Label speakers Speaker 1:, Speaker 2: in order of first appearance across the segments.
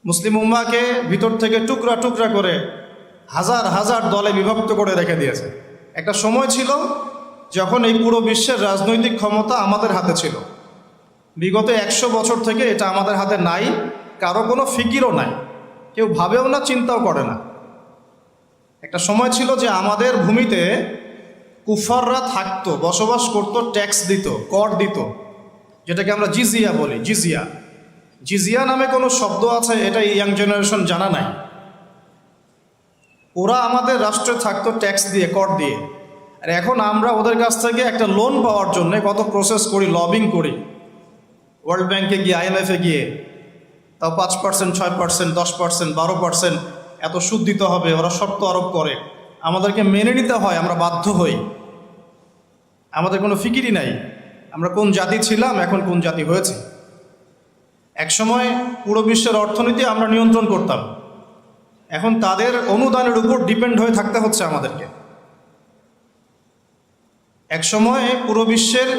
Speaker 1: মুসলিম উম্মাহকে ভিতর থেকে টুকরা টুকরা করে হাজার হাজার দলে বিভক্ত করে রেখে দিয়েছে। একটা সময় ছিল যখন এই পুরো বিশ্বের রাজনৈতিক ক্ষমতা আমাদের হাতে ছিল। বিগত 100 বছর থেকে এটা আমাদের হাতে নাই, কারো কোনো ফিকিরও নাই, কেউ ভাবেও না, চিন্তাও করে না। একটা সময় ছিল যে আমাদের ভূমিতে কুফাররা থাকতো, বসবাস করত, ট্যাক্স দিত, কর দিত, যেটাকে আমরা জিজিয়া বলি। জিজিয়া জিজিয়া নামে কোনো শব্দ আছে এটা ইয়াং জেনারেশন জানা নাই। ওরা আমাদের রাষ্ট্রে থাকতো ট্যাক্স দিয়ে, কর দিয়ে। আর এখন আমরা ওদের কাছ থেকে একটা লোন পাওয়ার জন্য কত প্রসেস করি, লবিং করি, ওয়ার্ল্ড ব্যাংকে গিয়ে, IMF-এ গিয়ে, তাও 5%, 6%, 10%, 12% এত সুদ দিতে হবে, ওরা শর্ত আরোপ করে, আমাদেরকে মেনে নিতে হয়, আমরা বাধ্য হই। আমাদের কোনো ফিকিরই নাই আমরা কোন জাতি ছিলাম, এখন কোন জাতি হয়েছে। একসময় পুরো বিশ্বের অর্থনীতি আমরা নিয়ন্ত্রণ করতাম, এখন তাদের অনুদানের উপর ডিপেন্ড হয়ে থাকতে হচ্ছে আমাদেরকে। একসময় পুরো বিশ্বের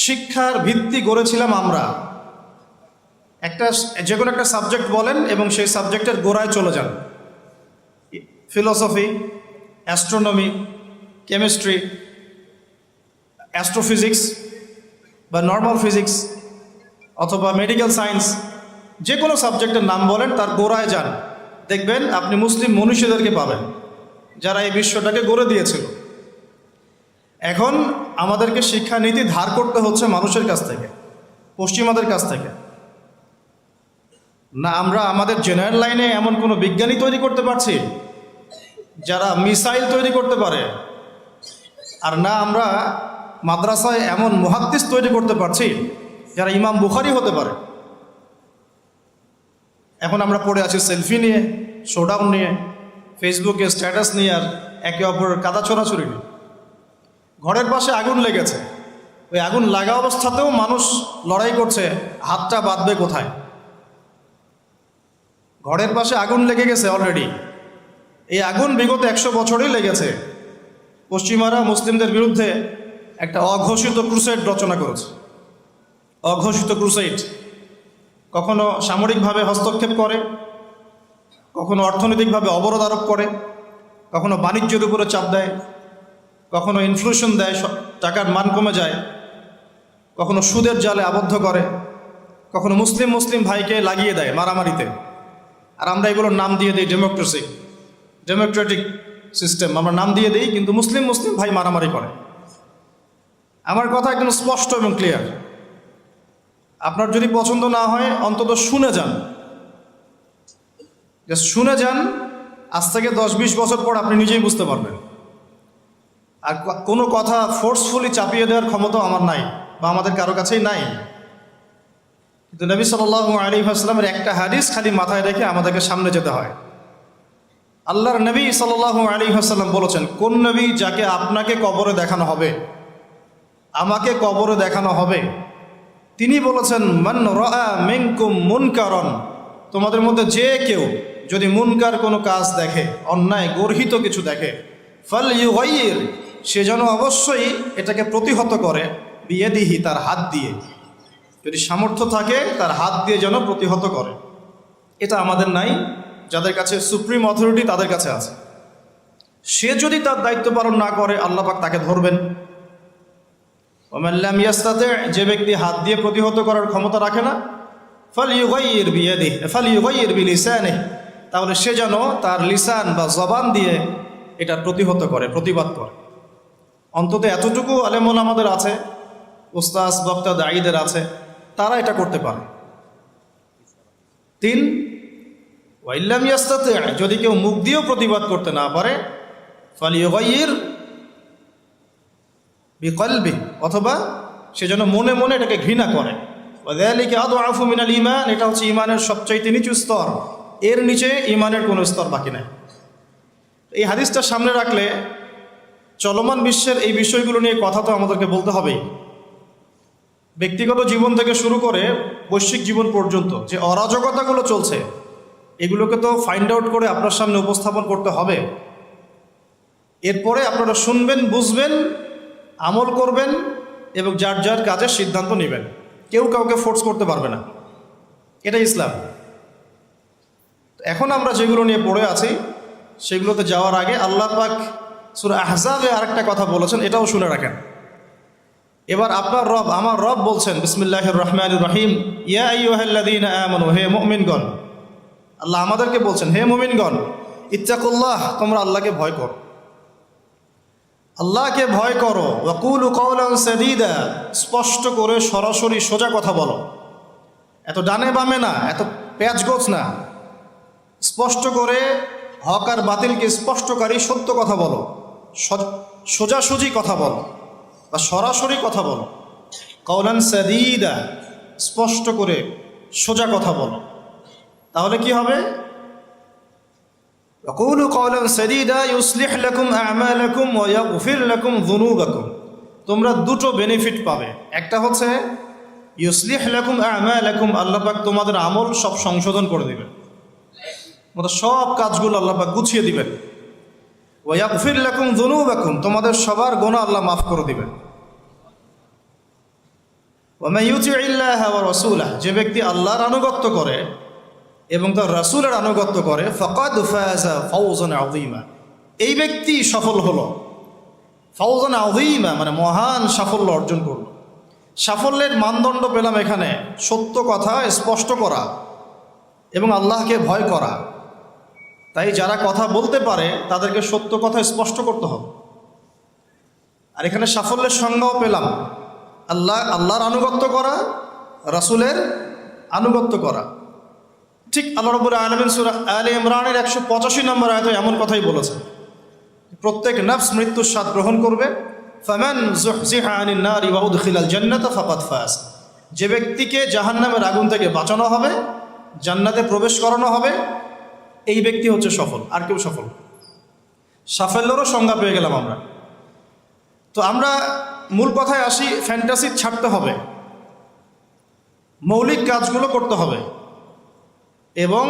Speaker 1: শিক্ষার ভিত্তি গড়েছিলাম আমরা। যে কোনো একটা সাবজেক্ট বলেন এবং সেই সাবজেক্টের গোড়ায় চলে যান, ফিলোসফি, অ্যাস্ট্রোনমি, কেমিস্ট্রি, অ্যাস্ট্রোফিজিক্স বা নর্মাল ফিজিক্স অথবা মেডিকেল সায়েন্স, যে কোনো সাবজেক্টের নাম বলেন, তার গোড়ায় যান, দেখবেন আপনি মুসলিম মনীষীদেরকে পাবেন যারা এই বিশ্বটাকে গড়ে দিয়েছিল। এখন আমাদেরকে শিক্ষানীতি ধার করতে হচ্ছে মানুষের কাছ থেকে, পশ্চিমাদের কাছ থেকে। না আমরা আমাদের জেনারেল লাইনে এমন কোনো বিজ্ঞানী তৈরি করতে পারছি যারা মিসাইল তৈরি করতে পারে, আর না আমরা মাদ্রাসায় এমন মুহাদ্দিস তৈরি করতে পারছি যারা ইমাম বুখারী হতে পারে। এখন আমরা পড়ে আছি সেলফি নিয়ে, শোডাউন নিয়ে, ফেসবুকে স্ট্যাটাস নিয়ে, আর একে অপরের কাদা ছোড়াছুড়ি নিয়ে। ঘরের পাশে আগুন লেগেছে, ওই আগুন লাগা অবস্থাতেও মানুষ লড়াই করছে হাতটা বাঁধবে কোথায়। ঘরের পাশে আগুন লেগে গেছে অলরেডি, এই আগুন বিগত 100 বছরই লেগেছে। পশ্চিমারা মুসলিমদের বিরুদ্ধে একটা অঘোষিত ক্রুসেড রচনা করেছে। অঘোষিত ক্রুসেড কখনো সামরিকভাবে হস্তক্ষেপ করে, কখনো অর্থনৈতিকভাবে অবরোধ আরোপ করে, কখনো বাণিজ্যের উপরে চাপ দেয়, কখনো ইনফ্লেশন দেয়, টাকার মান কমে যায়, কখনো সুদের জালে আবদ্ধ করে, কখনো মুসলিম ভাইকে লাগিয়ে দেয় মারামারিতে। আর আমরা এগুলোর নাম দিয়ে দিই ডেমোক্রেসি, ডেমোক্রেটিক সিস্টেম আমরা নাম দিয়ে দিই, কিন্তু মুসলিম ভাই মারামারি করে। আমার কথা একদম স্পষ্ট এবং ক্লিয়ার। আপনার যদি পছন্দ না হয় অন্তত শুনে যান, শুনে যান। আজ থেকে 10-20 বছর পর আপনি নিজেই বুঝতে পারবেন। আর কোনো কথা ফোর্সফুলি চাপিয়ে দেওয়ার ক্ষমতা আমার নাই বা আমাদের কারো কাছেই নাই। কিন্তু নবী সাল্লাল্লাহু আলাইহি ওয়াসাল্লামের একটা হাদিস খালি মাথায় রেখে আমাদেরকে সামনে যেতে হয়। আল্লাহর নবী সাল্লাল্লাহু আলাইহি ওয়াসাল্লাম বলেছেন, কোন নবী যাকে আপনাকে কবরে দেখানো হবে, আমাকে কবরে দেখানো হবে, তিনি বলেছেন, মান রাআ মিনকুম মুনকারান, তোমাদের মধ্যে যে কেউ যদি মুনকার কোনো কাজ দেখে, অন্যায় গর্হিত কিছু দেখে, ফালইউগাইয়ির, সে যেন অবশ্যই এটাকে প্রতিহত করে, বিয়াদিহি, তার হাত দিয়ে, যদি সামর্থ্য থাকে তার হাত দিয়ে যেন প্রতিহত করে। এটা আমাদের নাই, যাদের কাছে সুপ্রিম অথরিটি তাদের কাছে আছে। সে যদি তার দায়িত্ব পালন না করে আল্লাহ পাক তাকে ধরবেন। ওমান লাম ইয়াস্তাতি, যে ব্যক্তি হাত দিয়ে প্রতিহত করার ক্ষমতা রাখে না, ফালইউগাইয়ির বিয়াদিহি ফালইউগাইয়ির বিলিসানিহি, তাহলে সে যেন তার লিসান বা জবান দিয়ে এটা প্রতিহত করে, প্রতিবাদ করে। অন্তত এতটুকু আলেম ওলামাদের আছে, উস্তাজ বক্তা দাঈদের আছে, তারা এটা করতে পারে। 3, ওয়াইল্লাম ইয়াস্তাতি, যদি কেউ মুখ দিয়েও প্রতিবাদ করতে না পারে, ফালইউগাইয়ির বিকলবি, অথবা সে যেন মনে মনে এটাকে ঘৃণা করে। ওয়াযালিকা আদআফু মিনাল ঈমান, এটা হচ্ছে ঈমানের সবচাইতে নিচু স্তর, এর নিচে ঈমানের কোনো স্তর বাকি নাই। এই হাদিসটা সামনে রাখলে চলমান বিশ্বের এই বিষয়গুলো নিয়ে কথা তো আমাদেরকে বলতে হবেই। ব্যক্তিগত জীবন থেকে শুরু করে বৈশ্বিক জীবন পর্যন্ত যে অরাজকতাগুলো চলছে, এগুলোকে তো ফাইন্ড আউট করে আপনার সামনে উপস্থাপন করতে হবে। এরপরে আপনারা শুনবেন, বুঝবেন, আমল করবেন এবং যার যার কাজের সিদ্ধান্ত নেবেন। কেউ কাউকে ফোর্স করতে পারবে না, এটা ইসলাম। এখন আমরা যেগুলো নিয়ে পড়ে আছি সেগুলোতে যাওয়ার আগে আল্লাহ পাক সূরা আহজাবে আরেকটা কথা বলেছেন, এটাও শুনে রাখেন। এবার আপনার রব, আমার রব বলছেন, বিসমিল্লাহির রহমানির রহিম, ইয়া আইয়ুহাল্লাযীনা আমানু, হে মুমিনগণ। আল্লাহ আমাদেরকে বলছেন, হে মুমিনগণ, ইত্তাকুল্লাহ, তোমরা আল্লাহকে ভয় করো, আল্লাহকে ভয় করো। ওয়া কুলু কাওলান সাদীদা, স্পষ্ট করে সরাসরি সোজা কথা বলো, এত ডানে বামে না, এত পেঁচগোছ না, স্পষ্ট করে হক আর বাতিলকে স্পষ্টকারী সত্য কথা বলো, সোজাসুজি কথা বলো বা সরাসরি কথা বলো। কাওলান সাদীদা, স্পষ্ট করে সোজা কথা বলো, তাহলে কি হবে? ওয়াকুলু কাওলান সাদীদা ইউসলিহ লাকুম আ'মালাকুম ওয়া ইয়াগফির লাকুম যুনুবাকুম। তোমরা দুটো বেনিফিট পাবে। একটা হচ্ছে ইউসলিহ লাকুম আ'মালাকুম, আল্লাহ পাক তোমাদের আমল সব সংশোধন করে দিবেন, তোমাদের সব কাজগুলো আল্লাহ পাক গুছিয়ে দিবেন। ওয়া ইয়াগফির লাকুম যুনুবাকুম, তোমাদের সবার গুনাহ আল্লাহ মাফ করে দিবেন। ওয়া মান ইউতিইল্লাহা ওয়া রাসূলাহু, যে ব্যক্তি আল্লাহর আনুগত্য করে এবং তার রাসূলের আনুগত্য করে, ফাকাদ ফাযা ফাওজান আযীমা, এই ব্যক্তি সফল হলো। ফাওজান আযীমা মানে মহান সাফল্য অর্জন করল। সাফল্যের মানদণ্ড পেলাম এখানে, সত্য কথা স্পষ্ট করা এবং আল্লাহকে ভয় করা। তাই যারা কথা বলতে পারে তাদেরকে সত্য কথা স্পষ্ট করতে হবে। আর এখানে সাফল্যের সংজ্ঞাও পেলাম, আল্লাহর আনুগত্য করা, রাসূলের আনুগত্য করা। ঠিক আল্লাহ রাব্বুল আলামিন সূরা আলে ইমরানের 185 নম্বর আয়াতে এমন কথাই বলেছেন, প্রত্যেক নফস মৃত্যুর স্বাদ গ্রহণ করবে। ফামান যুহজিহা আনিন নারি ওয়া উদখিলাল জান্নাতা ফাকাদ ফাজ, যে ব্যক্তিকে জাহান্নামের আগুন থেকে বাঁচানো হবে, জান্নাতে প্রবেশ করানো হবে, এই ব্যক্তি হচ্ছে সফল, আর কেউ সফল। সাফল্যেরও সংজ্ঞা পেয়ে গেলাম আমরা। তো আমরা মূল কথায় আসি, ফ্যান্টাসি ছাড়তে হবে, মৌলিক কাজগুলো করতে হবে এবং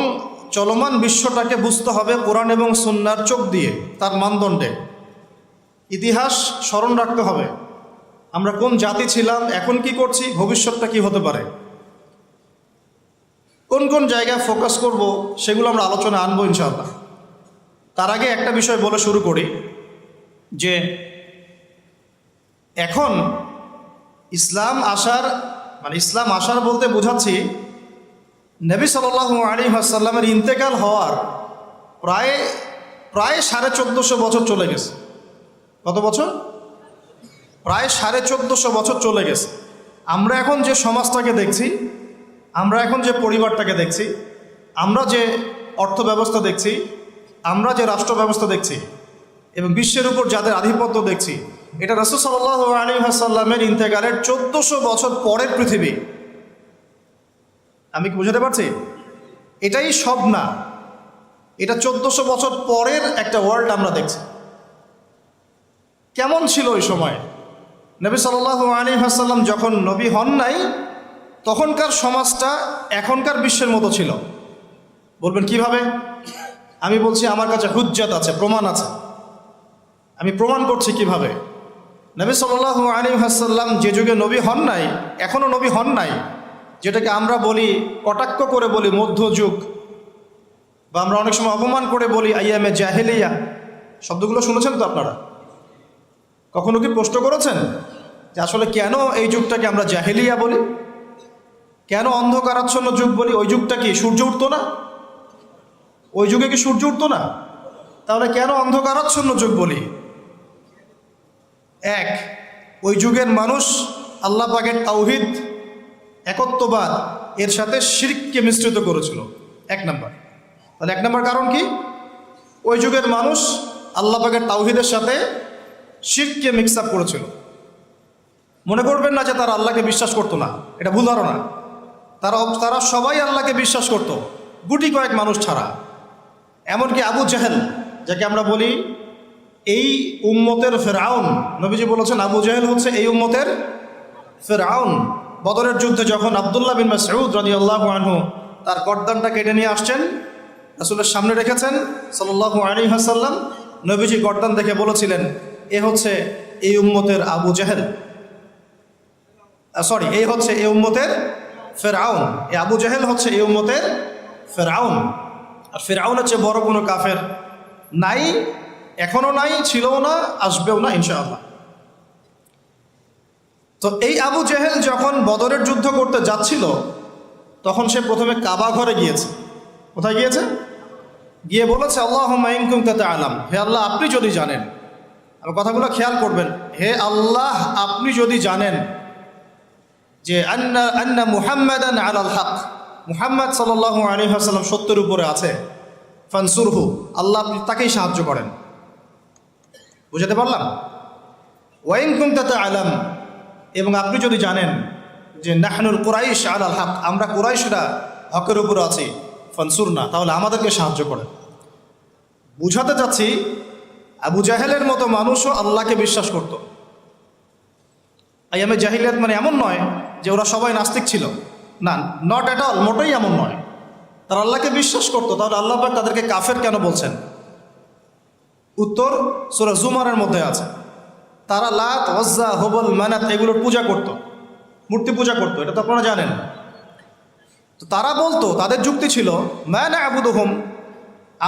Speaker 1: চলমান বিশ্বটাকে বুঝতে হবে কোরআন এবং সুন্নাহর চোখ দিয়ে, তার মানদণ্ডে। ইতিহাস স্মরণ রাখতে হবে, আমরা কোন জাতি ছিলাম, এখন কি করছি, ভবিষ্যৎটা কি হতে পারে, কোন কোন জায়গায় ফোকাস করব, সেগুলো আমরা আলোচনা আনবো ইনশাআল্লাহ। তার আগে একটা বিষয় বলে শুরু করি যে এখন ইসলাম আসার বলতে বোঝাচ্ছি নবী সাল্লাল্লাহু আলাইহি ওয়াসাল্লামের ইন্তেকাল হওয়ার প্রায় 1450 বছর চলে গেছে। কত বছর? প্রায় 1450 বছর চলে গেছে। আমরা এখন যে সমাজটাকে দেখছি, আমরা এখন যে পরিবারটাকে দেখছি, আমরা যে অর্থ ব্যবস্থা দেখছি, আমরা যে রাষ্ট্র ব্যবস্থা দেখছি এবং বিশ্বের উপর যাদের আধিপত্য দেখছি, এটা রাসূল সাল্লাল্লাহু আলাইহি ওয়াসাল্লামের ইন্তেকালের 1400 বছর পরের পৃথিবী। আমি কি বুঝাতে পারছি? এটাই সব না, এটা 1400 বছর পরের একটা ওয়ার্ল্ড আমরা দেখছি। কেমন ছিল ওই সময়? নবী সাল্লাল্লাহু আলাইহি ওয়াসাল্লাম যখন নবী হন নাই, তখনকার সমাজটা এখনকার বিশ্বের মতো ছিল। বলবেন কিভাবে? আমি বলছি, আমার কাছে হুজ্জাত আছে, প্রমাণ আছে, আমি প্রমাণ করছি কিভাবে। নবী সাল্লাল্লাহু আলাইহি ওয়াসাল্লাম যে যুগে নবী হন নাই, এখনও নবী হন নাই, যেটাকে আমরা বলি, কটাক্ষ করে বলি মধ্যযুগ, বা আমরা অনেক সময় অপমান করে বলি আইয়ামে জাহেলিয়া। শব্দগুলো শুনেছেন তো আপনারা? কখনো কি প্রশ্ন করেছেন যে আসলে কেন এই যুগটাকে আমরা জাহেলিয়া বলি, কেন অন্ধকারাচ্ছন্ন যুগ বলি? ওই যুগটা কি সূর্য উঠতো না? ওই যুগে কি সূর্য উঠতো না? তাহলে কেন অন্ধকারাচ্ছন্ন যুগ বলি? এক, ওই যুগের মানুষ আল্লাহ পাকের তাওহীদ, একত্ববাদ এর সাথে শিরককে মিশ্রিত করেছিল, 1 নাম্বার। তাহলে 1 নাম্বার কারণ কি? ওই যুগের মানুষ আল্লাহ পাকের তাওহীদের সাথে শিরককে মিক্স আপ করেছিল। মনে করবেন না যে তারা আল্লাহকে বিশ্বাস করতো না, এটা ভুল ধারণা। তারা সবাই আল্লাহকে বিশ্বাস করত, গুটি কয়েক মানুষ ছাড়া। এমনকি আবু জাহেল, যাকে আমরা বলি এই উম্মতের ফেরাউন, নবীজি বলেছেন আবু জাহেল হচ্ছে এই উম্মতের ফেরাউন। বদরের যুদ্ধে যখন আব্দুল্লাহ বিন মাসউদ রাদিয়াল্লাহু আনহু তার গর্দানটা কেটে নিয়ে আসছেন, রাসূলের সামনে রেখেছেন সাল্লাল্লাহু আলাইহি ওয়াসাল্লাম, নবীজি গর্দান দেখে বলেছিলেন, এ হচ্ছে এই উম্মতের আবু জাহেল, এই হচ্ছে এই উম্মতের ফেরাউন, এই আবু জাহেল হচ্ছে এই উম্মতের ফেরাউন। আর ফিরআউনের চেয়ে বড় কোনো কাফের নাই, এখনো নাই, ছিলও না, আসবেও না ইনশাআল্লাহ। তো এই আবু জেহেল যখন বদরের যুদ্ধ করতে যাচ্ছিল তখন সে প্রথমে কাবা ঘরে গিয়েছে। কোথায় গিয়েছে? গিয়ে বলেছে আল্লাহুম্মা ইন কুনতা তা'লাম, হে আল্লাহ আপনি যদি জানেন, আমার কথাগুলো খেয়াল করবেন, হে আল্লাহ আপনি যদি জানেন যে আন্না মুহাম্মাদান আলাল হক, মুহাম্মদ সাল্লাল্লাহু আলাইহি ওয়াসাল্লাম সত্যের উপরে আছে, ফানসুরহু, আল্লাহ আপনি তাকেই সাহায্য করেন। বুঝাতে পারলাম? ওয়া ইন কুনতা তা'লাম, এবং আপনি যদি জানেন যে নাহনুল কুরাইশ আলাল হক, আমরা কুরাইশরা হকের উপরে আছি, ফানসুরনা, তাহলে আমাদেরকে সাহায্য করেন। বুঝাতে চাচ্ছি আবু জাহেলের মতো মানুষও আল্লাহকে বিশ্বাস করত। আইয়ামে জাহিলিয়াত মানে এমন নয় যে ওরা সবাই নাস্তিক ছিল, না, নট এট অল, মোটেই এমন নয়। তারা আল্লাহকে বিশ্বাস করতো। তাহলে আল্লাহ পাক তাদেরকে কাফের কেন বলছেন? উত্তর সূরা জুমারের মধ্যে আছে। তারা লাত, উজ্জা, হুবল, মানাত এগুলোর পূজা করত, মূর্তি পূজা করত, এটা তো আপনারা জানেন। তো তারা বলতো, তাদের যুক্তি ছিল, মা না'বুদুহুম,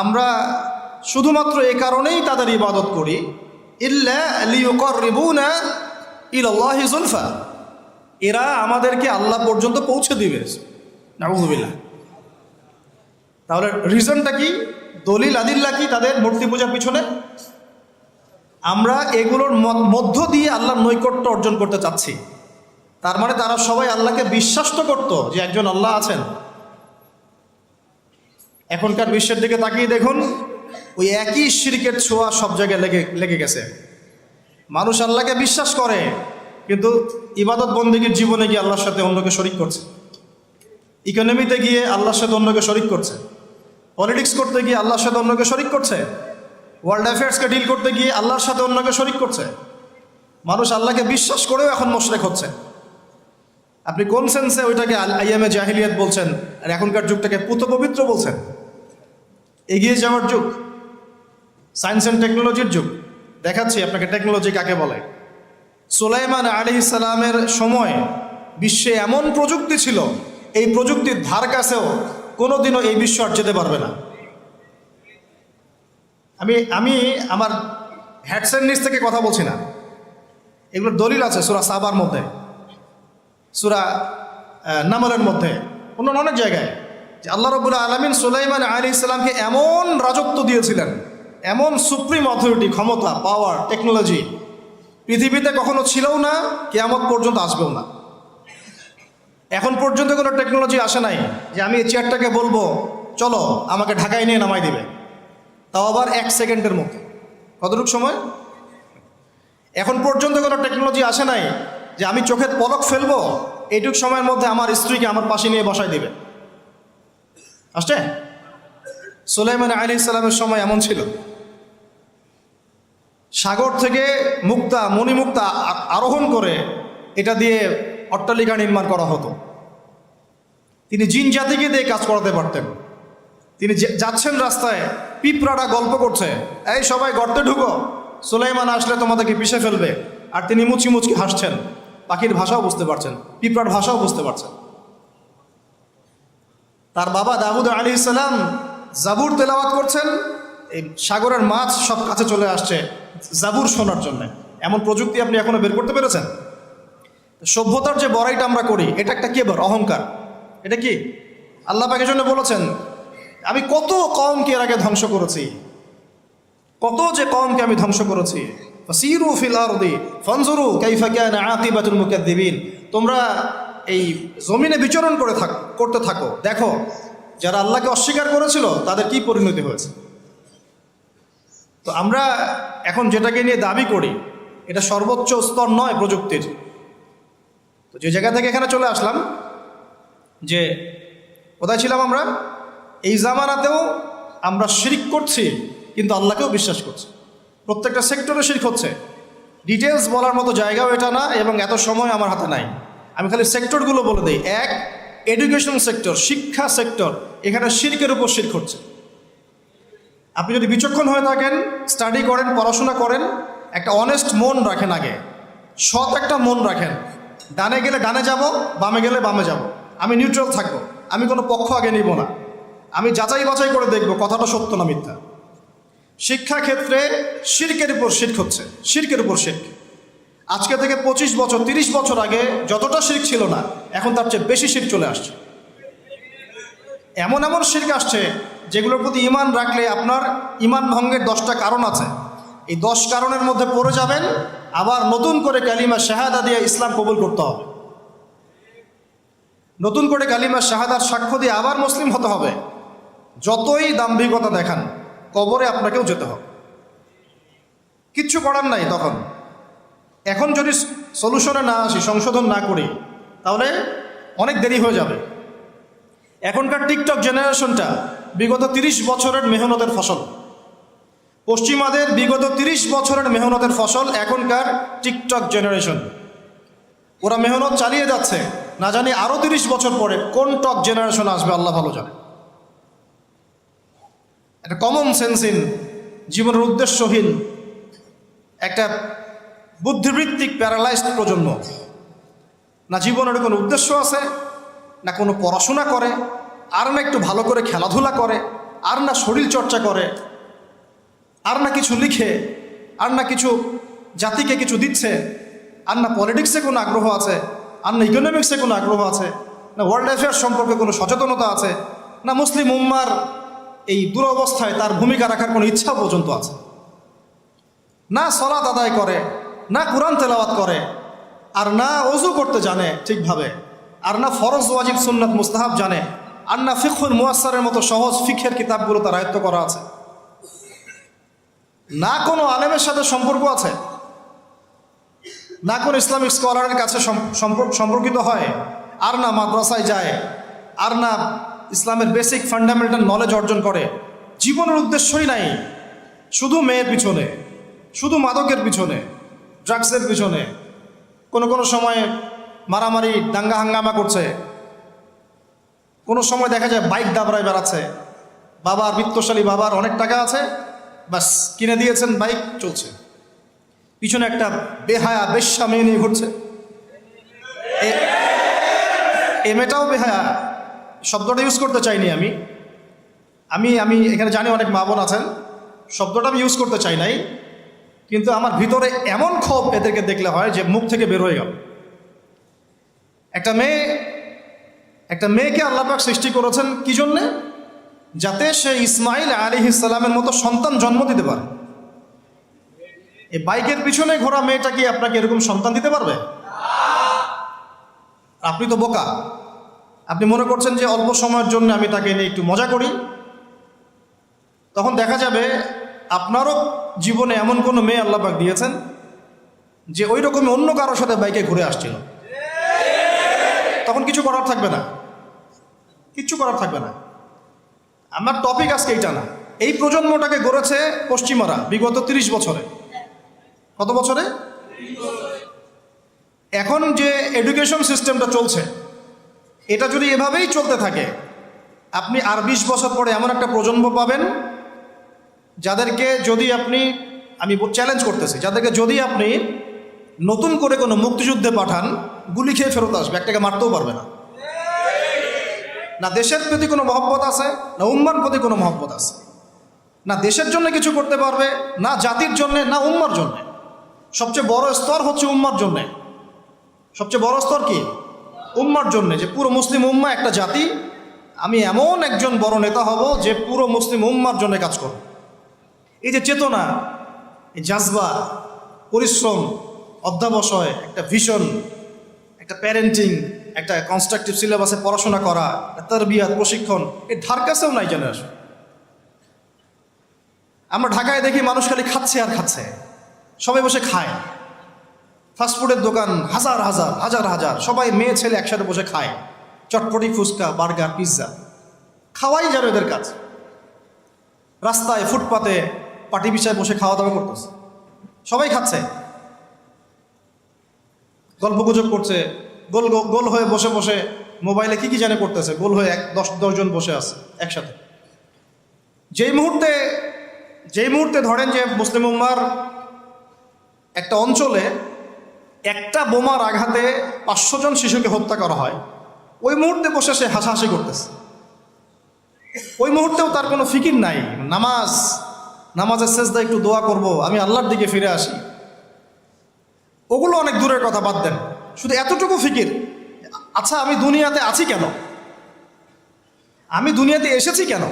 Speaker 1: আমরা শুধুমাত্র এই কারণেই তাদের ইবাদত করি, ইল্লা লিয়ুকাররিবুনা ইলাল্লাহি যুলফা, এরা আমাদেরকে আল্লাহ পর্যন্ত পৌঁছে দিবে। নাউযুবিল্লাহ। তাহলে রিজনটা কি? দলিল আদিল্লা কি তাদের মূর্তি পূজার পিছনে? আমরা এগুলোর মধ্য দিয়ে আল্লাহর নৈকট্য অর্জন করতে চাচ্ছি। তার মানে তারা সবাই আল্লাহকে বিশ্বাস তো করতো যে একজন আল্লাহ আছেন। এখনকার বিশ্বের দিকে তাকিয়ে দেখুন, ওই একই শিরকের ছোঁয়া সব জায়গায় লেগে গেছে। মানুষ আল্লাহকে বিশ্বাস করে কিন্তু ইবাদত বন্দেগীর জীবনে গিয়ে আল্লাহর সাথে অন্যকে শরিক করছে, ইকোনমিতে গিয়ে আল্লাহর সাথে অন্যকে শরিক করছে, পলিটিক্স করতে গিয়ে আল্লাহর সাথে অন্যকে শরিক করছে, ওয়ার্ল্ড অ্যাফেয়ার্সকে ডিল করতে গিয়ে আল্লাহর সাথে অন্যকে শরিক করছে। মানুষ আল্লাহকে বিশ্বাস করেও এখন মুশরিক হচ্ছে। আপনি কোন সেন্সে ওইটাকে আইয়ামে জাহিলিয়াত বলছেন আর এখনকার যুগটাকে পুত পবিত্র বলছেন? এগিয়ে যাওয়ার যুগ, সায়েন্স অ্যান্ড টেকনোলজির যুগ। দেখাচ্ছি আপনাকে টেকনোলজি কাকে বলে। সুলাইমান আলাইহিস সালামের সময় বিশ্বে এমন প্রযুক্তি ছিল, এই প্রযুক্তির ধার কাছেও কোনোদিনও এই বিশ্ব আর যেতে পারবে না। আমি আমার হ্যাডসেট নিচ থেকে কথা বলছি না, এগুলোর দলিল আছে সূরা সাবার মধ্যে, সূরা নামলের মধ্যে, অন্য অনেক জায়গায়, যে আল্লাহ রাব্বুল আলামিন সুলাইমান আলাইহিস সালামকে এমন রাজত্ব দিয়েছিলেন, এমন সুপ্রিম অথরিটি, ক্ষমতা, পাওয়ার, টেকনোলজি পৃথিবীতে কখনো ছিলও না, কিয়ামত পর্যন্ত আসবেও না। এখন পর্যন্ত কোনো টেকনোলজি আসে নাই যে আমি এই চেয়ারটাকে বলবো চলো আমাকে ঢাকায় নিয়ে নামাই দিবে, তাও আবার 1 সেকেন্ডের মধ্যে। কতটুকু সময়? এখন পর্যন্ত কোনো টেকনোলজি আসে নাই যে আমি চোখের পলক ফেলবো, এইটুক সময়ের মধ্যে আমার স্ত্রীকে আমার পাশে নিয়ে বসাই দিবে। আসছে? সুলাইমান আলাইহিস সালামের সময় এমন ছিল। সাগর থেকে মুক্তা, মণিমুক্তা আরোহণ করে এটা দিয়ে অট্টালিকা নির্মাণ করা হতো। তিনি জিন জাতিকে দিয়ে কাজ করাতে পারতেন। তিনি যাচ্ছেন রাস্তায়, পিঁপড়াটা গল্প করছে, এই সবাই গর্তে ঢুকো, সুলাইমান আসলে তোমাদেরকে পিষে ফেলবে, আর তিনি মুচকি মুচকি হাসছেন। পাখির ভাষাও বুঝতে পারছেন, পিঁপড়ার ভাষাও বুঝতে পারছেন। তার বাবা দাউদ আলাইহিস সালাম জাবুর তেলাওয়াত করছেন, এই সাগরের মাছ সব কাছে চলে আসছে জাবুর শোনার জন্য। এমন প্রযুক্তি আপনি এখনো বের করতে পেরেছেন? সভ্যতার যে বড়াইটা আমরা করি, এটা একটা কেবর, অহংকার। এটা কি আল্লাহ পাকের জন্য বলেছেন, আমি কত কওমকে এর আগে ধ্বংস করেছি, কত যে কওমকে আমি ধ্বংস করেছি। ফাসিরু ফিল আরদি ফানজুরু কাইফা কানা আকিবাতুল মুকাদ্দিবিন, তোমরা এই জমিনে বিচরণ করতে থাকো, দেখো যারা আল্লাহকে অস্বীকার করেছিল তাদের কি পরিণতি হয়েছে। তো আমরা এখন যেটাকে নিয়ে দাবি করি, এটা সর্বোচ্চ স্তর নয় প্রযুক্তির। তো যে জায়গা থেকে এখানে চলে আসলাম, যে কোথায় ছিলাম আমরা? এই জামানাতেও আমরা শিরক করছি কিন্তু আল্লাহকেও বিশ্বাস করছি। প্রত্যেকটা সেক্টরে শিরক হচ্ছে। ডিটেলস বলার মতো জায়গাও এটা না, এবং এত সময় আমার হাতে নাই। আমি খালি সেক্টরগুলো বলে দিই। 1, এডুকেশন সেক্টর, শিক্ষা সেক্টর, এখানে শিরকের উপর শিরক হচ্ছে। আপনি যদি বিচক্ষণ হয়ে থাকেন, স্টাডি করেন, পড়াশোনা করেন, একটা অনেস্ট মন রাখেন, আগে সৎ একটা মন রাখেন। ডানে গেলে ডানে যাব, বামে গেলে বামে যাব, আমি নিউট্রাল থাকবো, আমি কোনো পক্ষ আগে নিব না। আমি যাচাই বাছাই করে দেখব কথাটা সত্য না মিথ্যা। শিক্ষাক্ষেত্রে শিরকের উপর শিরক হচ্ছে, শিরকের উপর শিরক। আজকে থেকে 25 বছর 30 বছর আগে যতটা শিরক ছিল না, এখন তার চেয়ে বেশি শিরক চলে আসছে। এমন এমন শিরক আসছে যেগুলোর প্রতি ঈমান রাখলে আপনার ঈমান ভঙ্গের 10টা কারণ আছে। এই 10 কারণের মধ্যে পড়ে যাবেন, আবার নতুন করে কালিমা শাহাদা দিয়ে ইসলাম কবুল করতে হবে। নতুন করে কালিমা শাহাদার সাক্ষ্য দিয়ে আবার মুসলিম হতে হবে। যতই দাম্ভিকতা দেখান, কবরে আপনাকেও যেতে হবে, কিচ্ছু করার নাই তখন। এখন যদি সলিউশনে না আসি, সংশোধন না করি, তাহলে অনেক দেরি হয়ে যাবে। এখনকার টিকটক জেনারেশনটা বিগত 30 বছরের মেহনতের ফসল। পশ্চিমাদের বিগত 30 বছরের মেহনতের ফসল এখনকার টিকটক জেনারেশন। ওরা মেহনত চালিয়ে যাচ্ছে, না জানি আরও 30 বছর পরে কোন টক জেনারেশন আসবে আল্লাহ ভালো জানে। একটা কমন সেন্সহীন, জীবনের উদ্দেশ্যহীন, একটা বুদ্ধিবৃত্তিক প্যারালাইজড প্রজন্ম। না জীবনের কোনো উদ্দেশ্য আছে, না কোনো পড়াশোনা করে, আর না একটু ভালো করে খেলাধুলা করে, আর না শরীর চর্চা করে, আর না কিছু লিখে, আর না কিছু জাতিকে কিছু দিচ্ছে, আর না পলিটিক্সে কোনো আগ্রহ আছে, আর না ইকোনমিক্সে কোনো আগ্রহ আছে, না ওয়ার্ল্ড অ্যাফেয়ার্স সম্পর্কে কোনো সচেতনতা আছে, না মুসলিম উম্মার এই দুরবস্থায় তার ভূমিকা রাখার কোনো ইচ্ছা পর্যন্ত আছে। না সালাত আদায় করে, না কুরআন তেলাওয়াত করে, আর না ওযু করতে জানে ঠিকভাবে, আর না ফরজ ওয়াজিব সুন্নাত মুস্তাহাব জানে, আর না ফিকহুল মুয়াসসারের মতো সহজ ফিকহের কিতাবগুলো তার আয়ত্ত করা আছে, না কোনো আলেমের সাথে সম্পর্ক আছে, না কোনো ইসলামিক স্কলারের কাছে সম্পর্কিত হয়, আর না মাদ্রাসায় যায়, আর না ইসলামের বেসিক ফান্ডামেন্টাল নলেজ অর্জন করে। জীবনের উদ্দেশ্যই নাই, শুধু মেয়ের পিছনে, শুধু মাদকের পিছনে, ড্রাগসের পিছনে, কোনো সময় মারামারি দাঙ্গা হাঙ্গামা করছে, কোনো সময় দেখা যায় বাইক দাবড়ায় বেড়াচ্ছে। বাবার বিত্তশালী, বাবার অনেক টাকা আছে, বাস কিনে দিয়েছেন বাইক, চলছে। পিছনে একটা বেহায়া বেশ্যা মেয়ে নিয়ে ঘুরছে। এ মেয়েটাও বেহায়া, শব্দটা ইউজ করতে চাইনি আমি আমি আমি এখানে জানি অনেক মা বোন আছেন, শব্দটা আমি ইউজ করতে চাই নাই, কিন্তু আমার ভিতরে এমন ক্ষোভ এদেরকে দেখলে হয় যে মুখ থেকে বের হয়ে গেল। একটা মেয়েকে আল্লাহ পাক সৃষ্টি করেছেন কি জন্যে? যাতে সে ইসমাইল আলাইহিস সালামের মতো সন্তান জন্ম দিতে পারে। এই বাইকের পিছনে ঘোরা মেয়েটা কি আপনাকে এরকম সন্তান দিতে পারবে? আপনি তো বোকা। আপনি মনে করছেন যে অল্প সময়ের জন্য আমি তাকে নিয়ে একটু মজা করি, তখন দেখা যাবে আপনারও জীবনে এমন কোনো মেয়ে আল্লাহ পাক দিয়েছেন যে ওই রকমই অন্য কারোর সাথে বাইকে ঘুরে আসছিল। তখন কিছু করার থাকবে না, কিচ্ছু করার থাকবে না। আমার টপিক আজকে এইটা না। এই প্রজন্মটাকে গড়েছে পশ্চিমারা বিগত 30 বছরে। কত বছরে? এখন যে এডুকেশন সিস্টেমটা চলছে, এটা যদি এভাবেই চলতে থাকে, আপনি আর 20 বছর পরে এমন একটা প্রজন্ম পাবেন যাদেরকে যদি আপনি, আমি চ্যালেঞ্জ করতেছি, যাদেরকে যদি আপনি নতুন করে কোনো মুক্তিযুদ্ধে পাঠান, গুলি খেয়ে ফেরত আসবে, একটাকে মারতেও পারবে না। না দেশের প্রতি কোনো মহব্বত আছে, না উম্মার প্রতি কোনো মহব্বত আছে, না দেশের জন্য কিছু করতে পারবে, না জাতির জন্যে, না উম্মার জন্যে। সবচেয়ে বড় স্তর হচ্ছে উম্মার জন্যে। সবচেয়ে বড় স্তর কি? উম্মার জন্যে, যে পুরো মুসলিম উম্মা একটা জাতি, আমি এমন একজন বড় নেতা হব যে পুরো মুসলিম উম্মার জন্য কাজ করব। এই যে চেতনা, এই জাজবা, পরিশ্রম, অধ্যাবসায়, একটা ভিশন, একটা প্যারেন্টিং, একটা কনস্ট্রাকটিভ সিলেবাসে পড়াশোনা করা, তারবিয়াত, প্রশিক্ষণ, এই ধার কাছেও নাই জেনারেশন। আমরা ঢাকায় দেখি মানুষ খালি খাচ্ছে আর খাচ্ছে, সবাই বসে খায়। ফাস্টফুডের দোকান হাজার হাজার হাজার হাজার, সবাই মেয়ে ছেলে একসাথে বসে খায়, চটপটি, ফুচকা, বার্গার, পিৎজা, খাওয়াই যাবে এদের কাজ। রাস্তায় ফুটপাতে পাটি বিছায় বসে খাওয়া দাওয়া করতেছে, সবাই খাচ্ছে, গল্পগুজব করছে, গোল গোল হয়ে বসে বসে মোবাইলে কি জানে করতেছে, গোল হয়ে 10 জন বসে আছে একসাথে। যেই মুহূর্তে ধরেন যে মুসলিম উম্মার একটা অঞ্চলে একটা বোমার আঘাতে 500 জন শিশুকে হত্যা করা হয়, ওই মুহূর্তে বসে সে হাসাহাসি করতেছে। ওই মুহূর্তেও তার কোনো ফিকির নাই। নামাজের সেজদা একটু দোয়া করব, আমি আল্লাহর দিকে ফিরে আসি, ওগুলো অনেক দূরের কথা, বাদ দেন। শুধু এতটুকু ফিকির, আচ্ছা আমি দুনিয়াতে আছি কেন, আমি দুনিয়াতে এসেছি কেন?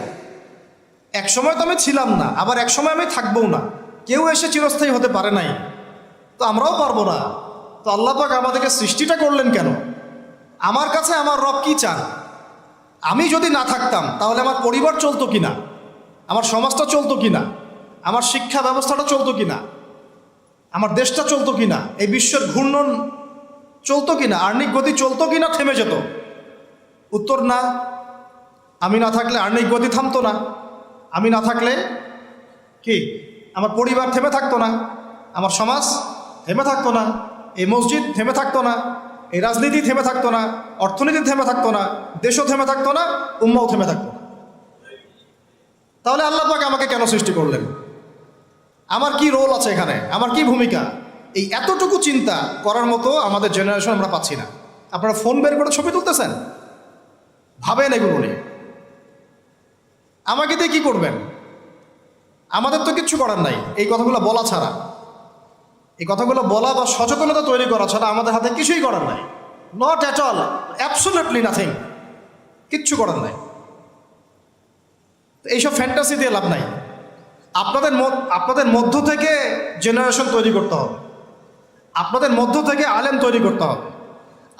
Speaker 1: এক সময় তো আমি ছিলাম না, আবার এক সময় আমি থাকবও না। কেউ এসে চিরস্থায়ী হতে পারে নাই, তো আমরাও পারবো না। তো আল্লাহ পাক আমাদেরকে সৃষ্টিটা করলেন কেন? আমার কাছে আমার রব কি চান? আমি যদি না থাকতাম তাহলে আমার পরিবার চলতো কিনা, আমার সমাজটা চলতো কিনা, আমার শিক্ষা ব্যবস্থাটা চলতো কিনা, আমার দেশটা চলতো কিনা, এই বিশ্বের ঘূর্ণন চলতো কিনা, আর্নিক গতি চলতো কিনা, থেমে যেত? উত্তর না। আমি না থাকলে আর্নিক গতি থামতো না, আমি না থাকলে কি আমার পরিবার থেমে থাকতো না, আমার সমাজ থেমে থাকতো না, এই মসজিদ থেমে থাকতো না, এই রাজনীতি থেমে থাকতো না, অর্থনীতি থেমে থাকতো না, দেশও থেমে থাকতো না, উম্মাও থেমে থাকতো না। তাহলে আল্লাহ পাক আমাকে কেন সৃষ্টি করলেন? আমার কি রোল আছে এখানে, আমার কি ভূমিকা? এই এতটুকু চিন্তা করার মতো আমাদের জেনারেশন আমরা পাচ্ছি না। আপনারা ফোন বের করে ছবি তুলতেছেন, ভাবেন এগুলো নিয়ে। আমাকে দিয়ে কি করবেন? আমাদের তো কিচ্ছু করার নাই এই কথাগুলো বলা ছাড়া, এই কথাগুলো বলা বা সচেতনতা তৈরি করা ছাড়া আমাদের হাতে কিছুই করার নাই। Not at all, absolutely nothing, কিচ্ছু করার নাই। এইসব ফ্যান্টাসি দিয়ে লাভ নাই। আপনাদের মধ্য থেকে জেনারেশন তৈরি করতে হবে, আপনাদের মধ্য থেকে আলেম তৈরি করতে হবে,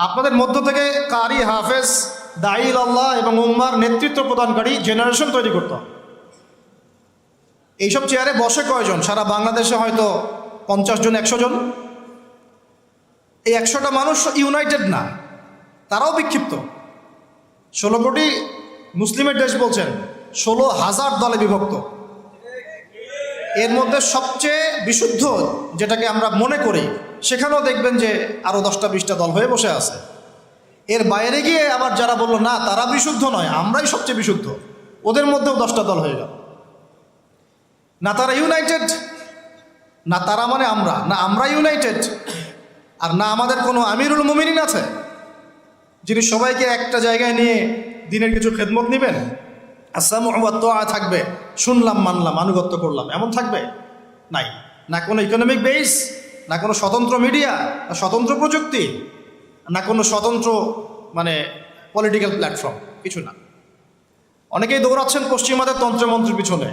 Speaker 1: আপনাদের মধ্য থেকে কারি, হাফেজ, দাঈল আল্লাহ এবং উম্মার নেতৃত্ব প্রদানকারী জেনারেশন তৈরি করতে হবে। এইসব চেয়ারে বসে কয়জন? সারা বাংলাদেশে হয়তো 50 জন, 100 জন। এই 100টা মানুষ ইউনাইটেড না, তারাও বিক্ষিপ্ত। 16 কোটি মুসলিমের দেশ বলছেন, 16,000 দলে বিভক্ত। এর মধ্যে সবচেয়ে বিশুদ্ধ যেটাকে আমরা মনে করি, সেখানেও দেখবেন যে আরও 10টা 20টা দল হয়ে বসে আছে। এর বাইরে গিয়ে আবার যারা বললো না তারা বিশুদ্ধ নয়, আমরাই সবচেয়ে বিশুদ্ধ, ওদের মধ্যেও 10টা দল হয়ে গেল। না তারা ইউনাইটেড, না তারা মানে আমরা, না আমরা ইউনাইটেড, আর না আমাদের কোনো আমিরুল মুমিনিন আছে যিনি সবাইকে একটা জায়গায় নিয়ে দিনের কিছু খেদমত নেবেন, আসসামু ওয়া তাআ থাকবে, শুনলাম মানলাম আনুগত্য করলাম, এমন থাকবে? নাই। না কোনো ইকোনমিক বেস, না কোনো স্বতন্ত্র মিডিয়া, না স্বতন্ত্র প্রযুক্তি, না কোনো স্বতন্ত্র মানে পলিটিক্যাল প্ল্যাটফর্ম, কিছু না। অনেকেই দৌড়াচ্ছেন পশ্চিমাদের তন্ত্রমন্ত্রের পিছনে,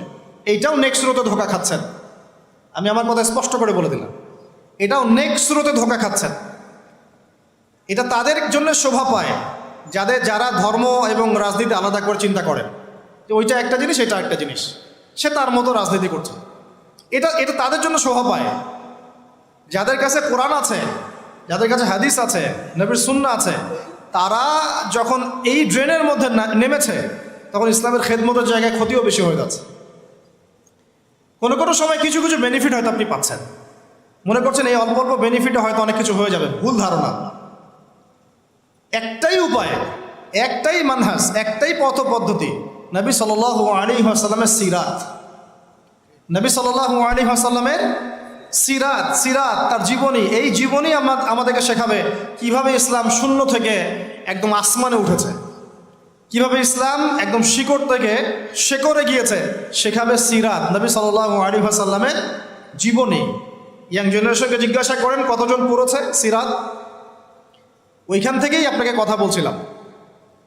Speaker 1: এইটাও নেক্সট স্রোতে ধোকা খাচ্ছেন। আমি আমার কথা স্পষ্ট করে বলে দিলাম, এটাও নেক্সট স্রোতে ধোকা খাচ্ছেন। এটা তাদের জন্য শোভা পায় যারা ধর্ম এবং রাজনীতি আলাদা করে চিন্তা করেন, যে ওইটা একটা জিনিস, এটা একটা জিনিস, সে তার মতো রাজনীতি করছে। এটা তাদের জন্য শোভা পায়। যাদের কাছে কোরআন আছে, যাদের কাছে হাদিস আছে, নবীর সুন্নাহ আছে, তারা যখন এই ড্রেনের মধ্যে নেমেছে, তখন ইসলামের খেদমতের জায়গায় ক্ষতিও বেশি হয়ে যাচ্ছে। কোনো কোনো সময় কিছু কিছু বেনিফিট হয়তো আপনি পাচ্ছেন, মনে করছেন এই অল্প অল্প বেনিফিটে হয়তো অনেক কিছু হয়ে যাবে। ভুল ধারণা। একটাই উপায়, একটাই মানহাজ, একটাই পথ পদ্ধতি, নবী সাল্লাল্লাহু আলাইহি ওয়াসাল্লামের সিরাত। নবী সাল্লাল্লাহু আলাইহি ওয়াসাল্লামের সিরাত, তার জীবনী। এই জীবনী আমাদেরকে শেখাবে কিভাবে ইসলাম শূন্য থেকে একদম আসমানে উঠেছে, কিভাবে ইসলাম একদম শিকড় থেকে শেকড়ে গিয়েছে, শেখাবে সিরাত, নবী সাল্লাল্লাহু আলাইহি ওয়াসাল্লামের জীবনী। ইয়াং জেনারেশনকে জিজ্ঞাসা করেন কতজন পড়েছে সিরাত। ওইখান থেকেই আপনাকে কথা বলছিলাম,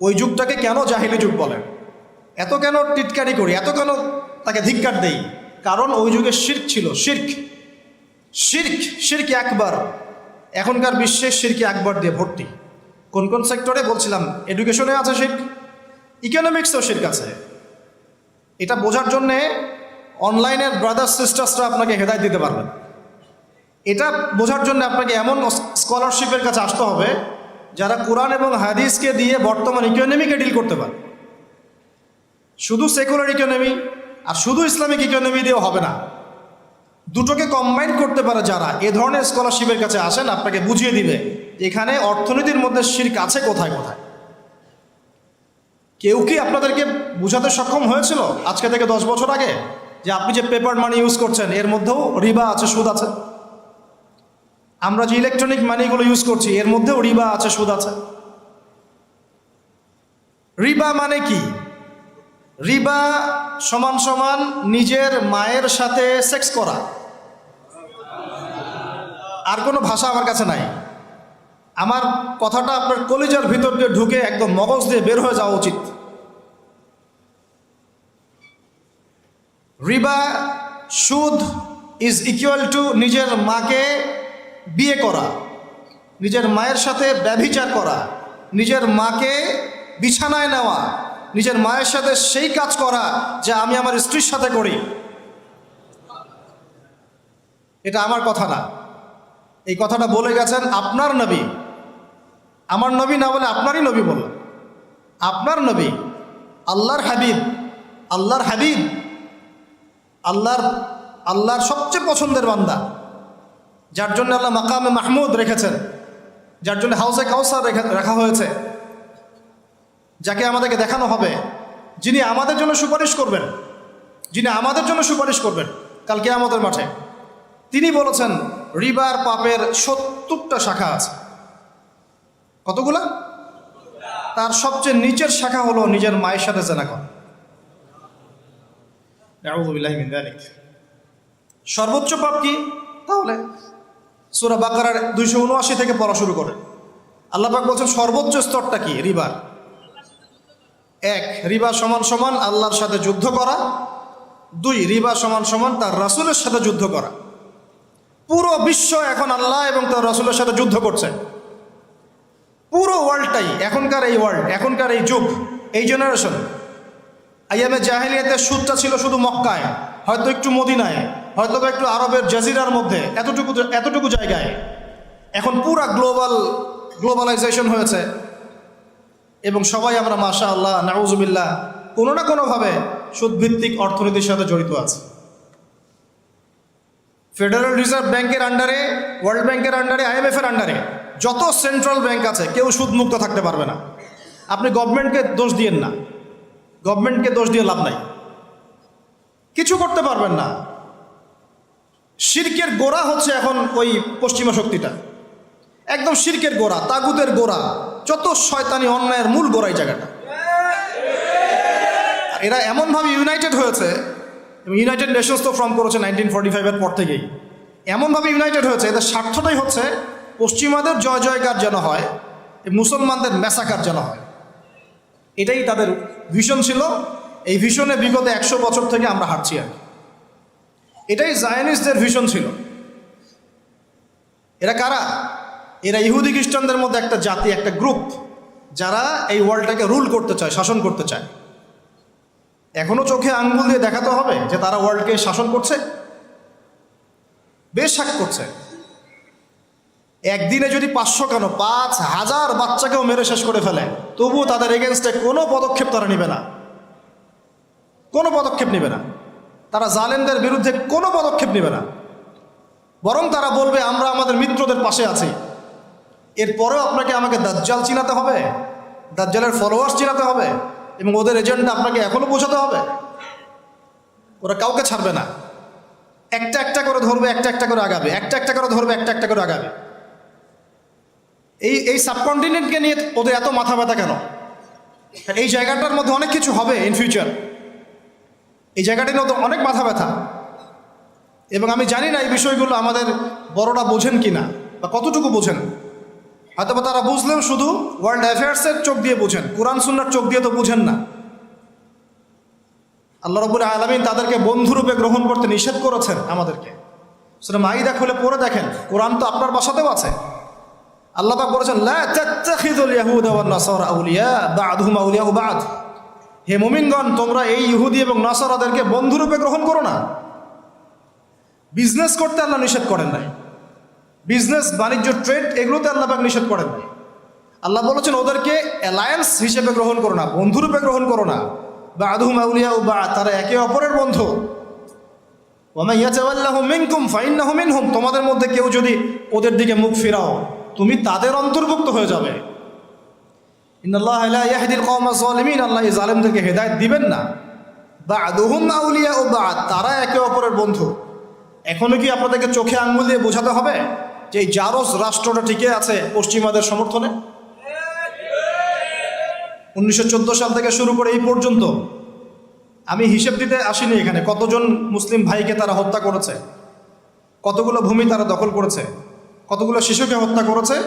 Speaker 1: ওই যুগটাকে কেন জাহিলি যুগ বলে, এত কেন টিটকারি করি, এত কেন তাকে ধিক্কার দেই? কারণ ওই যুগে শিরক ছিল, শিরক একবার। এখনকার বিশ্বে শিরকে একবার দিয়ে ভর্তি। কোন কোন সেক্টরে বলছিলাম, এডুকেশনে আছে শিরক, ইকোনমিক্সও শিরক আছে। এটা বোঝার জন্যে অনলাইনের ব্রাদার্স সিস্টার্সরা আপনাকে হেদায়েত দিতে পারবেন। এটা বোঝার জন্য আপনাকে এমন স্কলারশিপের কাছে আসতে হবে যারা কোরআন এবং হাদিসকে দিয়ে বর্তমান ইকোনমিকে ডিল করতে পারে। শুধু সেকুলার ইকোনমি আর শুধু ইসলামিক ইকোনমি দিয়েও হবে না, দুটোকে কম্বাইন করতে পারে যারা, এ ধরনের স্কলারশিপের কাছে আসেন, আপনাকে বুঝিয়ে দিবে এখানে অর্থনীতির মধ্যে শিরক আছে কোথায় কোথায়। কেউ কি আপনাদেরকে বুঝাতে সক্ষম হয়েছিল আজকে থেকে 10 বছর আগে যে আপনি যে পেপার মানি ইউজ করছেন এর মধ্যেও রিবা আছে, সুদ আছে? আমরা যে ইলেকট্রনিক মানিগুলো ইউজ করছি এর মধ্যেও রিবা আছে, সুদ আছে। রিবা মানে কি? রিবা সমান সমান নিজের মায়ের সাথে সেক্স করা। আর কোনো ভাষা আমার কাছে নাই। আমার কথাটা আপনার কলিজার ভিতর দিয়ে ঢুকে একদম মগজ দিয়ে বের হয়ে যাওয়া উচিত। রিবা, সুদ ইজ ইকুয়াল টু নিজের মাকে বিয়ে করা, নিজের মায়ের সাথে ব্যভিচার করা, নিজের মাকে বিছানায় নেওয়া, নিজের মায়ের সাথে সেই কাজ করা যা আমি আমার স্ত্রীর সাথে করি। এটা আমার কথা না, এই কথাটা বলে গেছেন আপনার নবী। আমার নবী না বলে আপনারই নবী বললেন। আপনার নবী, আল্লাহর হাবিব, আল্লাহর হাবিব, আল্লাহর সবচেয়ে পছন্দের বান্দা, যার জন্য আল্লাহ মাকামে মাহমুদ রেখেছেন, যার জন্য হাউসে কাউসার রাখা হয়েছে, যাকে আমাদেরকে দেখানো হবে, যিনি আমাদের জন্য সুপারিশ করবেন, যিনি আমাদের জন্য সুপারিশ করবেন কাল কিয়ামতের মাঠে। তিনি বলেছেন রিবার পাপের 70টা শাখা আছে। কতগুলা? তার সবচেয়ে নিচের শাখা হলো নিজের মায়ের সাথে জেনা করা। আউযু বিল্লাহি মিন যালিক। সর্বোচ্চ পাপ কি? তাহলে সূরা বাকারার 279 থেকে পড়া শুরু করে। আল্লাহ পাক বলছেন সর্বোচ্চ স্তরটা কি? রিবার। 1, রিবা সমান সমান আল্লাহর সাথে যুদ্ধ করা। 2, রিবা সমান সমান তার রাসূলের সাথে যুদ্ধ করা। পুরো বিশ্ব এখন আল্লাহ এবং তার রাসূলের সাথে যুদ্ধ করছে। পুরো ওয়ার্ল্ডটাই, এখনকার এই ওয়ার্ল্ড, এখনকার এই যুগ, এই জেনারেশন। আইয়ামে জাহেলিয়াতের সুদটা ছিল শুধু মক্কায়, হয়তো একটু মদিনায়, হয়তো একটু আরবের জাজিরার মধ্যে, এতটুকু জায়গায়। এখন পুরা গ্লোবালাইজেশন হয়েছে এবং সবাই আমরা মাশাআল্লাহ নাউজুবিল্লাহ কোনো না কোনোভাবে সুদভিত্তিক অর্থনীতির সাথে জড়িত আছে। ফেডারেল রিজার্ভ ব্যাংকের আন্ডারে, ওয়ার্ল্ড ব্যাংকের আন্ডারে, IMF এর আন্ডারে যত সেন্ট্রাল ব্যাংক আছে কেউ সুদমুক্ত থাকতে পারবে না। আপনি গভর্নমেন্টকে দোষ দিয়েন না, গভর্নমেন্টকে দোষ দিয়ে লাভ নাই, কিছু করতে পারবেন না। শিরকের গোড়া হচ্ছে এখন ওই পশ্চিমা শক্তিটা, একদম শিরকের গোড়া, তাগুতের গোড়া, যত শয়তানি অন্যায়ের মূল গোড়াই জায়গাটা। এরা এমনভাবে ইউনাইটেড হয়েছে, ইউনাইটেড নেশনস তো ফর্ম করেছে 1945-এর পর থেকেই। এমনভাবে ইউনাইটেড হয়েছে, এদের স্বার্থটাই হচ্ছে পশ্চিমাদের জয় জয়কার যেন হয়, মুসলমানদের ম্যাসাকার যেন হয়। এটাই তাদের ভিশন ছিল। এই ভিশনে বিগত 100 বছর থেকে আমরা হাঁটছি আর। এটাই জায়নিস্টদের ভিশন ছিল। এরা কারা? এরা ইহুদি খ্রিস্টানদের মধ্যে একটা জাতি, একটা গ্রুপ, যারা এই ওয়ার্ল্ডটাকে রুল করতে চায়, শাসন করতে চায়। এখনো চোখে আঙ্গুল দিয়ে দেখাতে হবে যে তারা ওয়ার্ল্ডকে শাসন করছে, বেশ শাক করছে। একদিনে যদি 500 কেন 5000 বাচ্চাকেও মেরে শেষ করে ফেলে, তবুও তাদের এগেনস্টে কোনো পদক্ষেপ তারা নেবে না, কোনো পদক্ষেপ নেবে না। তারা জালেমদের বিরুদ্ধে কোনো পদক্ষেপ নেবে না, বরং তারা বলবে আমরা আমাদের মিত্রদের পাশে আছি। এরপরেও আপনাকে আমাকে দাজ্জাল চিনাতে হবে, দাজ্জালের ফলোয়ার্স চিনাতে হবে এবং ওদের এজেন্ডা আপনাকে এখনো বোঝাতে হবে। ওরা কাউকে ছাড়বে না, একটা একটা করে ধরবে, একটা একটা করে আগাবে, একটা একটা করে ধরবে, একটা একটা করে আগাবে। এই সাবকন্টিনেন্টকে নিয়ে ওদের এত মাথা ব্যথা কেন? এই জায়গাটার মধ্যে অনেক কিছু হবে ইন ফিউচার, এই জায়গাটির মধ্যে অনেক মাথা ব্যথা। এবং আমি জানি না এই বিষয়গুলো আমাদের বড়রা বোঝেন কি না, বা কতটুকু বোঝেন। হয়তো বা তারা বুঝলেও শুধু ওয়ার্ল্ড অ্যাফেয়ার্সের চোখ দিয়ে বুঝেন, কোরআন সুন্নাহর চোখ দিয়ে তো বুঝেন না। আল্লাহ রাব্বুল আলামিন তাদেরকে বন্ধুরূপে গ্রহণ করতে নিষেধ করেছেন আমাদেরকে। সূরা মাইদা খুলে পড়ে দেখেন, কোরআন তো আপনার বাসাতেও আছে। আল্লাহ পাক বলেছেন লা তাত্তাখিযুল ইয়াহুদা ওয়ান নাসারা আউলিয়া বা'দুহুম আউলিয়া বা'দ। হে মুমিনগণ, তোমরা এই ইহুদি এবং নাসারাদেরকে বন্ধুরূপে গ্রহণ করো না। বিজনেস করতে আল্লাহ নিষেধ করেন নাই, বিজনেস, বাণিজ্য, ট্রেড, এগুলোতে আল্লাহ পাক নিষেধ করেন নাই। আল্লাহ বলেছেন ওদেরকে অ্যালায়েন্স হিসেবে গ্রহণ করো না, বন্ধুরূপে গ্রহণ করো না। বা'দুহুম আউলিয়া বা'দ, তারা একে অপরের বন্ধু। ওয়া মান ইয়াতাওয়াল্লাহু মিনকুম ফাইন্নাহু মিনহুম, তোমাদের মধ্যে কেউ যদি ওদের দিকে মুখ ফিরাও, তুমি তাদের অন্তর্ভুক্ত হয়ে যাবে। ইন্নাল্লাহা লা ইয়াহদিল কওমাজ যালিমিন, আল্লাহ এই জালেমদেরকে হেদায়েত দিবেন না। বা'দুহুম আউলিয়া বা'দ, তারা একে অপরের বন্ধু। এখনো কি আপনাদেরকে চোখে আঙ্গুল দিয়ে বোঝাতে হবে যে এই জারজ রাষ্ট্রটা টিকে আছে পশ্চিমাদের সমর্থনে? 1914 সাল থেকে শুরু করে এই পর্যন্ত আমি হিসেব দিতে আসিনি এখানে কতজন মুসলিম ভাইকে তারা হত্যা করেছে, কতগুলো ভূমি তারা দখল করেছে, কতগুলো শিশুকে হত্যা করেছে,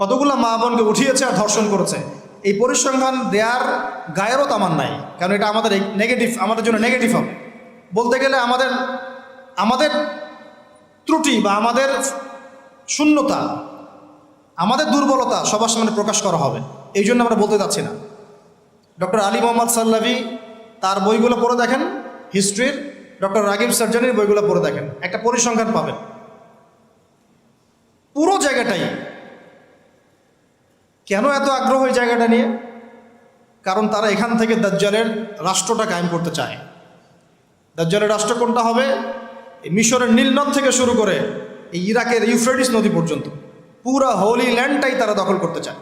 Speaker 1: কতগুলো মা বোনকে উঠিয়েছে আর ধর্ষণ করেছে। এই পরিসংখ্যান দেওয়ার গায়েরও আমার নাই, কারণ এটা আমাদের নেগেটিভ, আমাদের জন্য নেগেটিভ হবে। বলতে গেলে আমাদের ত্রুটি বা আমাদের শূন্যতা, আমাদের দুর্বলতা সবার সামনে প্রকাশ করা হবে, এই জন্য আমরা বলতে চাচ্ছি না। ডক্টর আলী মোহাম্মদ সাল্লাভি তার বইগুলো পড়ে দেখেন, হিস্ট্রির, ডক্টর রাগিব সার্জানির বইগুলো পড়ে দেখেন, একটা পরিসংখ্যান পাবেন। পুরো জায়গাটাই কেন এত আগ্রহ এই জায়গাটা নিয়ে? কারণ তারা এখান থেকে দাজ্জালের রাষ্ট্রটা কায়েম করতে চায়। দাজ্জালের রাষ্ট্র কোনটা হবে? এই মিশরের নীলনদ থেকে শুরু করে এই ইরাকের ইউফ্রেটিস নদী পর্যন্ত পুরা হোলি ল্যান্ডটাই তারা দখল করতে চায়।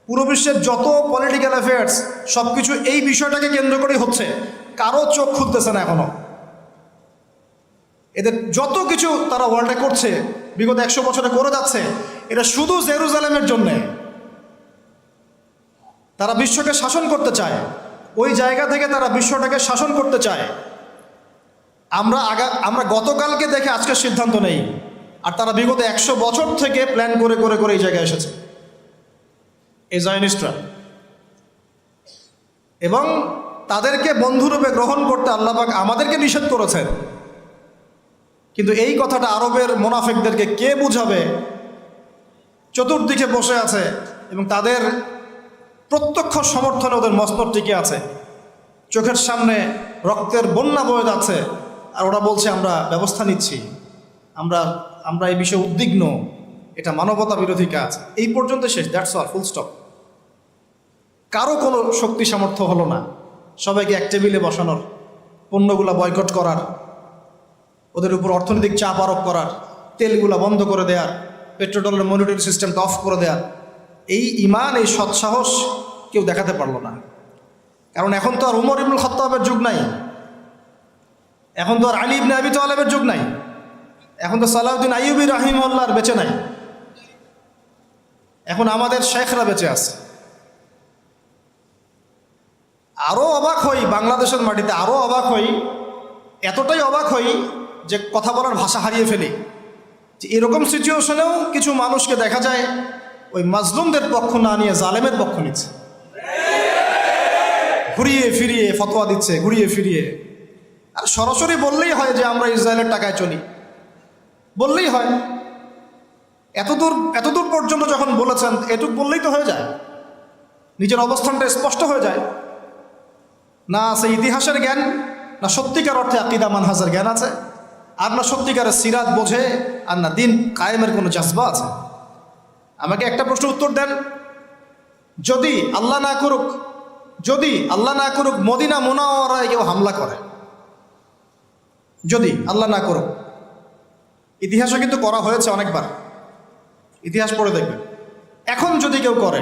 Speaker 1: পুরো বিশ্বের যত পলিটিক্যাল অ্যাফেয়ার্স সব কিছু এই বিষয়টাকে কেন্দ্র করেই হচ্ছে। কারো চোখ খুলতেছে না এখনো। এদের যত কিছু তারা ওয়ার্ল্ডে করছে, বিগত 100 বছরে করে যাচ্ছে, এটা শুধু জেরুজালেমের জন্যে। তারা বিশ্বকে শাসন করতে চায়, ওই জায়গা থেকে তারা বিশ্বটাকে শাসন করতে চায়। আমরা গতকালকে দেখে আজকের সিদ্ধান্ত নেই, আর তারা বিগত 100 বছর থেকে প্ল্যান করে করে করে এই জায়গায় এসেছে, এই জায়নিস্টরা। এবং তাদেরকে বন্ধুরূপে গ্রহণ করতে আল্লাহ পাক আমাদেরকে নিষেধ করেছেন। কিন্তু এই কথাটা আরবের মুনাফিকদেরকে কে বুঝাবে? চতুর্দিকে বসে আছে এবং তাদের প্রত্যক্ষ সমর্থনে ওদের মসনদ টিকে আছে, চোখের সামনে রক্তের বন্যা বয়ে যাচ্ছে, আর ওরা বলছে আমরা ব্যবস্থা নিচ্ছি, আমরা এই বিষয়ে উদ্বিগ্ন, এটা মানবতা বিরোধী কাজ। এই পর্যন্ত শেষ, দ্যাটস অল, ফুল স্টপ। কারো কোনো শক্তি সামর্থ্য হলো না সবাইকে এক টেবিলে বসানোর, পণ্যগুলা বয়কট করার, ওদের উপর অর্থনৈতিক চাপ আরোপ করার, তেলগুলা বন্ধ করে দেওয়ার, পেট্রোডলের মনিটরি সিস্টেমটা অফ করে দেওয়ার। এই ঈমান, এই সৎসাহস কেউ দেখাতে পারলো না। কারণ এখন তো আর উমর ইবনুল খাত্তাবের যুগ নাই, এখন তো আর আলী ইবনে আবি তালেবের যুগ নাই, এখন তো সালাউদ্দিন আইয়ুবী রাহিমাহুল্লাহর বেঁচে নাই, এখন আমাদের শেখরা বেঁচে আছে। আরও অবাক হই বাংলাদেশের মাটিতে, আরও অবাক হই, এতটাই অবাক হই যে কথা বলার ভাষা হারিয়ে ফেলি। যে এরকম সিচুয়েশনেও কিছু মানুষকে দেখা যায় ওই মাজলুমদের পক্ষ না নিয়ে জালেমের পক্ষ নিচ্ছে, ঘুরিয়ে ফিরিয়ে ফতোয়া দিচ্ছে, ঘুরিয়ে ফিরিয়ে। আর সরাসরি বললেই হয় যে আমরা ইসরায়েলের টাকায় চলি, বললেই হয়। এতদূর পর্যন্ত যখন বলেছেন, এটুক বললেই তো হয়ে যায়, নিজের অবস্থানটা স্পষ্ট হয়ে যায়। না আছে ইতিহাসের জ্ঞান, না সত্যিকার অর্থে আকীদা মানহাজের জ্ঞান আছে, আর না সত্যিকারের সিরাত বোঝে, আর না দিন কায়েমের কোনো জাজবা আছে। আমাকে একটা প্রশ্ন উত্তর দেন, যদি আল্লাহ না করুক মদিনা মুনাওয়ারায় কেউ হামলা করে, যদি আল্লাহ না করুক, ইতিহাসে কিন্তু করা হয়েছে অনেকবার, ইতিহাস পড়ে দেখবেন। এখন যদি কেউ করে,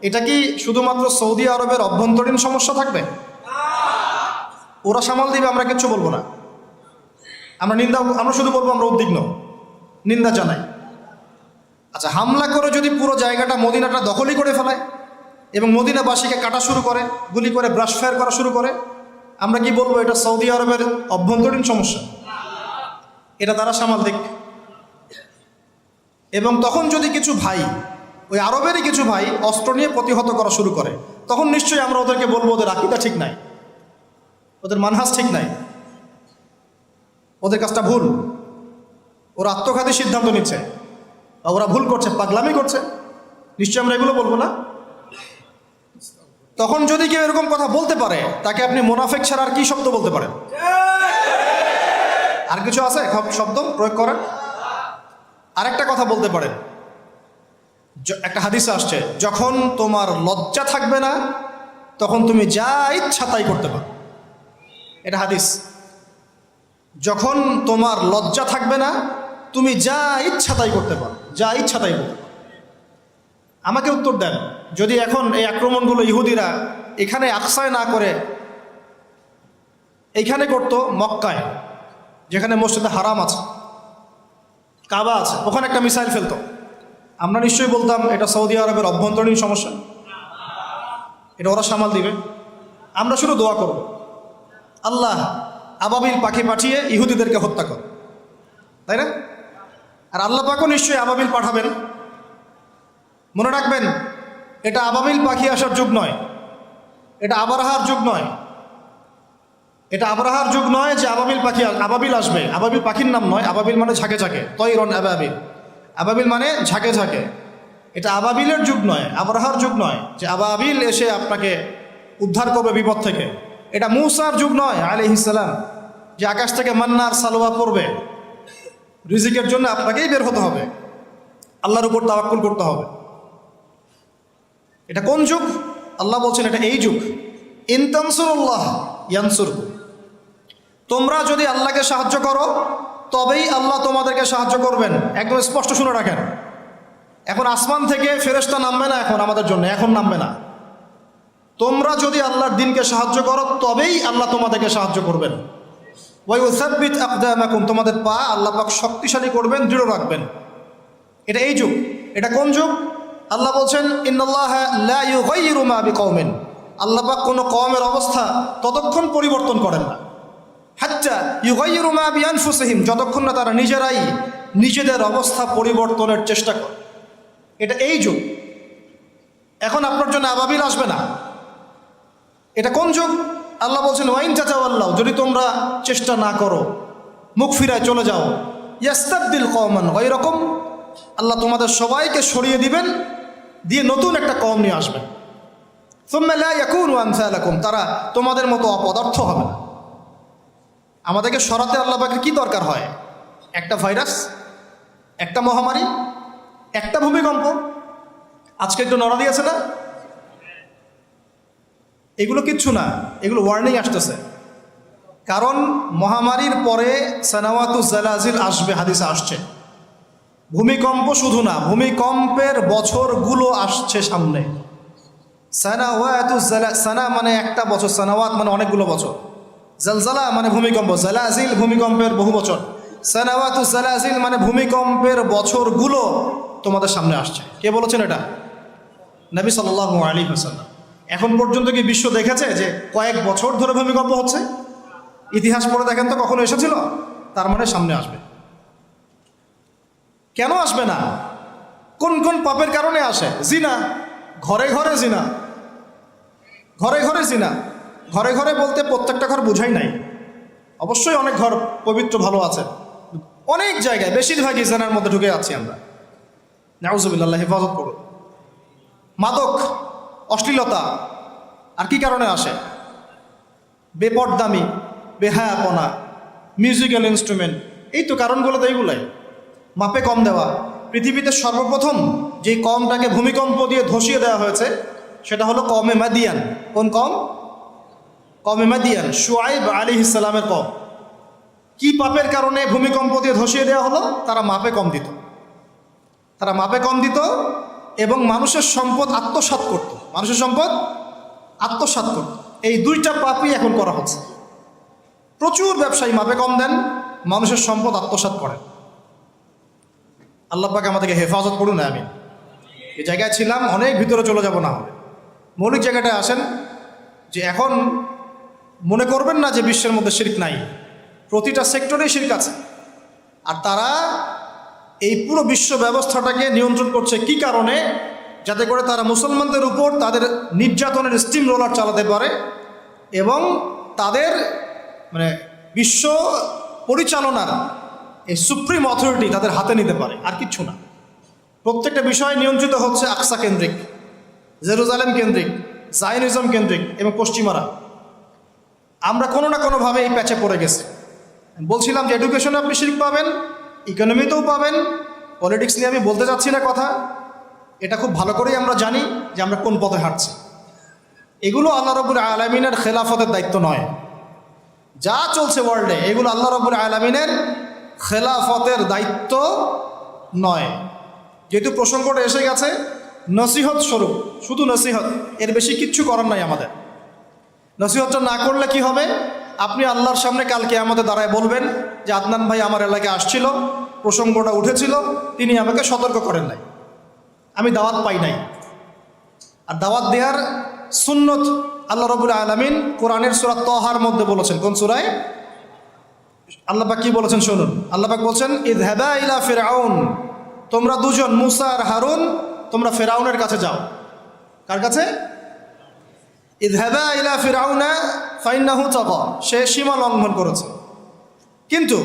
Speaker 1: এটা কি শুধুমাত্র সৌদি আরবের অভ্যন্তরীণ সমস্যা থাকবে? ওরা সামাল দিবে, আমরা কিচ্ছু বলবো না। আমরা শুধু বলবো আমরা উদ্বিগ্ন, নিন্দা জানাই। আচ্ছা, হামলা করে যদি পুরো জায়গাটা, মদিনাটা দখলই করে ফেলায় এবং মদিনাবাসীকে কাটা শুরু করে, গুলি করে, ব্রাশ ফায়ার করা শুরু করে, আমরা কি বলবো এটা সৌদি আরবের অভ্যন্তরীণ সমস্যা? এটা তারা সামাল দিক। এবং তখন যদি কিছু ভাই, ওই আরবেরই কিছু ভাই অস্ত্র নিয়ে প্রতিহত করা শুরু করে, তখন নিশ্চয়ই আমরা ওদেরকে বলবো ওদের আকীদা ঠিক নাই, ওদের মানহাজ ঠিক নাই, ওদের কাজটা ভুল, ওরা আত্মঘাতী সিদ্ধান্ত নিচ্ছে, ওরা ভুল করছে, পাগলামি করছে, নিশ্চয়ই আমরা এগুলো বলবো না। তখন যদি কেউ এরকম কথা বলতে পারে, তাকে আপনি মুনাফিক ছাড়া আর কি শব্দ বলতে পারেন? আর কিছু আছে শব্দ প্রয়োগ করেন? আরেকটা কথা বলতে পারেন, একটা হাদিসে আসছে, যখন তোমার লজ্জা থাকবে না তখন তুমি যা ইচ্ছা তাই করতে পারো। এটা হাদিস। যখন তোমার লজ্জা থাকবে না তুমি যা ইচ্ছা তাই করতে পারো, যা ইচ্ছা তাই বলতে পারো। আমাকে উত্তর দেন, যদি এখন এই আক্রমণগুলো ইহুদিরা এখানে আকসায় না করে এইখানে করতো, মক্কায় যেখানে মসজিদে হারাম আছে, কাবা আছে, ওখানে একটা মিসাইল ফেলতো, আমরা নিশ্চয়ই বলতাম এটা সৌদি আরবের অভ্যন্তরীণ সমস্যা, এটা ওরা সামাল দিবে। আমরা শুধু দোয়া করব, আল্লাহ আবাবিল পাখি পাঠিয়ে ইহুদিদেরকে হত্যা করে, তাই না? আর আল্লাহ পাকও নিশ্চয়ই আবাবিল পাঠাবেন। মনে রাখবেন, এটা আবাবিল পাখি আসার যুগ নয়, এটা আবরাহার যুগ নয়। এটা আবরাহার যুগ নয় যে আবাবিল আসবে। আবাবিল পাখির নাম নয়, আবাবিল মানে ঝাঁকে ঝাঁকে, তৈরন আবাবিল। আবাবিল মানে ঝাঁকে ঝাঁকে। এটা আবাবিলের যুগ নয়, আবরাহার যুগ নয় যে আবাবিল এসে আপনাকে উদ্ধার করবে বিপদ থেকে। এটা মূসার যুগ নয় আলাইহিস সালাম, যে আকাশ থেকে মান্নার সালোয়া পড়বে। রিজিকের জন্য আপনাকেই বের হতে হবে, আল্লাহর উপর তাওয়াক্কুল করতে হবে। এটা কোন যুগ? আল্লাহ বলছেন এটা এই যুগ। ইন তানসুরুল্লাহ ইয়ানসুরকুম, তোমরা যদি আল্লাহকে সাহায্য করো তবেই আল্লাহ তোমাদেরকে সাহায্য করবেন। একদম স্পষ্ট শুনে রাখেন। এখন আসমান থেকে ফেরেশতা নামবে না, এখন আমাদের জন্য এখন নামবে না। তোমরা যদি আল্লাহর দ্বীনকে সাহায্য করো তবেই আল্লাহ তোমাদেরকে সাহায্য করবেন। ওয়া ইউসাব্বিত আকদামাকুম, তোমাদের পা আল্লাহ পাক শক্তিশালী করবেন, দৃঢ় রাখবেন। এটা এই যুগ। এটা কোন যুগ? আল্লাহ বলছেন ইন্নাল্লাহা লা ইউগাইয়িরু মা বিকওমিন, আল্লাহ পাক কোনো কওমের অবস্থা ততক্ষণ পরিবর্তন করেন না, হাত্তা ইউগাইয়িরু মা বিআনফুসিহিম, যতক্ষণ না তারা নিজেরাই নিজেদের অবস্থা পরিবর্তনের চেষ্টা করে। এটা এই যুগ। এখন আপনার জন্য আবাবিল আসবে না। এটা কোন যুগ? আল্লাহ বলছেন ওয়াইন তাতাওয়াল্লাউ, যদি তোমরা চেষ্টা না করো, মুখ ফিরায় চলে যাও, ইয়াস্তাবদিল কওমান গায়রাকুম, আল্লাহ তোমাদের সবাইকে সরিয়ে দিবেন, দিয়ে নতুন একটা কওম নিয়ে আসবেন। সুম্মা লা ইয়াকুনু আমসালাকুম, তারা তোমাদের মতো অপদার্থ হবে না। আমাদেরকে সরাতে আল্লাহ পাকের কি দরকার হয়? একটা ভাইরাস, একটা মহামারী, একটা ভূমিকম্প। আজকে একটু নড়া দিয়েছে না? এগুলো কিচ্ছু না, এগুলো ওয়ার্নিং আসতেছে। কারণ মহামারীর পরে সানাওয়াতু জালাজিল আসবে, হাদিসে আসছে। ভূমিকম্প শুধু না, ভূমিকম্পের বছরগুলো আসছে সামনে। সানা মানে একটা বছর, সানাওয়াত মানে অনেকগুলো বছর, জালজালা মানে ভূমিকম্প, জালাজিল ভূমিকম্পের বহু বছর। সানাওয়াতু জালাজিল মানে ভূমিকম্পের বছরগুলো তোমাদের সামনে আসছে। কে বলেছেন এটা? নবী সাল্লাল্লাহু আলাইহি ওয়াসাল্লাম। এখন পর্যন্ত কি বিশ্ব দেখেছে যে কয়েক বছর ধরে ভূমিকম্প হচ্ছে? ইতিহাস পড়ে দেখেন তো কখনো এসেছিল? তার মানে সামনে আসবে। কেন আসবে না? কোন কোন পাপের কারণে আসে? জিনা, ঘরে ঘরে জিনা, ঘরে ঘরে জিনা। ঘরে ঘরে বলতে প্রত্যেকটা ঘর বুঝাই নাই, অবশ্যই অনেক ঘর পবিত্র ভালো আছে, অনেক জায়গায় বেশিরভাগই জিনার মধ্যে ঢুকে যাচ্ছি আমরা। নাউজুবিল্লাহ, হেফাজত করুন। মাদক, অশ্লীলতা আর কি কারণে আসে? বেপরদামি, বেহায়াপনা, মিউজিক্যাল ইনস্ট্রুমেন্ট, এই তো কারণগুলো তো এইগুলাই। মাপে কম দেওয়া। পৃথিবীতে সর্বপ্রথম যেই কমটাকে ভূমিকম্প দিয়ে ধসিয়ে দেওয়া হয়েছে সেটা হলো কওমে মাদিয়ান। কোন কম? কওমে মাদিয়ান, শুআইব আলাইহিস সালামের কম। কি পাপের কারণে ভূমিকম্প দিয়ে ধসিয়ে দেওয়া হলো? তারা মাপে কম দিত। তারা মাপে কম দিত এবং মানুষের সম্পদ আত্মসাৎ করত। মানুষের সম্পদ আত্মসাৎ করত। এই দুইটা পাপই এখন করা হচ্ছে। প্রচুর ব্যবসায়ী মাপে কম দেন, মানুষের সম্পদ আত্মসাৎ করেন। আল্লাহ পাক আমাদেরকে হেফাজত করুন। আমি এই জায়গায় ছিলাম, অনেক ভিতরে চলে যাব না হবে। মৌলিক জায়গাটায় আসেন যে এখন মনে করবেন না যে বিশ্বের মধ্যে শিরক নাই, প্রতিটা সেক্টরেই শিরক আছে। আর তারা এই পুরো বিশ্ব ব্যবস্থাটাকে নিয়ন্ত্রণ করছে কি কারণে? যাতে করে তারা মুসলমানদের উপর তাদের নির্যাতনের স্টিম রোলার চালাতে পারে এবং তাদের মানে বিশ্ব পরিচালনার এই সুপ্রিম অথরিটি তাদের হাতে নিতে পারে, আর কিচ্ছু না। প্রত্যেকটা বিষয় নিয়ন্ত্রিত হচ্ছে আকসা কেন্দ্রিক, জেরুজালেম কেন্দ্রিক, জায়নিজম কেন্দ্রিক এবং পশ্চিমারা। আমরা কোনো না কোনোভাবে এই প্যাচে পড়ে গেছি। বলছিলাম যে এডুকেশনে আপনি শিরক পাবেন, ইকোনমিতেও পাবেন। পলিটিক্স নিয়ে আমি বলতে চাচ্ছি না কথা, এটা খুব ভালো করেই আমরা জানি যে আমরা কোন পথে হাঁটছি। এগুলো আল্লাহ রাব্বুল আলামিনের খেলাফতের দায়িত্ব নয়। যা চলছে ওয়ার্ল্ডে এগুলো আল্লাহ রাব্বুল আলামিনের খেলাফতের দায়িত্ব নয়। যেহেতু প্রসঙ্গটা এসে গেছে, নসিহত স্বরূপ, শুধু নসিহত, এর বেশি কিচ্ছু করার নাই আমাদের। নসিহতটা না করলে কি হবে? আপনি আল্লাহর সামনে কালকে আমাদের দাঁড়ায় বলবেন যে আদনান ভাই আমার এলাকায় আসছিল, প্রসঙ্গটা উঠেছিল, তিনি আমাকে সতর্ক করেন নাই, আমি দাওয়াত পাই নাই। আর দাওয়াত দেওয়ার সুন্নত আল্লাহ রাব্বুল আলামিন কোরআনের সূরা তাহার মধ্যে বলেছেন। কোন সূরায়? আল্লাহ পাক কি বলেছেন শুনুন। আল্লাহ পাক বলছেন, ইযহাবা ইলা ফিরআউন, তোমরা দুজন মুসা আর হারুন তোমরা ফিরআউনের কাছে যাও। কার কাছে? ইযহাবা ইলা ফিরআউনা ফাইন্নাহু তাগা, সে সীমা লঙ্ঘন করেছে। কিন্তু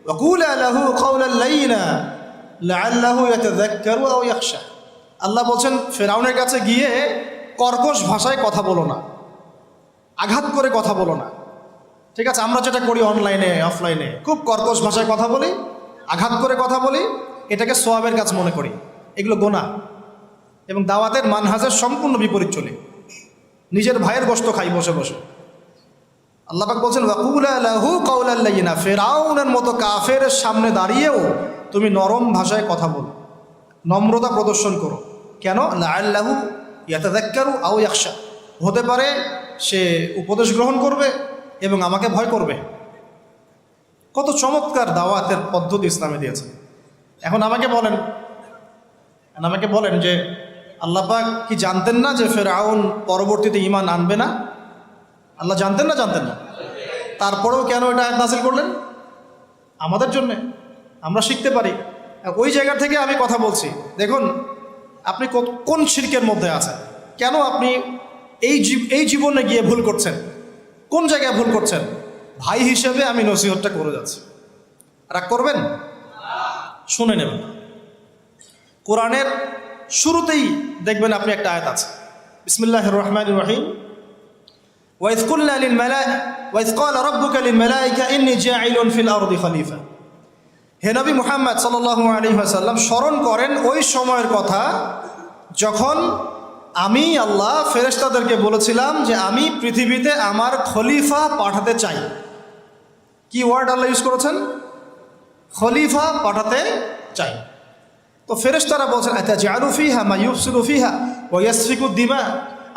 Speaker 1: ওয়াকুলা লাহু কাওলান লাইয়িনা লাআল্লাহু ইয়াতাযাক্কারু আও ইয়াখশা, আল্লাহ বলছেন ফিরআউনের কাছে গিয়ে কর্কশ ভাষায় কথা বলো না, আঘাত করে কথা বলো না। ঠিক আছে, আমরা যেটা করি অনলাইনে অফলাইনে, খুব কর্কশ ভাষায় কথা বলি, আঘাত করে কথা বলি, এটাকে সোয়াবের কাজ মনে করি। এগুলো গোনা এবং দাওয়াতের মানহাজের সম্পূর্ণ বিপরীত চলে। নিজের ভাইয়ের গোশত খাই বসে বসে। আল্লাহ পাক বলছেন ওয়াকুলা লাহু কাওলান লাইয়িনা, ফিরআউনের মতো কাফেরের সামনে দাঁড়িয়েও তুমি নরম ভাষায় কথা বলো, নম্রতা প্রদর্শন করো। কেন? লাআল্লাহু ইয়াতাযাক্কারু আও ইয়াখশা, হতে পারে সে উপদেশ গ্রহণ করবে এবং আমাকে ভয় করবে। কত চমৎকার দাওয়াতের পদ্ধতি ইসলামে দিয়েছে। এখন আমাকে বলেন যে আল্লাহ পাক কি জানতেন না যে ফিরআউন পরবর্তীতে ঈমান আনবে না? আল্লাহ জানতেন না? তারপরেও কেন এটা আয়াত নাযিল করলেন? আমাদের জন্যে, আমরা শিখতে পারি। ওই জায়গা থেকে আমি কথা বলছি। দেখুন আপনি কোন শিরকের মধ্যে আছেন, কেন আপনি এই জীবনে গিয়ে ভুল করছেন, কোন জায়গায় ভুল করছেন। ভাই হিসেবে আমি নসিহতটা করে যাচ্ছি, রাগ করবেন? শুনে নেবেন। কোরআনের শুরুতেই দেখবেন আপনি একটা আয়াত আছে, বিসমিল্লাহির রহমানির রহিম, ওয়াইয ক্বালা রাব্বুকা লিল মালাইকা ইন্নী জাইলুন ফিল আরদি খলিফা। হে নবী মুহাম্মদ সাল্লাল্লাহু আলাইহি ওয়াসাল্লাম, স্মরণ করেন ওই সময়ের কথা যখন আমি আল্লাহ ফেরেশতাদেরকে বলেছিলাম যে আমি পৃথিবীতে আমার খলিফা পাঠাতে চাই। কি ওয়ার্ড আল্লাহ ইউজ করেছেন? খলিফা পাঠাতে চাই। তো ফেরেশতারা বলছেন আতাজআলু ফিহা মা ইউফসিদু ফিহা ওয়া ইয়াসফিকু দিমা,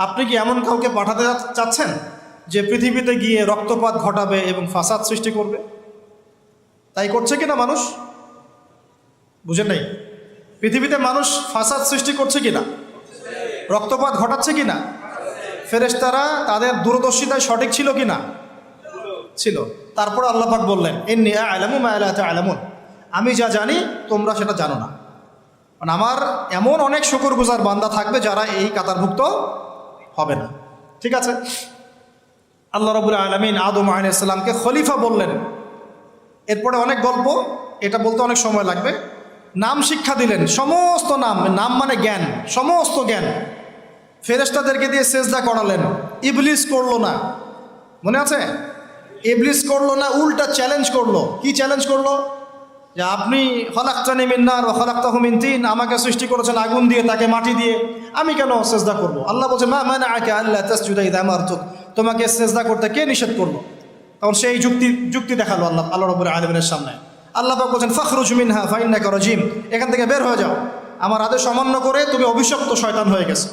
Speaker 1: আপনি কি এমন কাউকে পাঠাতে চাচ্ছেন যে পৃথিবীতে গিয়ে রক্তপাত ঘটাবে এবং ফাসাদ সৃষ্টি করবে? তাই করছে কিনা মানুষ? বুঝেন নাই? পৃথিবীতে মানুষ ফাসাদ সৃষ্টি করছে কিনা, রক্তপাত ঘটাচ্ছে কিনা? ফেরেশতারা তাদের দূরদর্শিতায় সঠিক ছিল কিনা? ছিল। তারপর আল্লাহ পাক বললেন ইন্নী আ'লামু মা লা তা'লামুন, আমি যা জানি তোমরা সেটা জানো না। মানে আমার এমন অনেক শুকরগুজার বান্দা থাকবে যারা এই কাতারভুক্ত হবে না। ঠিক আছে, আল্লাহ রাব্বুল আলামিন আদম আলাইহিস সালামকে খলিফা বললেন। এরপরে অনেক গল্প, এটা বলতে অনেক সময় লাগবে। নাম শিক্ষা দিলেন, সমস্ত নাম মানে জ্ঞান, সমস্ত জ্ঞান ফেরেশতাদেরকে দিয়ে সেজদা করালেন। ইবলিস করলো না, মনে আছে? ইবলিস করলো না, উল্টা চ্যালেঞ্জ করলো। কি চ্যালেঞ্জ করলো? যে আপনি খলাকতানি মিন নার ওয়া খলাকতাহু মিন তিন, আমাকে সৃষ্টি করেছেন আগুন দিয়ে, তাকে মাটি দিয়ে, আমি কেন সেজদা করব? আল্লাহ বলছে মা মানাআকা আল্লা তাসজুদা ইযা আমারতুক, তোমাকে সেজদা করতে কে নিষেধ করলো? তখন সেই যুক্তি দেখালো আল্লাহ রাব্বুল আলামিনের সামনে। আল্লাহ পাক বলছেন ফাখরুজ মিনহা ফাইন্নাকা রাজিম, এখান থেকে বের হয়ে যাও, আমার আদেশ অমান্য করে তুমি অভিশপ্ত শয়তান হয়ে গেছো।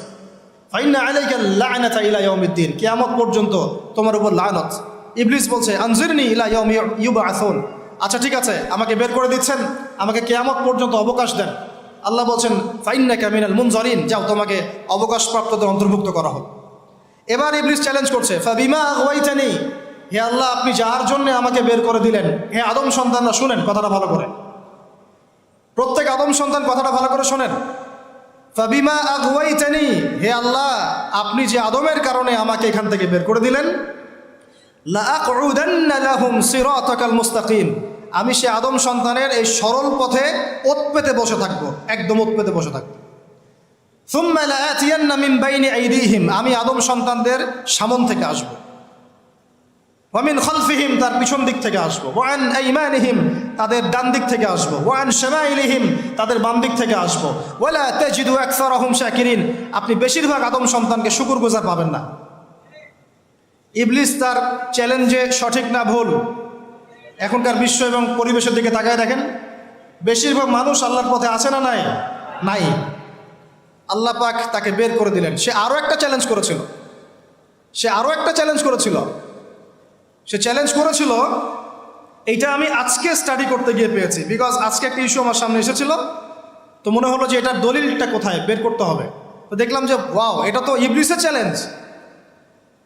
Speaker 1: ফাইন্না আলাইকা লা'নাতা ইলা ইয়াউমিদ্দিন, কিয়ামত পর্যন্ত তোমার উপর লানত। ইবলিস বলছে আনজিরনি ইলা ইয়াউমি ইউবআসুন, আচ্ছা ঠিক আছে, আমাকে বের করে দিচ্ছেন, আমাকে কিয়ামত পর্যন্ত অবকাশ দেন। আল্লাহ বলছেন ফাইন্নাকা মিনাল মুনজারিন, যাও তোমাকে অবকাশপ্রাপ্তদের অন্তর্ভুক্ত করা হোক। এবার ইবলিস চ্যালেঞ্জ করছে ফাবিমা আগওয়াইতানি, হে আল্লাহ আপনি যার জন্য আমাকে বের করে দিলেন, হে আদম সন্তানরা শুনেন কথাটা ভালো করে, প্রত্যেক আদম সন্তান কথাটা ভালো করে শোনেন। ফাবিমা আগওয়াইতানি, হে আল্লাহ আপনি যে আদমের কারণে আমাকে এখান থেকে বের করে দিলেন, লাআকউদান্না লাহুম সিরাতাকাল মুস্তাকিম, আমি সে আদম সন্তানের এই সরল পথে ওত পেতে বসে থাকবো, একদম ওত পেতে বসে থাকবো। সুম্মা লাআতিয়ান্না মিন বাইনি আইদিহিম, আমি আদম সন্তানদের সামন থেকে আসবো, ওয়া মিন খালফিহিম, তার পিছন দিক থেকে আসবো, ওয়া আন আইমানিহিম, তাদের ডান দিক থেকে আসবো, ওয়া আন শামাইলিহিম, তাদের বাম দিক থেকে আসবো, ওয়ালা তাজিদু আকসারাহুম শাকিরিন, আপনি বেশিরভাগ আদম সন্তানকে শুকরগুজার পাবেন না। ইবলিস তার চ্যালেঞ্জে সঠিক না ভুল? এখনকার বিশ্ব এবং পরিবেশের দিকে তাকায় দেখেন, বেশিরভাগ মানুষ আল্লাহর পথে আছে না নাই? আল্লাহ পাক তাকে বের করে দিলেন। সে আরও একটা চ্যালেঞ্জ করেছিল, সে চ্যালেঞ্জ করেছিল, এইটা আমি আজকে স্টাডি করতে গিয়ে পেয়েছি, বিকজ আজকে একটা ইস্যু আমার সামনে এসেছিল, তো মনে হলো যে এটার দলিলটা কোথায় বের করতে হবে। তো দেখলাম যে ওয়াও, এটা তো ইবলিসের চ্যালেঞ্জ।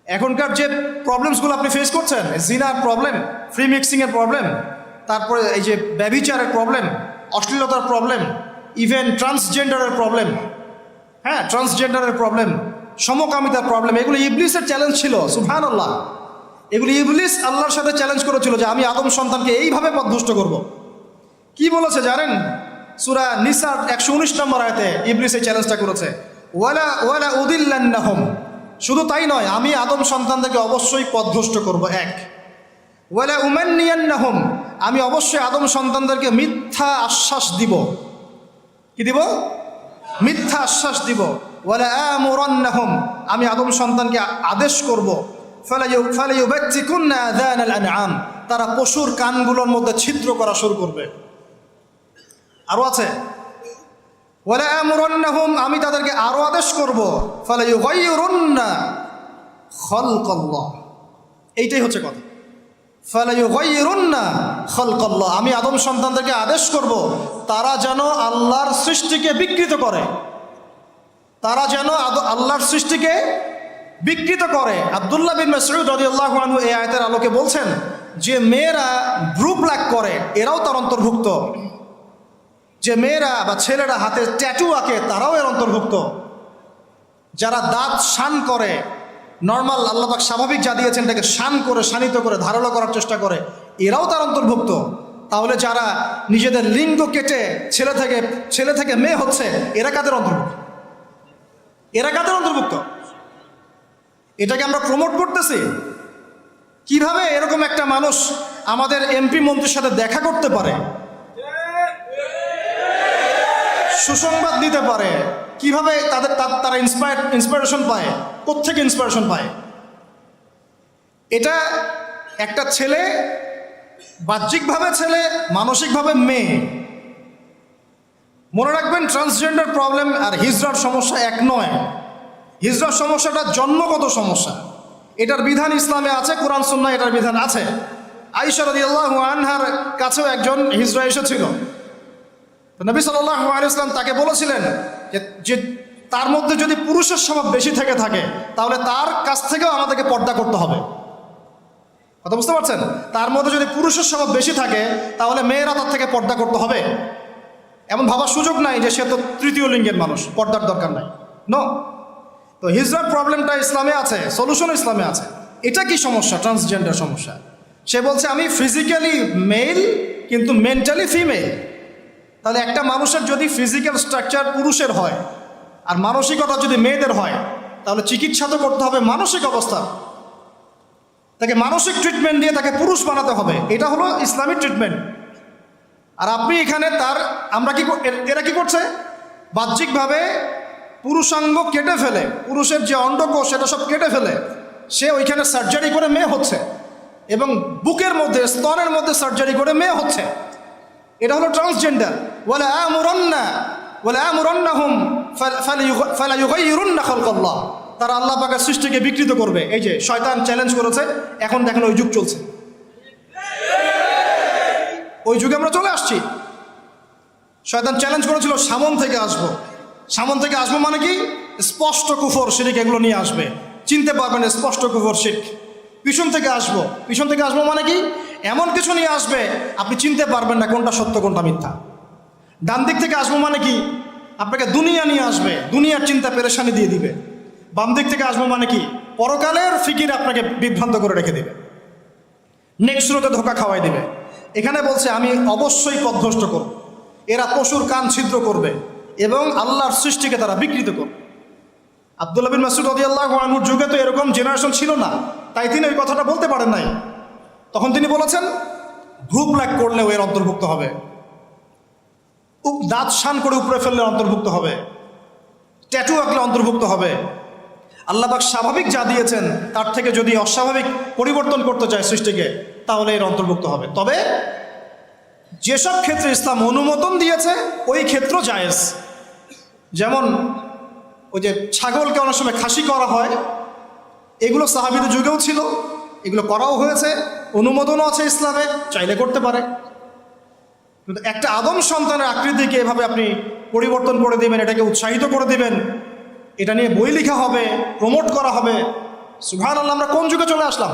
Speaker 1: এখনকার যে প্রবলেমসগুলো আপনি ফেস করছেন, জিনার প্রবলেম, ফ্রি মিক্সিংয়ের প্রবলেম, তারপরে এই যে ব্যভিচারের প্রবলেম, অশ্লীলতার প্রবলেম, ইভেন ট্রান্সজেন্ডারের প্রবলেম, হ্যাঁ ট্রান্সজেন্ডারের প্রবলেম, সমকামিতার প্রবলেম, এগুলো ইবলিসের চ্যালেঞ্জ ছিল। সুবহানাল্লাহ, এগুলো ইবলিস আল্লাহর সাথে চ্যালেঞ্জ করেছিল যে আমি আদম সন্তানকে এইভাবে পথভ্রষ্ট করব। কি বলেছে জানেন? সূরা নিসার 119 নম্বর আয়াতে ইবলিস এই চ্যালেঞ্জটা করেছে, ওয়ালা উদিল্লান্নাহুম। শুধু তাই নয়, আমি আদম সন্তানদেরকে অবশ্যই পথভ্রষ্ট করব। এক, ওয়ালা উমান্নিয়ান্নাহুম, আমি অবশ্যই আদম সন্তানদেরকে মিথ্যা আশ্বাস দিব। কি দিব? মিথ্যা আশ্বাস দিব। ওয়ালা আমুরান্নাহুম, আমি আদম সন্তানকে আদেশ করব, ফালাইউবাত্তিকুন্না আযানাল আনআম, তারা পশুর কানগুলোর মধ্যে ছিদ্র করা শুরু করবে। আরো আছে, ওয়ালা আমুরান্নাহুম, আমি তাদেরকে আরো আদেশ করব, ফালাইয়ুগাইয়িরুন্না খালকাল্লাহ। এইটাই হচ্ছে কথা, ফালাইয়ুগাইয়িরুন্না খালকাল্লাহ, আমি আদম সন্তানদেরকে আদেশ করব তারা যেন আল্লাহর সৃষ্টিকে বিকৃত করে, তারা যেন আল্লাহর সৃষ্টিকে বিকৃত করে। আব্দুল্লাহ বিন মাসউদ রাদিয়াল্লাহু আনহু এই আয়াতের আলোকে বলছেন যে মেয়েরা ব্রু প্লাক করে, এরাও তার অন্তর্ভুক্ত। যে মেয়েরা বা ছেলেরা হাতে ট্যাটু আঁকে, তারাও এর অন্তর্ভুক্ত। যারা দাঁত শান করে, নর্মাল আল্লাহ পাক স্বাভাবিক যা দিয়েছেন তাকে শান করে, শানিত করে, ধারালো করার চেষ্টা করে, এরাও তার অন্তর্ভুক্ত। তাহলে যারা নিজেদের লিঙ্গ কেটে ছেলে থেকে মেয়ে হচ্ছে, এরা কাদের অন্তর্ভুক্ত? এরা কাদের অন্তর্ভুক্ত? এটাকে আমরা প্রমোট করতেছি। কিভাবে এরকম একটা মানুষ আমাদের এমপি মন্ত্রীর সাথে দেখা করতে পারে, সুসংবাদ দিতে পারে? কিভাবে তারা ইন্সপিরেশন পায়? কোত্থেকে ইন্সপিরেশন পায়? এটা একটা ছেলে, বাহ্যিকভাবে ছেলে, মানসিকভাবে মেয়ে। মনে রাখবেন, ট্রান্সজেন্ডার প্রবলেম আর হিজড়ার সমস্যা এক নয়। হিজড়ার সমস্যাটা জন্মগত সমস্যা, এটার বিধান ইসলামে আছে, কোরআন সুন্নাহ এটার বিধান আছে। আয়েশা রাদিয়াল্লাহু আনহার কাছেও একজন হিজড়া এসেছিল। তো নবী সাল্লাল্লাহু আলাইহি ওয়াসাল্লাম তাকে বলেছিলেন যে তার মধ্যে যদি পুরুষের স্বভাব বেশি থেকে থাকে, তাহলে তার কাছ থেকেও আমাদেরকে পর্দা করতে হবে। কথা বুঝতে পারছেন? তার মধ্যে যদি পুরুষের স্বভাব বেশি থাকে, তাহলে মেয়েরা তার থেকে পর্দা করতে হবে। এমন ভাবার সুযোগ নাই যে সে তো তৃতীয় লিঙ্গের মানুষ, পর্দার দরকার নাই। নো। তো হিজড়ার প্রবলেমটা ইসলামে আছে, সলিউশন ইসলামে আছে। এটা কি সমস্যা? ট্রান্সজেন্ডার সমস্যা। সে বলছে আমি ফিজিক্যালি মেল কিন্তু মেন্টালি ফিমেল। তাহলে একটা মানুষের যদি ফিজিক্যাল স্ট্রাকচার পুরুষের হয় আর মানসিকতা যদি মেয়েদের হয়, তাহলে চিকিৎসা তো করতে হবে মানসিক অবস্থা। তাকে মানসিক ট্রিটমেন্ট দিয়ে তাকে পুরুষ বানাতে হবে। এটা হলো ইসলামিক ট্রিটমেন্ট। আর আপনি এখানে এরা কি করছে? বাহ্যিকভাবে পুরুষাঙ্গ কেটে ফেলে, পুরুষের যে অন্ডকোষ সেটা সব কেটে ফেলে, সে ওইখানে সার্জারি করে মেয়ে হচ্ছে, এবং বুকের মধ্যে, স্তনের মধ্যে সার্জারি করে মেয়ে হচ্ছে। এটা হলো ট্রান্সজেন্ডার। ওয়ালা আমুরান্নাহুম ফালাইয়ুগাইয়িরুন্না খালকাল্লাহ, তারা আল্লাহ পাকের সৃষ্টিকে বিকৃত করবে। এই যে শয়তান চ্যালেঞ্জ করেছে, এখন দেখেন ওই যুগ চলছে। ওই যুগে আমরা চলে আসছি। শয়তান চ্যালেঞ্জ করেছিল সামন থেকে আসবো। সামন থেকে আসবো মানে কি? স্পষ্ট কুফর শিরক এগুলো নিয়ে আসবে, চিনতে পারবেন স্পষ্ট কুফর শিরক। পিছন থেকে আসবো মানে কি? এমন কিছু নিয়ে আসবে আপনি চিনতে পারবেন না কোনটা সত্য কোনটা মিথ্যা। ডান দিক থেকে আসবো মানে কি? আপনাকে দুনিয়া নিয়ে আসবে, দুনিয়ার চিন্তা পেরেশানি দিয়ে দিবে। বাম দিক থেকে আসবো মানে কি? পরকালের ফিকির আপনাকে বিভ্রান্ত করে রেখে দেবে, নেক্সট রোতে ধোকা খাওয়াই দেবে। এখানে বলছে আমি অবশ্যই পথভ্রষ্ট করব। এরা পশুর কান ছিদ্র করবে এবং আল্লাহর সৃষ্টিকে তারা বিকৃত করবে। আব্দুল্লাহ বিন মাসউদ রাদিয়াল্লাহু আনহুর যুগে তো এরকম জেনারেশন ছিল না, তাই তিনি ওই কথাটা বলতে পারেন নাই। তখন তিনি বলেছেন ভ্রু প্লাক করলেও এর অন্তর্ভুক্ত হবে, দাঁত শান করে উপরে ফেললে অন্তর্ভুক্ত হবে, ট্যাটু আঁকলে অন্তর্ভুক্ত হবে। আল্লাহ পাক স্বাভাবিক যা দিয়েছেন তার থেকে যদি অস্বাভাবিক পরিবর্তন করতে চায় সৃষ্টিকে, তাহলে এর অন্তর্ভুক্ত হবে। তবে যেসব ক্ষেত্রে ইসলাম অনুমোদন দিয়েছে ওই ক্ষেত্র জায়েজ। যেমন ওই যে ছাগলকে অনেক সময় খাসি করা হয়, এগুলো সাহাবীদের যুগেও ছিল, এগুলো করাও হয়েছে, অনুমোদনও আছে ইসলামে, চাইলে করতে পারে। কিন্তু একটা আদম সন্তানের আকৃতিকে এভাবে আপনি পরিবর্তন করে দিবেন, এটাকে উৎসাহিত করে দিবেন, এটা নিয়ে বই লেখা হবে, প্রমোট করা হবে, সুবহানাল্লাহ, আমরা কোন যুগে চলে আসলাম?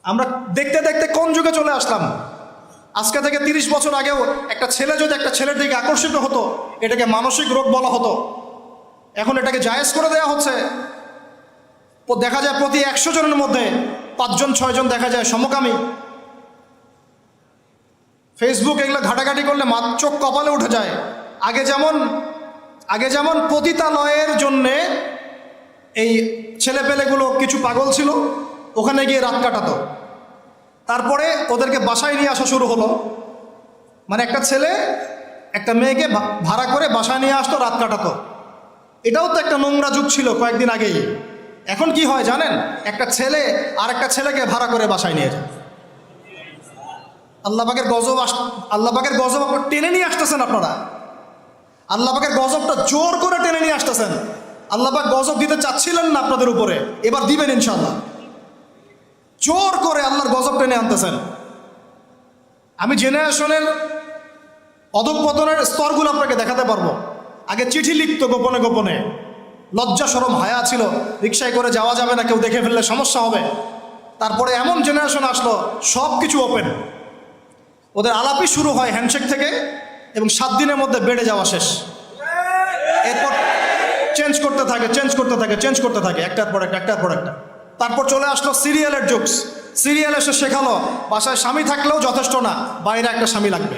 Speaker 1: আমরা দেখতে দেখতে কোন যুগে চলে আসলাম? আজকে থেকে 30 বছর আগেও একটা ছেলে যদি একটা ছেলের দিকে আকর্ষিত হতো, এটাকে মানসিক রোগ বলা হতো। এখন এটাকে জায়েজ করে দেওয়া হচ্ছে। দেখা যায় প্রতি 100 জনের মধ্যে 5 জন 6 জন দেখা যায় সমকামী। ফেসবুক এগুলো ঘাটাঘাটি করলে চোখ কপালে উঠে যায়। আগে যেমন পতিতালয়ের জন্যে এই ছেলেপেলেগুলো কিছু পাগল ছিল, ওখানে গিয়ে রাত কাটাতো। তারপরে ওদেরকে বাসায় নিয়ে আসা শুরু হলো। মানে একটা ছেলে একটা মেয়েকে ভাড়া করে বাসায় নিয়ে আসতো, রাত কাটাতো। এটাও তো একটা নোংরা যুগ ছিল কয়েকদিন আগেই। এখন কি হয় জানেন? একটা ছেলে আর একটা ছেলেকে ভাড়া করে বাসায় নিয়ে যায়। আল্লাহ পাকের গজব টেনে নিয়ে আসতেছেন আপনারা। আল্লাহ পাকের গজবটা জোর করে টেনে নিয়ে আসতেছেন। আল্লাহ পাক গজব দিতে চাচ্ছিলেন না আপনাদের উপরে, এবার দিবেন ইনশাআল্লাহ। জোর করে আল্লাহর গজব টেনে আনতেছেন। আমি জেনারেশনের অধঃপতনের স্তরগুলো আপনাকে দেখাতে পারবো। আগে চিঠি লিখতো গোপনে গোপনে, লজ্জা শরম হায়া ছিল, রিক্সায় করে যাওয়া যাবে না, কেউ দেখে ফেললে সমস্যা হবে। তারপরে এমন জেনারেশন আসলো সব কিছু ওপেন। ওদের আলাপই শুরু হয় হ্যান্ডশেক থেকে, এবং 7 দিনের মধ্যে বেড়ে যাওয়া শেষ। এরপর চেঞ্জ করতে থাকে একটার পর একটা। তারপর চলে আসলো সিরিয়ালের যুগ। সিরিয়াল এসে শেখালো বাসায় স্বামী থাকলেও যথেষ্ট না, বাইরে একটা স্বামী লাগবে।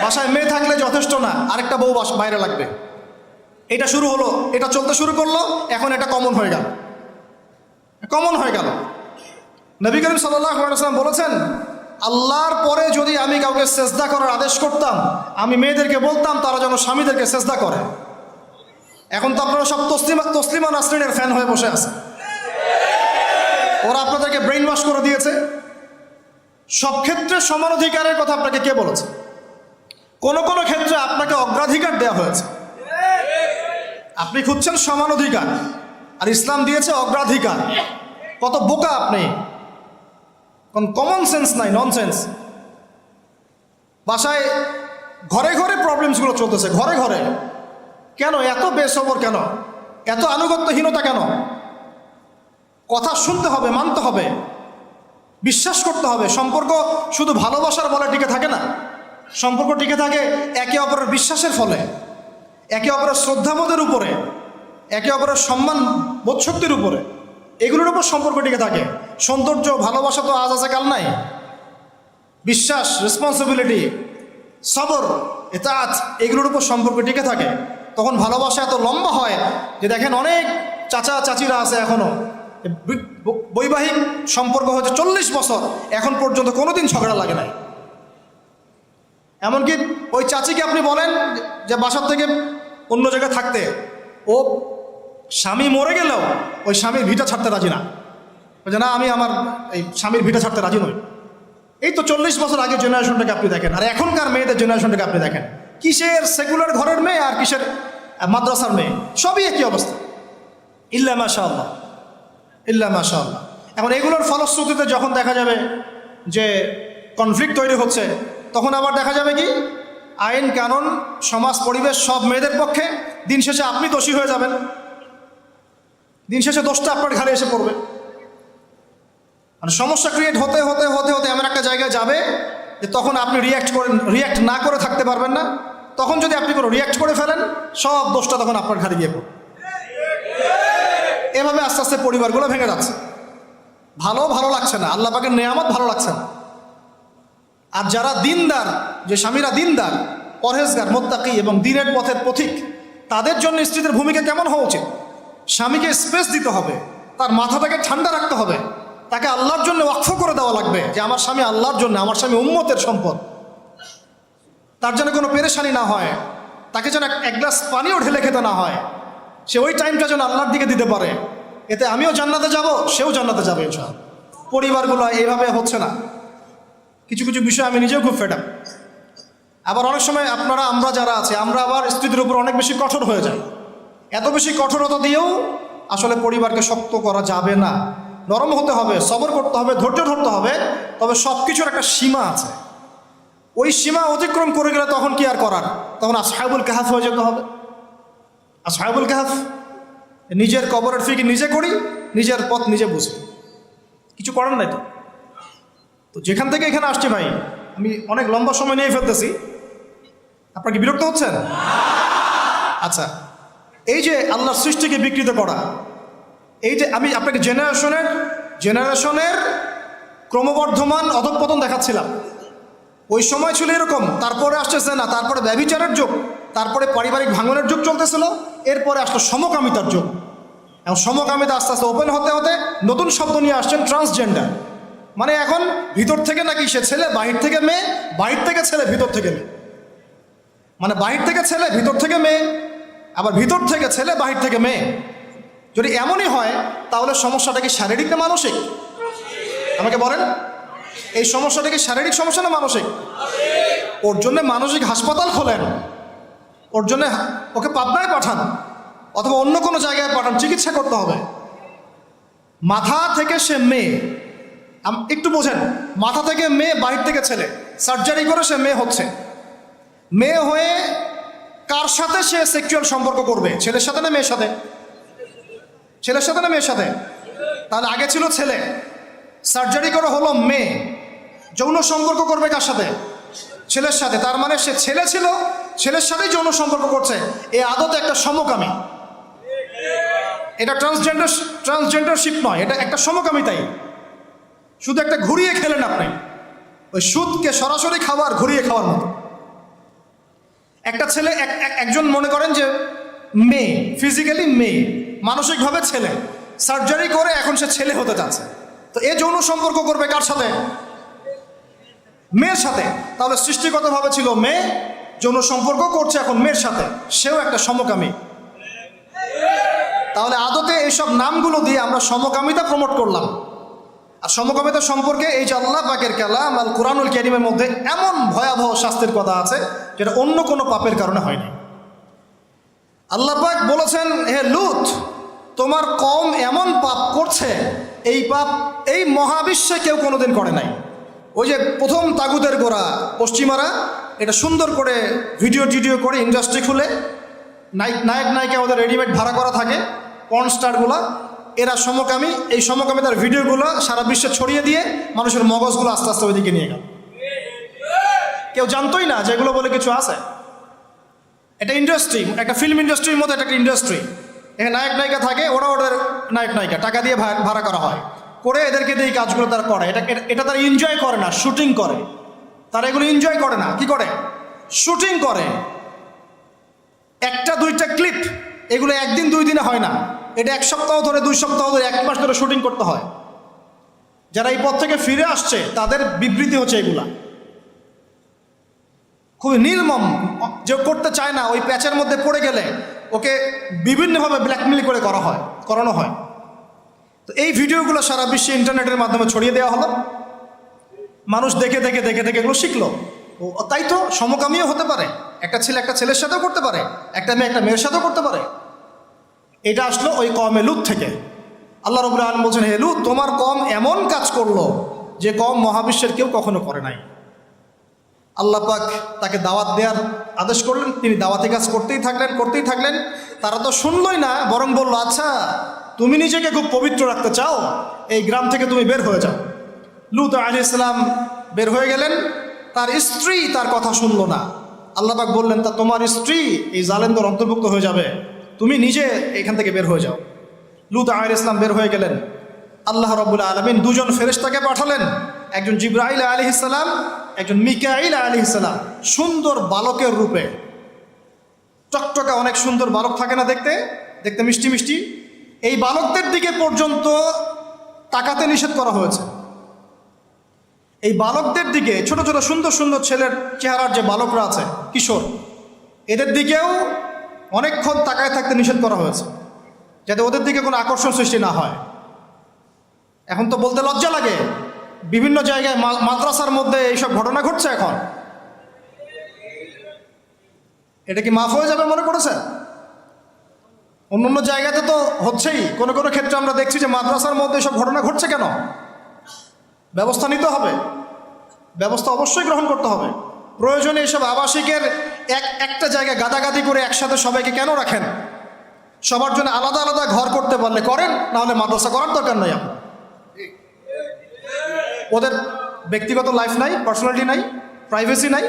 Speaker 1: বাসায় মেয়ে থাকলে যথেষ্ট না, আরেকটা বউ বাইরে লাগবে। এটা শুরু হলো, এটা চলতে শুরু করলো, এখন এটা কমন হয়ে গেল। নবী করিম সাল্লাল্লাহু আলাইহি ওয়াসাল্লাম বলেছেন, আল্লাহর পরে যদি আমি কাউকে সেজদা করার আদেশ করতাম, আমি মেয়েদেরকে বলতাম তারা যেন স্বামীদেরকে সেজদা করে। এখন তো আপনারা সব তসলিমা নাসরিনের ফ্যান হয়ে বসে আছে। ওরা আপনাদেরকে ব্রেইন ওয়াশ করে দিয়েছে। সব ক্ষেত্রে সমান অধিকারের কথা আপনাকে কে বলেছে? কোন কোন ক্ষেত্রে আপনাকে অগ্রাধিকার দেওয়া হয়েছে। আপনি খুঁজছেন সমান অধিকার, আর ইসলাম দিয়েছে অগ্রাধিকার। কত বোকা আপনি! কোন কমন সেন্স নাই, ননসেন্স। বাসায় ঘরে ঘরে প্রবলেমসগুলো চলতেছে, ঘরে ঘরে। কেন এত বেসবর? কেন এত আনুগত্যহীনতা? কেন? কথা শুনতে হবে, মানতে হবে, বিশ্বাস করতে হবে। সম্পর্ক শুধু ভালোবাসার বলে টিকে থাকে না। সম্পর্ক টিকে থাকে একে অপরের বিশ্বাসের ফলে, একে অপরের শ্রদ্ধাবোধের উপরে, একে অপরের সম্মান বোধশক্তির উপরে। এগুলোর উপর সম্পর্ক টিকে থাকে। সৌন্দর্য ভালোবাসা তো আজ আছে কাল নাই। বিশ্বাস, রেসপন্সিবিলিটি, সবর, ইতাআত, এগুলোর উপর সম্পর্ক টিকে থাকে। তখন ভালোবাসা এত লম্বা হয় যে দেখেন অনেক চাচা চাচিরা আছে এখনো বৈবাহিক সম্পর্ক হচ্ছে 40 বছর, এখন পর্যন্ত কোনোদিন ঝগড়া লাগে নাই। এমনকি ওই চাচিকে আপনি বলেন যে বাসার থেকে অন্য জায়গায় থাকতে, ও স্বামী মরে গেলেও ওই স্বামীর ভিটা ছাড়তে রাজি না। বলছে না, আমি আমার এই স্বামীর ভিটা ছাড়তে রাজি নই। এই তো 40 বছর আগে জেনারেশনটাকে আপনি দেখেন, আর এখনকার মেয়েদের জেনারেশনটাকে আপনি দেখেন। কিসের সেকুলার ঘরের মেয়ে আর কিসের মাদ্রাসার মেয়ে, সবই একই অবস্থা। ইল্লা মাশাআল্লাহ। এখন এগুলোর ফলশ্রুতিতে যখন দেখা যাবে যে কনফ্লিক্ট তৈরি হচ্ছে, তখন আবার দেখা যাবে কি আইন কানুন সমাজ পরিবেশ সব মেয়েদের পক্ষে। দিন শেষে আপনি দোষী হয়ে যাবেন, দিন শেষে দোষটা আপনার ঘাড়ে এসে পড়বে। মানে সমস্যা ক্রিয়েট হতে হতে হতে হতে এমন একটা জায়গায় যাবে যে তখন আপনি রিয়্যাক্ট না করে থাকতে পারবেন না। তখন যদি আপনি কোনো রিয়্যাক্ট করে ফেলেন, সব দোষটা তখন আপনার ঘাড়ে গিয়ে পড়বে। এভাবে আস্তে আস্তে পরিবারগুলো ভেঙে যাচ্ছে। ভালো লাগছে না, আল্লাহ পাকের নেয়ামত ভালো লাগছে না। আর যারা দিনদার, যে স্বামীরা দিনদার, পরহেজগার, মুত্তাকি এবং দ্বীনের পথের পথিক, তাদের জন্য স্ত্রীদের ভূমিকা কেমন হওয়া উচিত? স্বামীকে স্পেস দিতে হবে, তার মাথাটাকে ঠান্ডা রাখতে হবে, তাকে আল্লাহর জন্য ওয়াকফ করে দেওয়া লাগবে যে আমার স্বামী আল্লাহর জন্য, আমার স্বামী উম্মতের সম্পদ। তার যেন কোনো পেরেশানি না হয়, তাকে যেন এক গ্লাস পানিও ঢেলে খেতে না হয়। সে ওই টাইমটা যেন আল্লাহর দিকে দিতে পারে। এতে আমিও জান্নাতে যাব, সেও জান্নাতে যাবে ইনশাআল্লাহ। পরিবারগুলো এইভাবে হচ্ছে না। কিছু কিছু বিষয় আমি নিজেও খুব ফেড আপ। আবার অনেক সময় আমরা যারা আছে, আমরা আবার স্ত্রীদের উপর অনেক বেশি কঠোর হয়ে যাই। এত বেশি কঠোরতা দিয়েও আসলে পরিবারকে শক্ত করা যাবে না। নরম হতে হবে, সবর করতে হবে, ধৈর্য ধরতে হবে। তবে সব কিছুর একটা সীমা আছে। ওই সীমা অতিক্রম করে গেলে তখন কি আর করার? তখন আসহাবুল কাহাফ হয়ে যেতে হবে। আসহাবুল কাহাফ নিজের কবরের ফিকির নিজে করি, নিজের পথ নিজে বুঝি, কিছু করার নাই। তো যেখান থেকে এখানে আসছি ভাই, আমি অনেক লম্বা সময় নিয়ে ফেলতেছি, আপনারা কি বিরক্ত হচ্ছেন? আচ্ছা, এই যে আল্লাহর সৃষ্টিকে বিকৃত করা, এই যে আমি আপনাকে জেনারেশনের ক্রমবর্ধমান অধঃপতন দেখাচ্ছিলাম। ওই সময় ছিল এরকম, তারপরে আসতেছে না, তারপরে ব্যভিচারের যুগ, তারপরে পারিবারিক ভাঙনের যুগ চলতেছিল, এরপরে আসলো সমকামিতার যুগ। এবং সমকামিতা আস্তে আস্তে ওপেন হতে হতে নতুন শব্দ নিয়ে আসছেন ট্রান্সজেন্ডার। মানে এখন ভিতর থেকে নাকি সে ছেলে, বাহির থেকে মেয়ে, বাহির থেকে ছেলে, ভিতর থেকে মেয়ে। মানে বাহির থেকে ছেলে, ভিতর থেকে মেয়ে, আবার ভিতর থেকে ছেলে, বাহির থেকে মেয়ে। যদি এমনই হয় তাহলে সমস্যাটা কি শারীরিক না মানসিক? আমাকে বলেন, এই সমস্যাটা কি শারীরিক সমস্যা না মানসিক? ওর জন্য মানসিক হাসপাতাল খোলেন, ওর জন্য ওকে পাবনায় পাঠান অথবা অন্য কোনো জায়গায় পাঠান, চিকিৎসা করতে হবে। মাথা থেকে সে মেয়ে, একটু বোঝেন, মাথা থেকে মেয়ে, বাহির থেকে ছেলে, সার্জারি করে সে মেয়ে হচ্ছে। মেয়ে হয়ে কার সাথে সে সেক্সুয়াল সম্পর্ক করবে? ছেলের সাথে না মেয়ের সাথে? ছেলের সাথে না মেয়ের সাথে? তাহলে আগে ছিল ছেলে, সার্জারি করে হলো মেয়ে, যৌন সম্পর্ক করবে কার সাথে? ছেলের সাথে। তার মানে সে ছেলে ছিল, ছেলের সাথেই যৌন সম্পর্ক করছে। এই আদতে একটা সমকামী। এটা ট্রান্সজেন্ডারশিপ নয়, এটা একটা সমকামিতাই। শুধু একটা ঘুরিয়ে খেলেন আপনি, ওই সুদকে সরাসরি খাবার, ঘুরিয়ে খাওয়ার মতো। একটা ছেলে, একজন মনে করেন যে মেয়ে, ফিজিক্যালি মেয়ে, মানসিকভাবে ছেলে, সার্জারি করে এখন সে ছেলে হতে চাচ্ছে। তো এ যৌন সম্পর্ক করবে কার সাথে? মেয়ের সাথে। তাহলে সৃষ্টিগতভাবে ছিল মেয়ে, যৌন সম্পর্ক করছে এখন মেয়ের সাথে, সেও একটা সমকামী। তাহলে আদতে এইসব নামগুলো দিয়ে আমরা সমকামিতা প্রমোট করলাম। আর সমকামিতা সম্পর্কে এই যে আল্লাহ পাকের কালাম আল কুরআনুল কারীমের মধ্যে এমন ভয়াবহ শাস্তির কথা আছে যেটা অন্য কোনো পাপের কারণে হয়নি। আল্লাহ পাক বলেছেন, হে লূত, তোমার কওম এমন পাপ করছে, এই পাপ এই মহাবিশ্বে কেউ কোনোদিন করে নাই। ওই যে প্রথম তাগুতের গোড়া পশ্চিমারা এটা সুন্দর করে ভিডিও করে ইন্ডাস্ট্রি খুলে নায়ক নায়িকা ওদের রেডিমেড ভাড়া করা থাকে, পর্ন স্টারগুলা, এরা সমকামী। এই সমকামিতার ভিডিওগুলো সারা বিশ্বে ছড়িয়ে দিয়ে মানুষের মগজগুলো আস্তে আস্তে ওইদিকে নিয়ে গেল। কেউ জানতোই না যেগুলো বলে কিছু আছে। এটা ইন্ডাস্ট্রি, একটা ফিল্ম ইন্ডাস্ট্রির মতো, এটা একটা ইন্ডাস্ট্রি। এখানে নায়ক নায়িকা থাকে, ওরা ওদের নায়ক নায়িকা টাকা দিয়ে ভাড়া করা হয়, করে এদেরকে দিয়ে এই কাজগুলো তারা করে। এটা তারা এনজয় করে না, শুটিং করে। তারা এগুলো এনজয় করে না, কি করে? শুটিং করে। একটা দুইটা ক্লিপ, এগুলো একদিন দুই দিনে হয় না, এটা এক সপ্তাহ ধরে, 2 সপ্তাহ ধরে, 1 মাস ধরে শুটিং করতে হয়। যারা এই পথ থেকে ফিরে আসছে তাদের বিবৃতি হচ্ছে এগুলা। খুবই নির্মম। যে করতে চায় না, ওই প্যাচের মধ্যে পড়ে গেলে ওকে বিভিন্নভাবে ব্ল্যাকমেল করে করানো হয়। তো এই ভিডিওগুলো সারা বিশ্বে ইন্টারনেটের মাধ্যমে ছড়িয়ে দেওয়া হলো। মানুষ দেখে এগুলো শিখলো। ও তাই তো, সমকামীও হতে পারে, একটা ছেলে একটা ছেলের সাথেও করতে পারে, একটা মেয়ে একটা মেয়ের সাথেও করতে পারে। এটা আসলো ওই কওমে লূত থেকে। আল্লাহ রাব্বুল আলামিন বলছেন, হে লূত, তোমার কওম এমন কাজ করলো যে কওম মহাবিশ্বের কেউ কখনো করে নাই। আল্লাহ পাক তাকে দাওয়াত দেওয়ার আদেশ করলেন, তিনি দাওয়াতি কাজ করতেই থাকলেন। তারা তো শুনলই না, বরং বলল, আচ্ছা তুমি নিজেকে খুব পবিত্র রাখতে চাও, এই গ্রাম থেকে তুমি বের হয়ে যাও। লূত আলাইহিস সালাম বের হয়ে গেলেন। তার স্ত্রী তার কথা শুনল না। আল্লাহ পাক বললেন, তা তোমার স্ত্রী এই জালেমদের অন্তর্ভুক্ত হয়ে যাবে, তুমি নিজে এখান থেকে বের হয়ে যাও। লূত আলাইহিস সালাম বের হয়ে গেলেন। আল্লাহ রাব্বুল আলামিন 2 জন ফেরেশতাকে পাঠালেন, একজন জিবরাইল আলাইহিস সালাম, একজন মিকাইল আলাইহিস সালাম, সুন্দর বালকের রূপে। টকটকা অনেক সুন্দর বালক থাকে না, দেখতে মিষ্টি মিষ্টি। এই বালকদের দিকে পর্যন্ত তাকাতে নিষেধ করা হয়েছে। এই বালকদের দিকে, ছোট ছোট সুন্দর সুন্দর ছেলের চেহারার যে বালকরা আছে, কিশোর, এদের দিকেও অনেকক্ষণ তাকায় থাকতে নিষেধ করা হয়েছে, যাতে ওদের দিকে কোনো আকর্ষণ সৃষ্টি না হয়। এখন তো বলতে লজ্জা লাগে, বিভিন্ন জায়গায় মাদ্রাসার মধ্যে এইসব ঘটনা ঘটছে এখন। এটা কি মাফ হয়ে যাবে মনে করেছে? অন্য জায়গাতে তো হচ্ছেই, কোনো কোনো ক্ষেত্রে আমরা দেখছি যে মাদ্রাসার মধ্যে এসব ঘটনা ঘটছে। কেন? ব্যবস্থা নিতে হবে, ব্যবস্থা অবশ্যই গ্রহণ করতে হবে। প্রয়োজনে এইসব আবাসিকের একটা জায়গায় গাদাগাদি করে একসাথে সবাইকে কেন রাখেন? সবার জন্য আলাদা আলাদা ঘর করতে পারলে করেন, না হলে মাদ্রাসা করার দরকার নাই আপনার। ওদের ব্যক্তিগত লাইফ নাই, পার্সোনালিটি নাই, প্রাইভেসি নাই।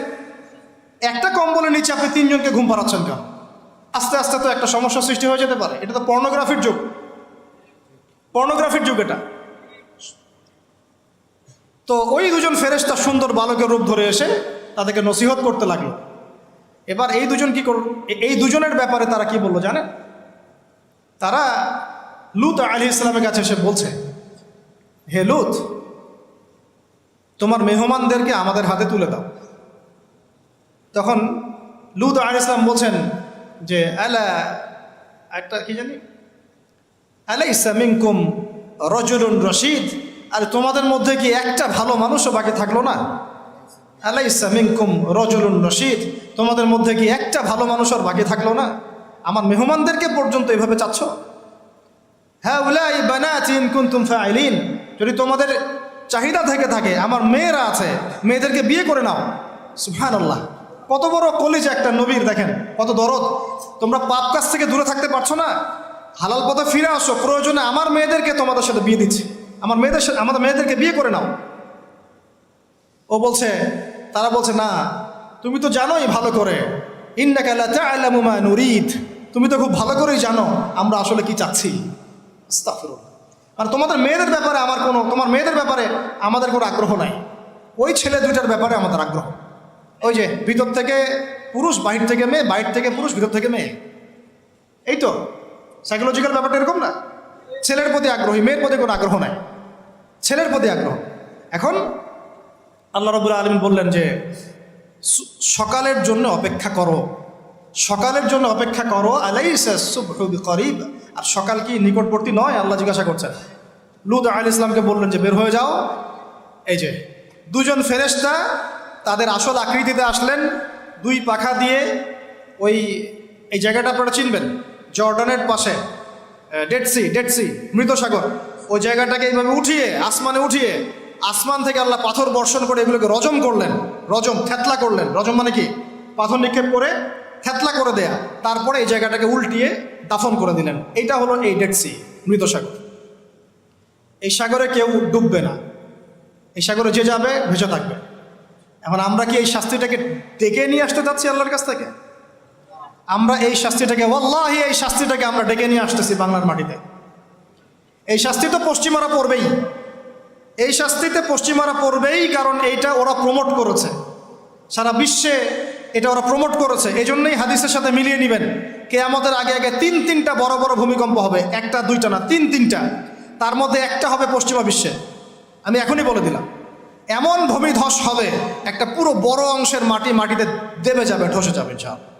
Speaker 1: একটা কম্বলের নিচে আপনি 3 জনকে ঘুম পাড়াচ্ছেন কেন? আস্তে আস্তে তো একটা সমস্যা সৃষ্টি হয়ে যেতে পারে। এটা তো পর্নোগ্রাফির যুগ, পর্নোগ্রাফির যুগ এটা। তো ওই দুজন ফেরেশতা সুন্দর বালকের রূপ ধরে এসে তাদেরকে নসিহত করতে লাগলো। এবার এই দুজন কি করল, এই দুজনের ব্যাপারে তারা কি বললো জানেন? তারা লূত আলাইহিস সালামের কাছে এসে বলছে, হে লূত, তোমার মেহমানদেরকে আমাদের হাতে তুলে দাও। তখন লূত আলাইহিস সালাম বলছেন যে আলা, একটা কি জানি, আলাইসা মিনকুম রাজুলুন রশিদ, আর তোমাদের মধ্যে কি একটা ভালো মানুষও বাকি থাকলো না? আলাইসা মিনকুম রাজুলুন রশিদ, তোমাদের মধ্যে কি একটা ভালো মানুষ আর বাকি থাকলো না? আমার মেহমানদেরকে পর্যন্ত এভাবে চাচ্ছ? হ্যাঁ, উলাই বানাতি ইন কুনতুম ফাইলিন, যদি তোমাদের চাহিদা থেকে থাকে, আমার মেয়েরা আছে, মেয়েদেরকে বিয়ে করে নাও। সুবহানাল্লাহ, কত বড় কলিজা একটা নবীর, দেখেন কত দরদ। তোমরা পাপ কাজ থেকে দূরে থাকতে পারছো না, হালাল পথে ফিরে আসো, প্রয়োজনে আমার মেয়েদেরকে তোমাদের সাথে বিয়ে দিচ্ছি, আমাদের মেয়েদেরকে বিয়ে করে নাও। ও বলছে, তারা বলছে না, তুমি তো জানোই ভালো করে, ইন্নাকা লা তা'লামু মা নুরিদ, তুমি তো খুব ভালো করেই জানো আমরা আসলে কি চাচ্ছি। আস্তাগফিরুল্লাহ। আর তোমাদের মেয়েদের ব্যাপারে তোমার মেয়েদের ব্যাপারে আমাদের কোনো আগ্রহ নাই, ওই ছেলে দুইটার ব্যাপারে আমাদের আগ্রহ। ওই যে ভিতর থেকে পুরুষ, বাহির থেকে মেয়ে, বাহির থেকে পুরুষ, ভিতর থেকে মেয়ে, এই তো সাইকোলজিক্যাল ব্যাপারটা এরকম না? ছেলের প্রতি আগ্রহী, মেয়ের প্রতি কোনো আগ্রহ নাই, ছেলের প্রতি আগ্রহ। এখন আল্লাহ রাব্বুল আলামিন বললেন যে সকালের জন্য অপেক্ষা করো, সকালের জন্য অপেক্ষা করো, আলাইসা সুবহু বিকরিব, আর সকাল কি নিকটবর্তী নয়? আল্লাহ জিজ্ঞাসা করছেন। লূত আলাইহিস সালামকে বললেন যে বের হয়ে যাও। এই যে দুজন ফেরেশতা তাদের আসল আকৃতিতে আসলেন, 2 পাখা দিয়ে। এই জায়গাটা আপনারা চিনবেন, জর্ডানের পাশে ডেড সি, মৃত সাগর। ওই জায়গাটাকে এইভাবে উঠিয়ে, আসমানে উঠিয়ে, আসমান থেকে আল্লাহ পাথর বর্ষণ করে এগুলোকে রজম করলেন, থেতলা করলেন। রজম মানে কি? পাথর নিক্ষেপ করে থেতলা করে দেয়া, তারপরে এই জায়গাটাকে উল্টিয়ে দাফন করে দিলেন। এইটা হলো এই ডেড সি, মৃত সাগর। এই সাগরে কেউ ডুববে না, এই সাগরে যে যাবে ভেসে থাকবে। এখন আমরা কি এই শাস্তিটাকে ডেকে নিয়ে আসতে চাচ্ছি আল্লাহর কাছ থেকে? আমরা এই শাস্তিটাকে, ওয়াল্লাহি এই শাস্তিটাকে আমরা ডেকে নিয়ে আসতেছি বাংলার মাটিতে। এই শাস্তি তো পশ্চিমারা পড়বেই, এই শাস্তিতে পশ্চিমারা পড়বেই, কারণ এইটা ওরা প্রমোট করেছে সারা বিশ্বে, এটা ওরা প্রমোট করেছে। এই জন্যই হাদিসের সাথে মিলিয়ে নেবেন, কিয়ামতের আগে আগে 3-3টা বড় বড় ভূমিকম্প হবে, 1টা 2টা না, 3-3টা। তার মধ্যে একটা হবে পশ্চিমা বিশ্বে, আমি এখনই বলে দিলাম। এমন ভূমিধস হবে, একটা পুরো বড় অংশের মাটিতে দেবে যাবে, ধসে যাবে ইনশাআল্লাহ।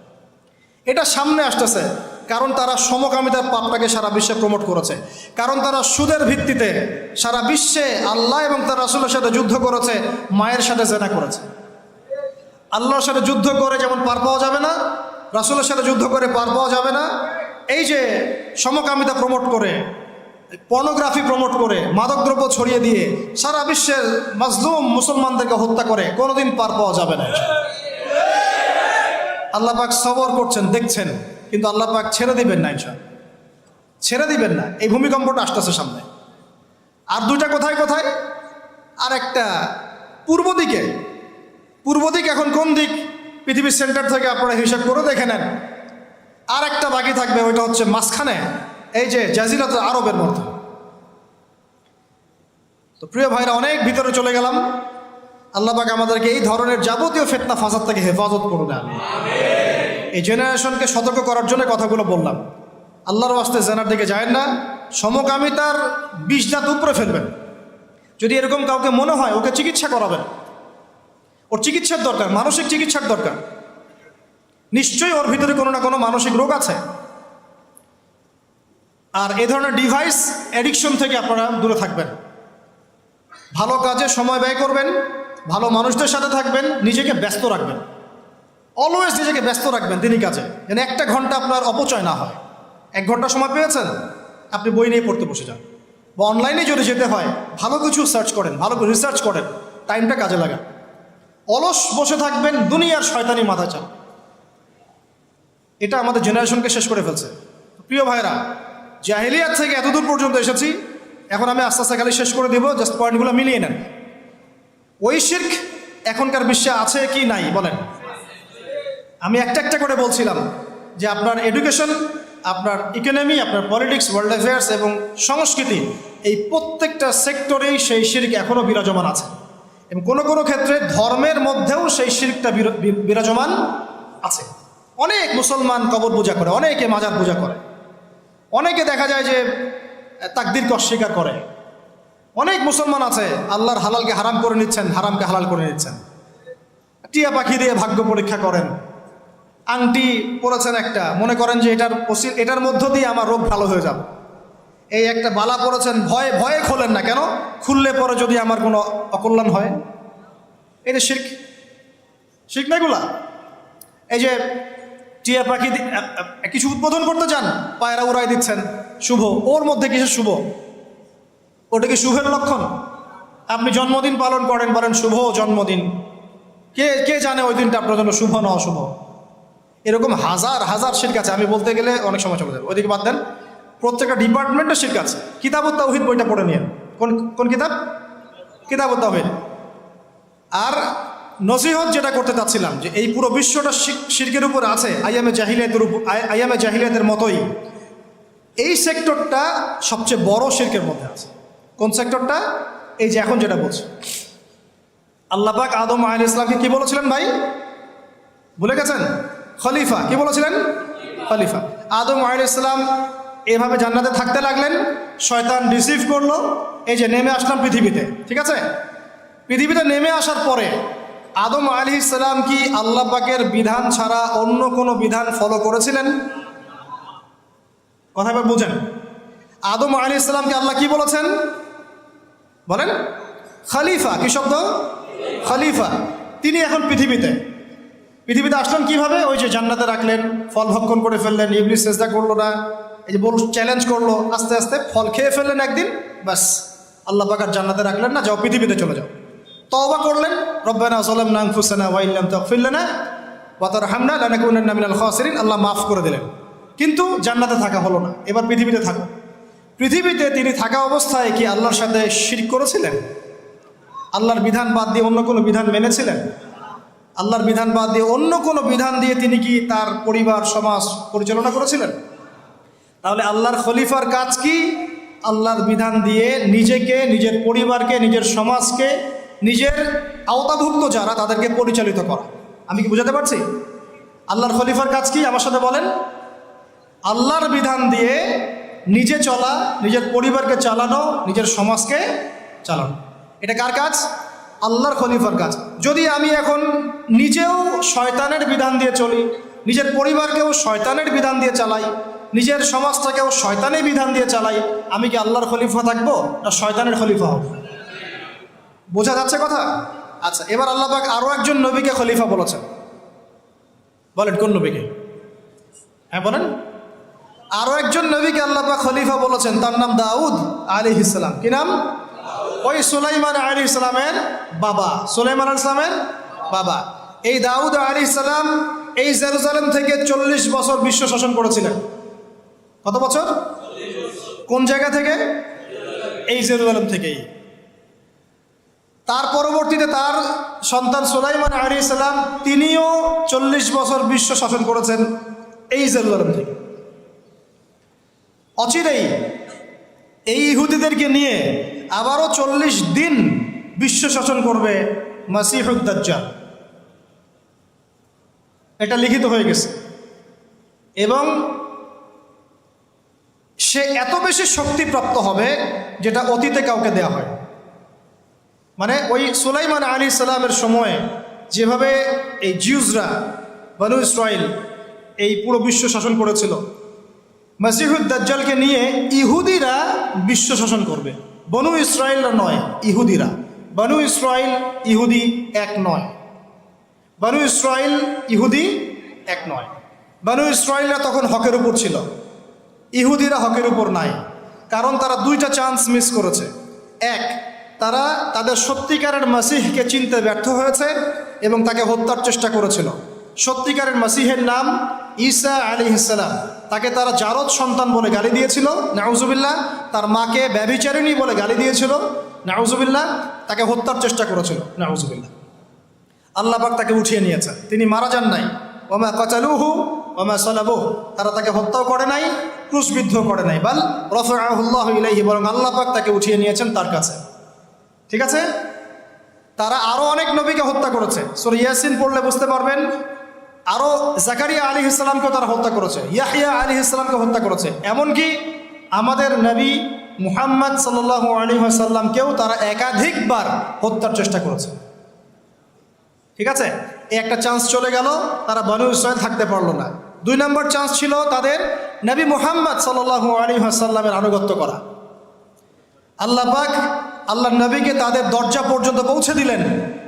Speaker 1: এটা সামনে আসতেছে, কারণ তারা সমকামিতার পাপটাকে সারা বিশ্বে প্রমোট করেছে, কারণ তারা সুদের ভিত্তিতে সারা বিশ্বে আল্লাহ এবং তার রাসূলের সাথে যুদ্ধ করেছে, মায়ের সাথে জেনা করেছে। আল্লাহর সাথে যুদ্ধ করে যেমন পার পাওয়া যাবে না, রাসূলের সাথে যুদ্ধ করে পার পাওয়া যাবে না। এই যে সমকামিতা প্রমোট করে, পর্নোগ্রাফি প্রমোট করে, মাদকদ্রব্য ছড়িয়ে দিয়ে সারা বিশ্বের মাজলুম মুসলমানদেরকে হত্যা করে কোনোদিন পার পাওয়া যাবে না। আল্লাহ পাক সবর করছেন, দেখছেন, কিন্তু আল্লাহ পাক ছেড়ে দিবেন না, ইনশাআল্লাহ ছেড়ে দিবেন না। এই ভূমিকম্পটা আসতেছে সামনে। আর 2টা কোথায় কোথায়? আর একটা পূর্ব দিকে। পূর্ব দিক এখন কোন দিক? পৃথিবীর সেন্টার থেকে আপনারা হিসাব করে দেখে নেন। আর একটা বাকি থাকবে, ওইটা হচ্ছে মাঝখানে, এই যে জাজিরাতুল আরবের মধ্যে। তো প্রিয় ভাইরা, অনেক ভিতরে চলে গেলাম। আল্লাহ পাক আমাদেরকে এই ধরনের যাবতীয় ফিতনা ফাসাদ থেকে হেফাজত করুন। এই জেনারেশনকে সতর্ক করার জন্য কথাগুলো বললাম। আল্লাহর ওয়াস্তে জেনার দিকে যায়েন না, সমকামিতার 20 দাঁত উপরে ফেলবেন। যদি এরকম কাউকে মনে হয়, ওকে চিকিৎসা করাবেন। ওর চিকিৎসার দরকার, মানসিক চিকিৎসার দরকার। নিশ্চয়ই ওর ভিতরে কোনো না কোনো মানসিক রোগ আছে। আর এ ধরনের ডিভাইস অ্যাডিকশন থেকে আপনারা দূরে থাকবেন। ভালো কাজে সময় ব্যয় করবেন, ভালো মানুষদের সাথে থাকবেন, নিজেকে ব্যস্ত রাখবেন। অলওয়েজ নিজেকে ব্যস্ত রাখবেন দিনই কাজে, যেন 1টা ঘন্টা আপনার অপচয় না হয়। 1 ঘন্টা সময় পেয়েছেন, আপনি বই নিয়ে পড়তে বসে যান, বা অনলাইনে যদি যেতে হয় ভালো কিছু সার্চ করেন, ভালো করে রিসার্চ করেন, টাইমটা কাজে লাগান। অলস বসে থাকবেন, দুনিয়ার শয়তানি মাথা চান। এটা আমাদের জেনারেশনকে শেষ করে ফেলছে। প্রিয় ভাইরা, জাহিলিয়াত থেকে এতদূর পর্যন্ত এসেছি, এখন আমি আস্তে আস্তে খালি শেষ করে দিব, জাস্ট পয়েন্টগুলো মিলিয়ে নেন। ওই শিরক এখনকার বিশ্বে আছে কি নাই বলেন? আমি একটা একটা করে বলছিলাম যে আপনার এডুকেশন, আপনার ইকোনমি, আপনার পলিটিক্স, ওয়ার্ল্ড অ্যাফেয়ার্স এবং সংস্কৃতি, এই প্রত্যেকটা সেক্টরেই সেই শিরক এখনও বিরাজমান আছে। এবং কোনো কোনো ক্ষেত্রে ধর্মের মধ্যেও সেই শিরকটা বিরাজমান আছে। অনেক মুসলমান কবর পূজা করে, অনেকে মাজার পূজা করে, অনেকে দেখা যায় যে তাকদীরকে অস্বীকার করে। অনেক মুসলমান আছে আল্লাহর হালালকে হারাম করে নিচ্ছেন, হারামকে হালাল করে নিচ্ছেন। টিয়া পাখি দিয়ে ভাগ্য পরীক্ষা করেন, আংটি পরেছেন একটা, মনে করেন যে এটার মধ্য দিয়ে আমার রোগ ভালো হয়ে যাবে। এই একটা বালা পরেছেন, ভয়ে ভয়ে খোলেন না, কেন? খুললে পরে যদি আমার কোনো অকল্যাণ হয়। এটা শিরক, শিরক না এগুলা? এই যে টিয়া পাখি কিছু উদ্বোধন করতে চান, পায়রা উড়াই দিচ্ছেন, শুভ। ওর মধ্যে কিছু শুভ? ওটা কি শুভের লক্ষণ? আপনি জন্মদিন পালন করেন, বলেন শুভ জন্মদিন, কে কে জানে ওই দিনটা আপনার জন্য শুভ না অশুভ? এরকম হাজার হাজার শিরক আছে, আমি বলতে গেলে অনেক সময় চলে যাবে। ওইদিকে বাদ দেন, প্রত্যেকটা ডিপার্টমেন্টে শিরক আছে। কিতাবুত তাওহীদ বইটা পড়ে নিন। কোন কোন কিতাব? কিতাবুত তাওহীদ। আর নসিহত যেটা করতে চাচ্ছিলাম, যে এই পুরো বিশ্বটা শিরকের উপর আছে, আইয়ামে জাহিলিয়াতের মতোই এই সেক্টরটা সবচেয়ে বড় শিরকের মধ্যে আছে। কোন সেক্টরটা? এই যে এখন যেটা বলছি, আল্লাহ পাক আদম আলাইহিস সালামকে কি বলেছিলেন ভাই? ভুলে গেছেন? খলিফা। কি বলেছিলেন? খলিফা। আদম আলাইহিস সালাম এভাবে জান্নাতে থাকতে লাগলেন, শয়তান রিসিভ করলো, এই যে নেমে আসলাম পৃথিবীতে, ঠিক আছে? পৃথিবীতে নেমে আসার পরে আদম আলাইহিস সালাম কি আল্লাহ পাকের বিধান ছাড়া অন্য কোনো বিধান ফলো করেছিলেন? কথা এবার বুঝেন। আদম আলাইহিস সালামকে আল্লাহ কি বলেছেন বলেন? খলিফা। কি শব্দ? খলিফা। তিনি এখন পৃথিবীতে আসলেন কিভাবে? ওই যে জান্নাতে রাখলেন, ফল ভক্ষণ করে ফেললেন, ইবলিস সিজদা করলো না, এই যে চ্যালেঞ্জ করলো, আস্তে আস্তে ফল খেয়ে ফেললেন একদিন, বাস আল্লাহ পাক আর জান্নাতে রাখলেন না, যাও পৃথিবীতে চলে যাও। তওবা করলেন, রব্বানা যালামনা আনফুসানা ওয়া ইল্লাম তাগফির লানা ওয়া তারহামনা লানাকুনান্না মিনাল খাসিরিন, আল্লাহ মাফ করে দিলেন। কিন্তু জান্নাতে থাকা হলো না, এবার পৃথিবীতে থাকো। পৃথিবীতে তিনি থাকা অবস্থায় কি আল্লাহর সাথে শিরক করেছিলেন? আল্লাহর বিধান বাদ দিয়ে অন্য কোনো বিধান মেনেছিলেন? আল্লাহর বিধান বাদ দিয়ে অন্য কোনো বিধান দিয়ে তিনি কি তার পরিবার সমাজ পরিচালনা করেছিলেন? তাহলে আল্লাহর খলিফার কাজ কি? আল্লাহর বিধান দিয়ে নিজেকে, নিজের পরিবারকে, নিজের সমাজকে, নিজের আওতাভুক্ত যারা তাদেরকে পরিচালিত করা। আমি কি বুঝাতে পারছি? আল্লাহর খলিফার কাজ কি? আমার সাথে বলেন। আল্লাহর বিধান দিয়ে নিজে চলা, নিজের পরিবারকে চালানো, নিজের সমাজকে চালানো। এটা কার কাজ? আল্লাহর খলিফার কাজ। যদি আমি এখন নিজেও শয়তানের বিধান দিয়ে চলি, নিজের পরিবারকেও শয়তানের বিধান দিয়ে চালাই, নিজের সমাজটাকেও শয়তানের বিধান দিয়ে চালাই, আমি কি আল্লাহর খলিফা থাকবো না শয়তানের খলিফা হব? বোঝা যাচ্ছে কথা? আচ্ছা, এবার আল্লাহ পাক আরও একজন নবীকে খলিফা বলেছেন। বলেন কোন নবীকে? হ্যাঁ বলেন। আরও একজন নবীকে আল্লাহ পাক খলিফা বলেছেন, তার নাম দাউদ আলাইহিস সালাম। কি নাম? ওই সুলাইমান আলাইহিস সালামের বাবা, সুলাইমান আলাইহিস সালামের বাবা। এই দাউদ আলাইহিস সালাম এই জেরুজালেম থেকে 40 বছর বিশ্ব শাসন করেছিলেন। কত বছর? কোন জায়গা থেকে? এই জেরুজালেম থেকেই। তার পরবর্তীতে তার সন্তান সুলাইমান আলাইহিস সালাম, তিনিও 40 বছর বিশ্ব শাসন করেছেন এই জেরুজালেম থেকে। অচিরেই এই ইহুদিদেরকে নিয়ে আবারও 40 দিন বিশ্ব শাসন করবে মাসিহুদ দাজ্জাল। এটা লিখিত হয়ে গেছে, এবং সে এত বেশি শক্তিপ্রাপ্ত হবে যেটা অতীতে কাউকে দেয়া হয়। মানে ওই সুলাইমান আলাইহিস সালামের সময়ে যেভাবে এই জিউসরা, বনু ইসরাইল এই পুরো বিশ্ব শাসন করেছিল, মাসিহুদ দাজ্জালকে নিয়ে ইহুদিরা বিশ্ব শাসন করবে। বনু ইসরাইলরা নয়, ইহুদিরা। বনু ইসরাইল ইহুদি এক নয়। বনু ইসরাইল ইহুদি এক নয়। বনু ইসরাইলরা তখন হকের উপর ছিল, ইহুদিরা হকের উপর নাই। কারণ তারা দুইটা চান্স মিস করেছে। এক, তারা তাদের সত্যিকারের মাসিহকে চিনতে ব্যর্থ হয়েছে এবং তাকে হত্যার চেষ্টা করেছিল। সত্যিকারের মাসিহের নাম ঈসা আলাইহিস সালাম, তাকে তারা জারদ সন্তান বলে গালি দিয়েছিল, নাউজুবিল্লাহ। তার মাকে ব্যভিচারিণী বলে গালি দিয়েছিল, নাউজুবিল্লাহ। তাকে হত্যার চেষ্টা করেছিল, নাউজুবিল্লাহ। আল্লাহ পাক তাকে উঠিয়ে নিয়েছেন, তিনি মারা যান নাই। ওমা কাতালুহু ওমা সালাবুহু, তারা তাকে হত্যাও করে নাই, ক্রুশবিদ্ধ করে নাই। বাল রাফাআহুল্লাহু ইলাইহি, বরং আল্লাহ পাক তাকে উঠিয়ে নিয়েছেন তার কাছে। ঠিক আছে। তারা আরো অনেক নবীকে হত্যা করেছে, সূরা ইয়াসিন পড়লে বুঝতে পারবেন। আরো জাকারিয়া আলাইহিস সালামকেও তারা হত্যা করেছে, ইয়াহইয়া আলাইহিস সালামকে হত্যা করেছে। এমনকি আমাদের নবী মুহাম্মদ সাল্লাল্লাহু আলাইহি ওয়াসাল্লামকেও তারা একাধিকবার হত্যার চেষ্টা করেছে। ঠিক আছে। এই একটা চান্স চলে গেল, তারা বনু ইসরাইল থাকতে পারলো না। 2 নম্বর চান্স ছিল তাদের নবী মুহাম্মদ সাল্লাল্লাহু আলাইহি ওয়াসাল্লামের আনুগত্য করা। আল্লাহ পাক আল্লাহর নবীকে তাদের দরজা পর্যন্ত পৌঁছে দিলেন।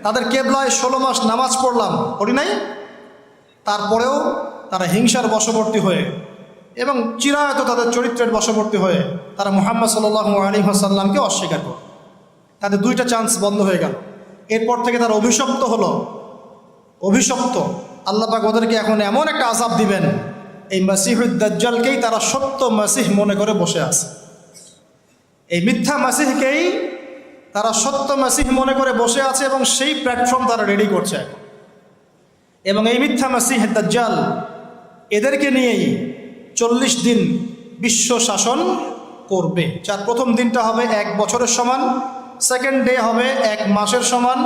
Speaker 1: তাদের কেবলায় 16 মাস নামাজ পড়লাম, পড়ি নাই? তারপরেও তারা হিংসার বশবর্তী হয়ে এবং চিরায়ত তাদের চরিত্রের বশবর্তী হয়ে তারা মুহাম্মদ সাল্লাল্লাহু আলাইহি ওয়াসাল্লামকে অস্বীকার করে। তাদের 2টা চান্স বন্ধ হয়ে গেল। এরপর থেকে তারা অভিশপ্ত হলো, অভিশপ্ত। আল্লাহ পাক ওদেরকে এখন এমন একটা আযাব দিবেন, এই মাসিহুদ দাজ্জালকেই তারা সত্য মাসিহ মনে করে বসে আছে। এই মিথ্যা মাসিহকেই তারা সত্য মাসিহ মনে করে বসে আছে এবং সেই প্ল্যাটফর্ম তারা রেডি করছে এখন। এবং এই মিথ্যা মাসিহ দাজ্জাল এদেরকে নিয়েই 40 দিন বিশ্ব শাসন করবে। যার প্রথম দিনটা হবে 1 বছরের সমান, সেকেন্ড ডে হবে 1 মাসের সমান,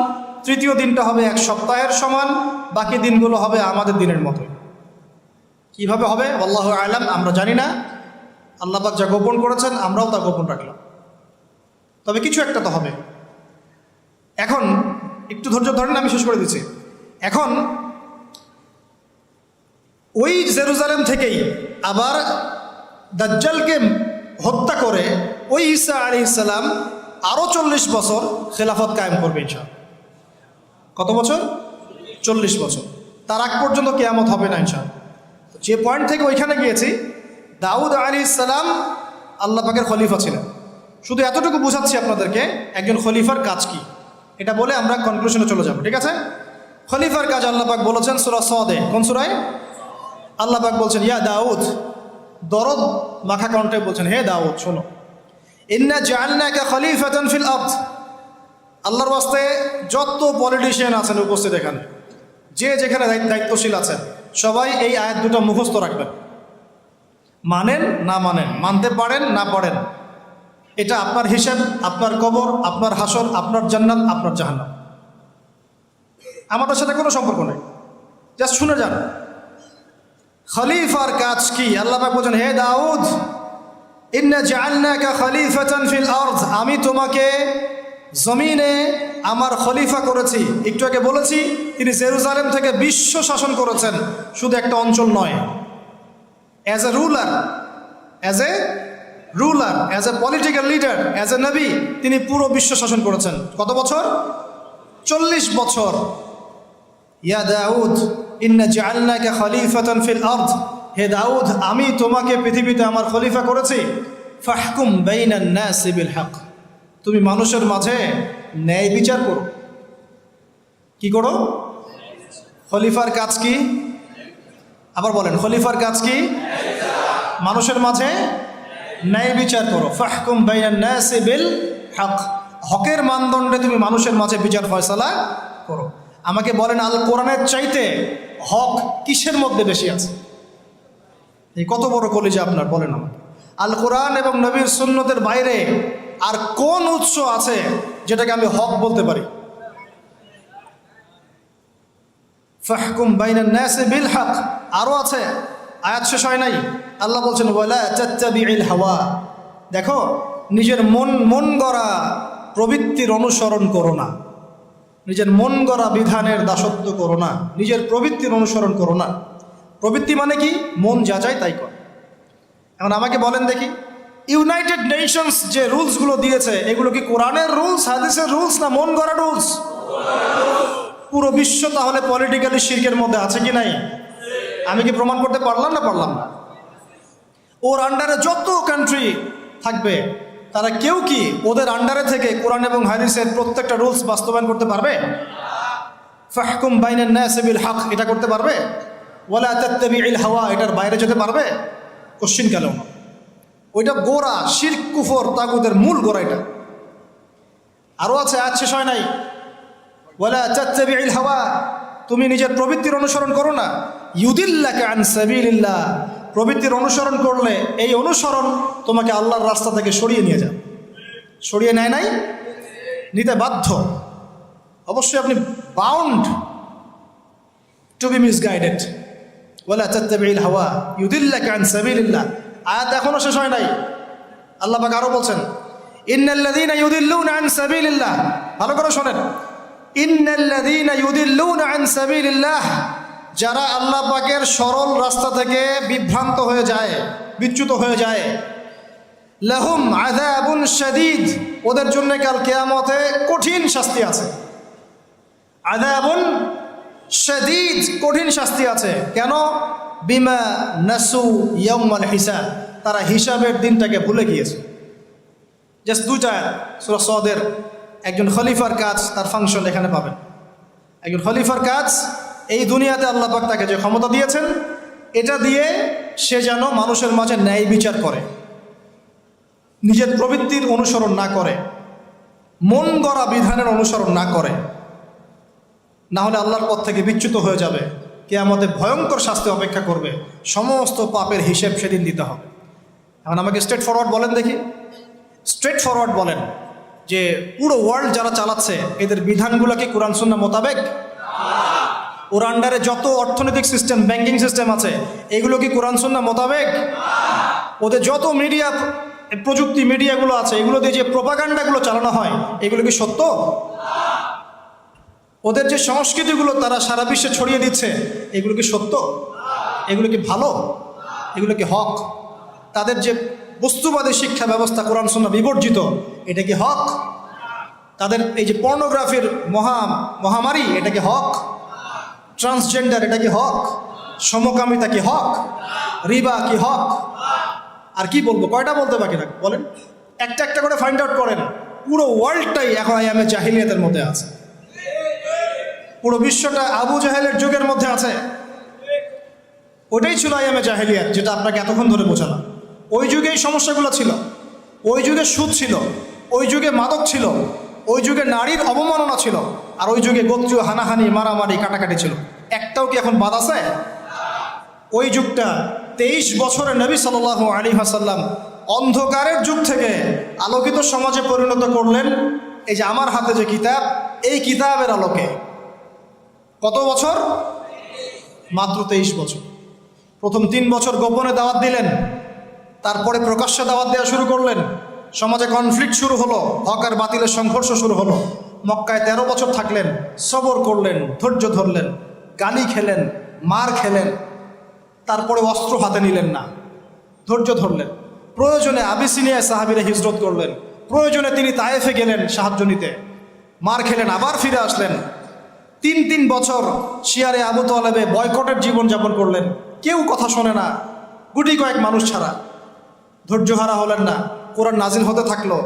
Speaker 1: তৃতীয় দিনটা হবে 1 সপ্তাহের সমান, বাকি দিনগুলো হবে আমাদের দিনের মতো। কিভাবে হবে আল্লাহু আ'লাম, আমরা জানি না। আল্লাহ পাক যা গোপন করেছেন আমরাও তা গোপন রাখলাম, তবে কিছু একটা তো হবে। এখন একটু ধৈর্য ধরেন, আমি শেষ করে দিচ্ছি। এখন ওই জেরুজালেম থেকেই আবার দাজ্জালকে হত্যা করে ওই ঈসা আলাইহিস সালাম আরও 40 বছর খেলাফত কায়েম করবে ইনশাআল্লাহ। কত বছর? 40 বছর। তার আগ পর্যন্ত কিয়ামত হবে না ইনশাআল্লাহ। যে পয়েন্ট থেকে ওইখানে গিয়েছি, দাউদ আলাইহিস সালাম আল্লাহ পাকের খলিফা ছিলেন। শুধু এতটুকু বোঝাচ্ছি আপনাদেরকে একজন খলিফার কাজ কি, এটা বলে আমরা কনক্লুশনে চলে যাব। ঠিক আছে। খলিফার কাজ আল্লাহ পাক বলেছেন সূরা সদে। কোন সূরায়? আল্লাহ পাক বলছেন ইয়া দাউদ, দরদ মাখা কণ্ঠে বলছেন, হে দাউদ শোনো, ইন্না জাআলনাকা খলিফাতান ফিল আরদ। আল্লাহর ওয়াস্তে যত পলিটিশিয়ান আছেন উপস্থিত এখানে, যে যেখানে দায়িত্বশীল আছেন, সবাই এই আয়াত দুটো মুখস্থ রাখবেন। মানেন না মানেন, মানতে পারেন না পারেন, এটা আপনার হিসাব, আপনার কবর, আপনার হাসর, আপনার জান্নাত, আপনার জাহান্নাম। আমাদের সাথে কোনো সম্পর্ক নেই, জাস্ট শুনে যান। খলিফার কাজ কি? আল্লাহ পাক বলেন, হে দাউদ, ইন্না জাআলনাকা খলিফাতান ফিল আরদ, আমি তোমাকে জমিনে আমার খলিফা করেছি। একটু আগে বলেছি তিনি জেরুজালেম থেকে বিশ্ব শাসন করেছেন, শুধু একটা অঞ্চল নয়। As a ruler, as a political leader, as a নবী, তিনি পুরো বিশ্ব শাসন করেছেন। কত বছর? 40 বছর। ইয়া দাউদ ইন্না জাআলনাকা খলিফাতান ফিল আরদ, হে দাউদ, আমি তোমাকে পৃথিবীতে আমার খলিফা করেছি। ফাহকুম বাইনান নাসি বিল হক, তুমি মানুষের মাঝে ন্যায় বিচার করো। কি করো? খলিফার কাজ কি? আবার বলেন, খলিফার কাজ কি? মানুষের মাঝে ন্যায় বিচার করো। ফাহকুম বাইনান নাসি বিল হক, হকের মানদণ্ডে তুমি মানুষের মাঝে বিচার ফয়সালা করো। আমাকে বলেন, আল কোরআনের চাইতে হক কিসের মধ্যে বেশি আছে? এই কত বড় কলিজা আপনার, বলেন আমাকে। আল কোরআন এবং নবীর সুন্নতের বাইরে আর কোন উৎস আছে যেটাকে আমি হক বলতে পারি? ফাহকুম বাইনান নাসি বিল হক। আরো আছে, আয়াত শেষ হয় নাই। আল্লাহ বলছেন ওয়ালা তাত্তাবিউল হাওয়া, দেখো নিজের মন গড়া প্রবৃত্তির অনুসরণ করো না, নিজের মন গড়া বিধানের দাসত্ব করো না, নিজের প্রবৃত্তির অনুসরণ করো না। প্রবৃত্তি মানে কি? মন যা চায় তাই কর। এখন আমাকে বলেন দেখি, ইউনাইটেড নেশনস যে রুলসগুলো দিয়েছে, এগুলো কি কোরআনের রুলস, হাদিসের রুলস, না মন গড়া রুলস? পুরো বিশ্ব তাহলে পলিটিক্যালি শিরকের মধ্যে আছে কি নাই? আমি কি প্রমাণ করতে পারলাম না? পারলাম না। ওর আন্ডারে যত কান্ট্রি থাকবে, তারা কেউ কি ওদের আন্ডারে থেকে কোরআন এবং হাদিসের প্রত্যেকটা রুলস বাস্তবায়ন করতে পারবে? ফাহকুম বাইনান নাসি বিল হক, এটা করতে পারবে? ওয়ালা তাত্তাবিউল হাওয়া, এটার বাইরে যেতে পারবে? কোশ্চিন কেন? ওইটা গোড়া, শিরক কুফর তাগুতের মূল গোড়া এটা। আরও আছে, আজ শেষ হয় নাই। ওয়ালা তাত্তাবিউল হাওয়া, তুমি নিজের প্রবৃত্তির অনুসরণ করো না। ইউদিল্লাকা আন সাবিলিল্লাহ, প্রবৃত্তির অনুসরণ করলে এই অনুসরণ তোমাকে আল্লাহর রাস্তা থেকে সরিয়ে নিয়ে যাবে। সরিয়ে নেয় নাই, নিতে বাধ্য। অবশ্যই আপনি বাউন্ড টু বি মিসগাইডেড। ওয়ালা তাত্তাবিউল হাওয়া ইউদিল্লাকা আন সাবিলিল্লাহ। আয়াত এখনো শেষ হয় নাই। আল্লাহ পাক আরো বলছেন, ইন্নাল্লাযীনা ইউদিল্লুনা আন সাবিলিল্লাহ, ভালো করে শোনেন, ইন্নাল্লাযীনা ইউদিল্লুনা আন সাবিলিল্লাহ, যারা আল্লাহ পাকের সরল রাস্তা থেকে বিভ্রান্ত হয়ে যায়, বিচ্যুত হয়ে যায়, লাহুম আযাবুন শাদীদ, ওদের জন্য কাল কিয়ামতে কঠিন শাস্তি আছে। আযাবুন শাদীদ, কঠিন শাস্তি আছে। কেন? বিমা নাসু ইয়াউমাল হিসাব, তারা হিসাবের দিনটাকে ভুলে গিয়েছে। জাস্ট দুইটা সূরা সদের একজন খলিফার কাজ, তার ফাংশন এখানে পাবেন। একজন খলিফার কাজ, এই দুনিয়াতে আল্লাহ পাক তাকে যে ক্ষমতা দিয়েছেন, এটা দিয়ে সে যেন মানুষের মাঝে ন্যায় বিচার করে, নিজের প্রবৃত্তির অনুসরণ না করে, মন গড়া বিধানের অনুসরণ না করে, না হলে আল্লাহর পথ থেকে বিচ্যুত হয়ে যাবে। কিয়ামতে ভয়ঙ্কর শাস্তি অপেক্ষা করবে, সমস্ত পাপের হিসেব সেদিন দিতে হবে। এখন আমাকে স্ট্রেট ফরওয়ার্ড বলেন দেখি, স্ট্রেট ফরওয়ার্ড বলেন যে পুরো ওয়ার্ল্ড যারা চালাচ্ছে এদের বিধানগুলো কি কোরআন সুন্নাহ মোতাবেক? ওর আন্ডারে যত অর্থনৈতিক সিস্টেম, ব্যাংকিং সিস্টেম আছে, এগুলো কি কোরআন সুন্নাহ মোতাবেক? ওদের যত মিডিয়া, প্রযুক্তি মিডিয়াগুলো আছে, এগুলো দিয়ে যে প্রোপাগান্ডাগুলো চালানো হয়, এগুলো কি সত্য? ওদের যে সংস্কৃতিগুলো তারা সারা বিশ্বে ছড়িয়ে দিচ্ছে, এগুলো কি সত্য? এগুলো কি ভালো? এগুলো কি হক? তাদের যে বস্তুবাদী শিক্ষা ব্যবস্থা কোরআন সুন্নাহ বিবর্জিত, এটা কি হক? তাদের এই যে পর্নোগ্রাফির মহামারী, এটা কি হক? ট্রান্সজেন্ডার, এটা কি হক? সমকামিতা কি হক? রিবা কি হক? আর কি বলবো, কয়টা বলতে বাকি রাখ বলেন? একটা একটা করে ফাইন্ড আউট করেন। পুরো ওয়ার্ল্ডটাই এখন আইয়ামে জাহিলিয়াতের মধ্যে আছে। পুরো বিশ্বটা আবু জাহেলের যুগের মধ্যে আছে। ওটাই ছিল আইয়ামে জাহিলিয়াত, যেটা আপনাকে এতক্ষণ ধরে বোঝালাম। ওই যুগে এই সমস্যাগুলো ছিল, ওই যুগে সুদ ছিল, ওই যুগে মাদক ছিল, ওই যুগে নারীর অবমাননা ছিল, আর ওই যুগে গোত্রীয় হানাহানি, মারামারি, কাটাকাটি ছিল। একটাও কি এখন বাদ আছে? ওই যুগটা 23 বছরে নবী সাল্লাল্লাহু আলাইহি ওয়াসাল্লাম অন্ধকারের যুগ থেকে আলোকিত সমাজে পরিণত করলেন। এই যে আমার হাতে যে কিতাব, এই কিতাবের আলোকে। কত বছর? মাত্র 23 বছর। প্রথম 3 বছর গোপনে দাওয়াত দিলেন, তারপরে প্রকাশ্যে দাওয়াত দেওয়া শুরু করলেন। সমাজে কনফ্লিক্ট শুরু হলো, হক আর বাতিলের সংঘর্ষ শুরু হলো। মক্কায় 13 বছর থাকলেন, সবর করলেন, ধৈর্য ধরলেন, গালি খেলেন, মার খেলেন, তারপরে অস্ত্র হাতে নিলেন না, ধৈর্য ধরলেন। প্রয়োজনে আবিসিনিয়ায় সাহাবীরা হিজরত করলেন, প্রয়োজনে তিনি তায়েফে গেলেন সাহায্য নিতে, মার খেলেন, আবার ফিরে আসলেন। 3 বছর শিয়ারে আবু তালেবে বয়কটের জীবনযাপন করলেন, কেউ কথা শোনে না, গুটি কয়েক মানুষ ছাড়া। ধৈর্যহারা হলেন না, কোরআন নাজিল হতে থাকলো।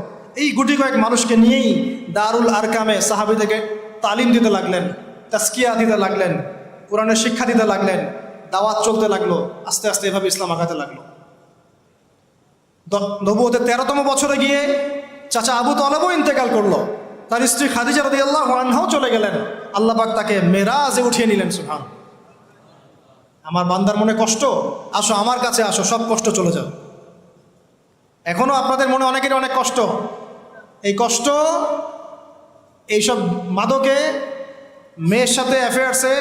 Speaker 1: এই গুটি কয়েক মানুষকে নিয়েই দারুল আরকামে সাহাবীদেরকে তালিম দিতে লাগলেন, তাসকিয়া দিতে লাগলেন, কোরআনের শিক্ষা দিতে লাগলেন, দাওয়াত চলতে লাগলো। আস্তে আস্তে এভাবে ইসলাম আগাতে লাগলো। নবুয়তের 13তম বছরে গিয়ে চাচা আবু তালেবও ইন্তেকাল করলো, তার স্ত্রী খাদিজা রাদিয়াল্লাহু আনহাও চলে গেলেন। আল্লাহ পাক তাকে মেরাজে উঠিয়ে নিলেন। সুবহান। আমার বান্দার মনে কষ্ট, আসো আমার কাছে আসো, সব কষ্ট চলে যাও। এখনো আপনাদের মনে অনেকেরই অনেক কষ্ট। এই কষ্ট এইসব মাদকে, মেয়ের সাথে অ্যাফেয়ার্সে,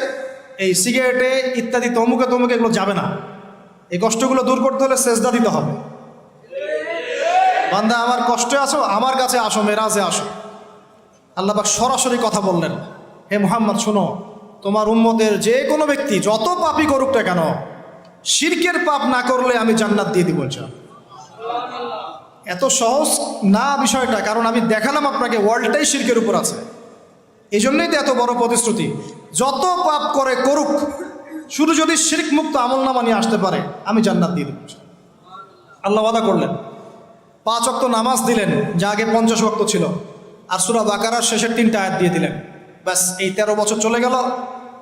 Speaker 1: এই সিগারেটে ইত্যাদি তমুকে তমুকে এগুলো যাবে না। এই কষ্টগুলো দূর করতে হলে সেজদা দিতে হবে। বান্দা আমার কষ্টে আসো, আমার কাছে আসো, মেরাজে আসো। আল্লাহ পাক সরাসরি কথা বললেন, হে মুহাম্মদ শোনো, তোমার উম্মতের যে কোনো ব্যক্তি যত পাপই করুক না কেন, শিরকের পাপ না করলে আমি জান্নাত দিয়ে দিব ইনশাআল্লাহ। এত সহজ না বিষয়টা, কারণ আমি দেখালাম আপনাকে ওয়ার্ল্ডটাই শিরকের উপর আছে। এই জন্যই তো এত বড় প্রতিশ্রুতি। যত পাপ করে করুক, শুধু যদি শিরক মুক্ত আমলনামা নিয়ে আসতে পারে, আমি জান্নাত দিয়ে দেব। আল্লাহ ওয়াদা করলেন। 5 ওয়াক্ত নামাজ দিলেন, যা আগে 50 ওয়াক্ত ছিল, আর সূরা বাকারার শেষের 3টা আয়াত দিয়ে দিলেন। ব্যাস, এই 13 বছর চলে গেল।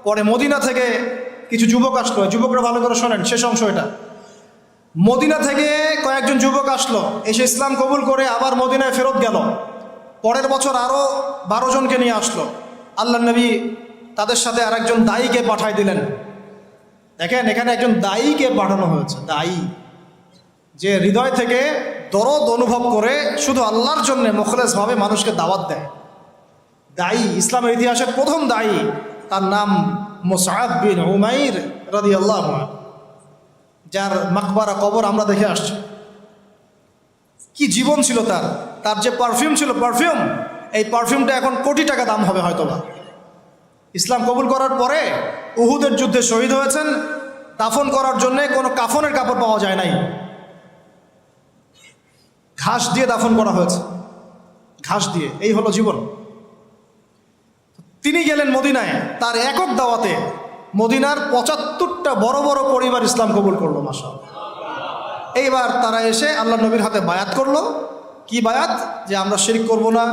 Speaker 1: পরে মদিনা থেকে কিছু যুবক আসলো, যুবকরা ভালো করে শোনেন, শেষ অংশ এটা। মদিনা থেকে কয়েকজন যুবক আসলো, এসে ইসলাম কবুল করে আবার মদিনায় ফেরত গেল। পরের বছর আরও 12 জনকে নিয়ে আসলো। আল্লাহ নবী তাদের সাথে আরেকজন দায়ীকে পাঠাই দিলেন। দেখেন, এখানে একজন দায়ীকে পাঠানো হয়েছে, দায়ী, যে হৃদয় থেকে দরদ অনুভব করে শুধু আল্লাহর জন্য মুখলেসভাবে মানুষকে দাওয়াত দেয়। দায়ী, ইসলামের ইতিহাসের প্রথম দায়ী, তার নাম মুসআব বিন উমাইর রাদিয়াল্লাহু আনহু, যার মাকবারা, কবর আমরা দেখে আসছি। কি জীবন ছিল তার! তার যে পারফিউম ছিল, পারফিউম, এই পারফিউমটা এখন কোটি টাকা দাম হবে হয়তোবা। ইসলাম কবুল করার পরে উহুদের যুদ্ধে শহীদ হয়েছেন। দাফন করার জন্য কোনো কাফনের কাপড় পাওয়া যায় নাই, ঘাস দিয়ে দাফন করা হয়েছে, ঘাস দিয়ে। এই হলো জীবন। তিনি গেলেন মদিনায়, তার একক দাওয়াতে মদিনার 75টা বড় বড় পরিবার ইসলাম কবুল করলো, মাশাআল্লাহ। এইবার তারা এসে আল্লাহ নবীর হাতে বায়াত করলো। কি বায়াত? যে আমরা শিরক করব না,